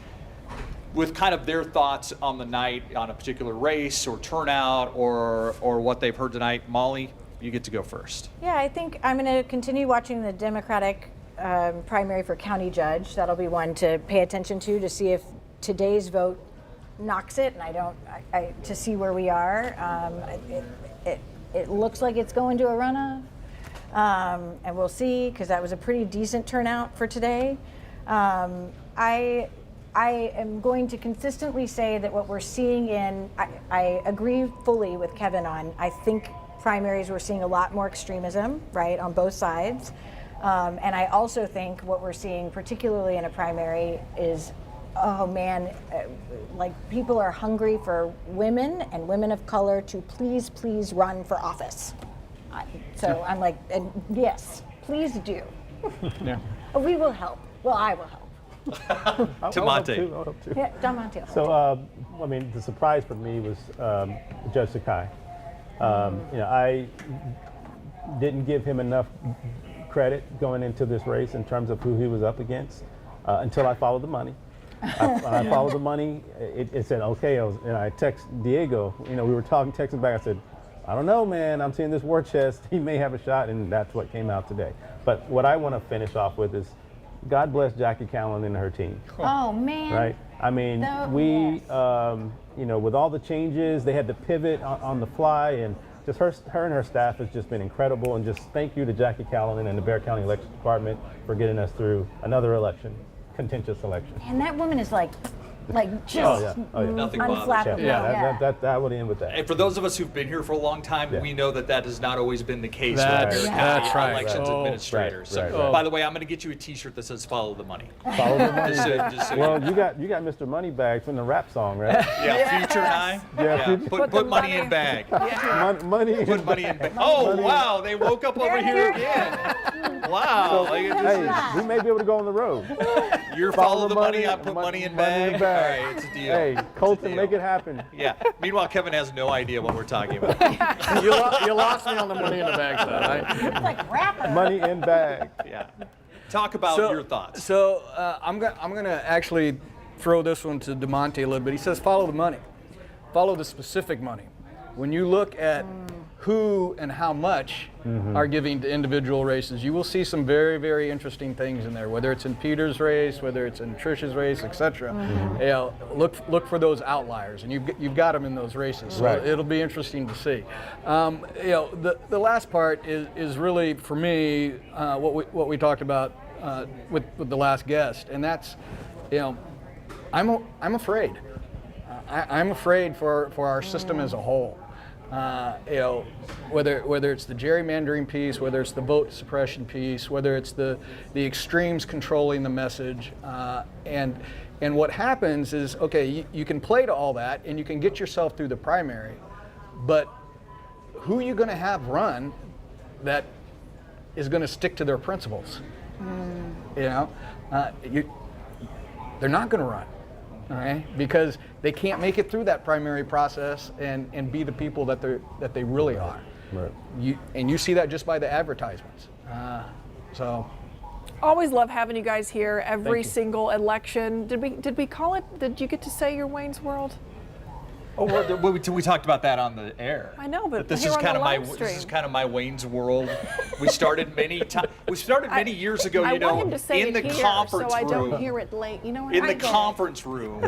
with kind of their thoughts on the night, on a particular race or turnout or what they've heard tonight. Molly, you get to go first. Yeah, I think I'm going to continue watching the Democratic primary for county judge. That'll be one to pay attention to see if today's vote knocks it, and to see where we are. It looks like it's going to a runoff. And we'll see, because that was a pretty decent turnout for today. I am going to consistently say that what we're seeing I agree fully with Kevin on, I think primaries we're seeing a lot more extremism, right, on both sides. And I also think what we're seeing, particularly in a primary, is, oh man, like people are hungry for women and women of color to please run for office. So I'm like, and yes, please do. We will help. Well, I will help. Damonte. Yeah, Damonte. So, I mean, the surprise for me was Judge Sakai. I didn't give him enough credit going into this race in terms of who he was up against until I followed the money. I followed the money. It said, okay, and I text Diego, we were texting back. I said, I don't know, man. I'm seeing this war chest. He may have a shot, and that's what came out today. But what I want to finish off with is, God bless Jackie Callan and her team. Oh man! Right? I mean, with all the changes, they had to pivot on the fly, and just her and her staff has just been incredible. And just thank you to Jackie Callan and the Bexar County Election Department for getting us through another election, contentious election. And that woman is like just Nothing unflappable. That would end with that. And for those of us who've been here for a long time, we know that has not always been the case That's with Bexar County right. elections administrators. Right. So, by the way, I'm going to get you a T-shirt that says "Follow the Money." Follow the money. Just so Well, you got Mr. Moneybags from the rap song, right? Yeah, Future and I. Yeah. Put money in bag. Money. Put money in bag. Oh, wow, they woke up over here again. Wow. Hey, we may be able to go on the road. You're follow the money, I put money in bag. All right, it's a deal. Hey, Colton, make it happen. Yeah. Meanwhile, Kevin has no idea what we're talking about. You lost me on the money in the bag side, right? It's like rapper. Money in bag. Yeah. Talk about your thoughts. So I'm gonna actually throw this one to Damonte a little bit. He says, follow the money. Follow the specific money. When you look at who and how much are giving to individual races, you will see some very, very interesting things in there, whether it's in Peter's race, whether it's in Trish's race, etc. Look for those outliers, and you've got them in those races. So it'll be interesting to see. The last part is really, for me, what we talked about with the last guest, and that's, I'm afraid. I'm afraid for our system as a whole. Whether it's the gerrymandering piece, whether it's the vote suppression piece, whether it's the extremes controlling the message, and what happens is, okay, you can play to all that and you can get yourself through the primary, but who are you going to have run that is going to stick to their principles. You know, they're not going to run, all right, because they can't make it through that primary process and be the people that they really are. Right. You see that just by the advertisements. So. Always love having you guys here every you. single election. Did we call it? Did you get to say your Wayne's World? Oh, we talked about that on the air. I know, but this here is on kind the of my live stream. this is kind of my Wayne's World. We started many years ago. I You know, want him to say in it the here, conference so I don't room. hear it late. You know what? In I the get it. conference room,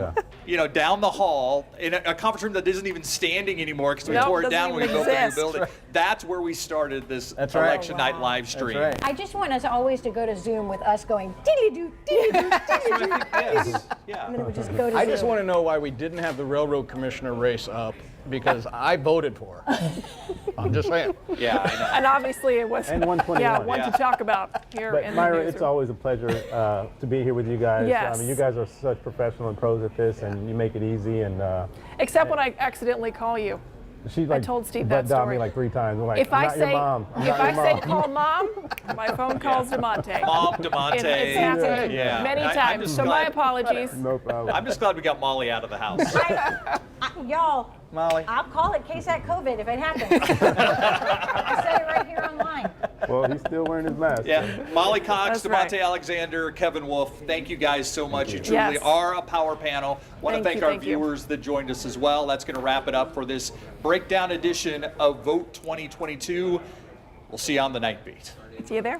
you know, down the hall, in a conference room that isn't even standing anymore because we Nope, tore it doesn't down when we even built the new exist. building. That's where we started this election night live stream. That's right. I just want us always to go to Zoom with us going diddly-doo, diddly-doo, diddly-doo, Yes. and then it would just go to I Zoom. just want to know why we didn't have the railroad commissioner race up, because I voted for her. I'm just saying. Yeah, I know. And obviously it was. And 121. Yeah, one Yeah. to talk about here But in the Myra, newsroom. it's always a pleasure to be here with you guys. Yes. I mean, you guys are such professional and pros at this, and you make it easy. And Except when I accidentally call you. she like told Steve butt that dialed story. me like 3 times. I'm like, If I'm I not say your mom. I'm if not I your say mom. call mom, my phone calls DeMonte. Mom, DeMonte. It's happened Yeah. many I'm times. just So my glad- apologies. No problem. I'm just glad we got Molly out of the house. Y'all, Molly. I'll call it KSAT COVID if it happens. I said it right here online. Well, he's still wearing his mask. Yeah, Molly Cox, That's right. DeMonte Alexander, Kevin Wolfe, thank you guys so much. You truly Yes. are a power panel. Want to Thank thank you, our thank you. viewers that joined us as well. That's going to wrap it up for this breakdown edition of Vote 2022. We'll see you on the Night Beat. See you there.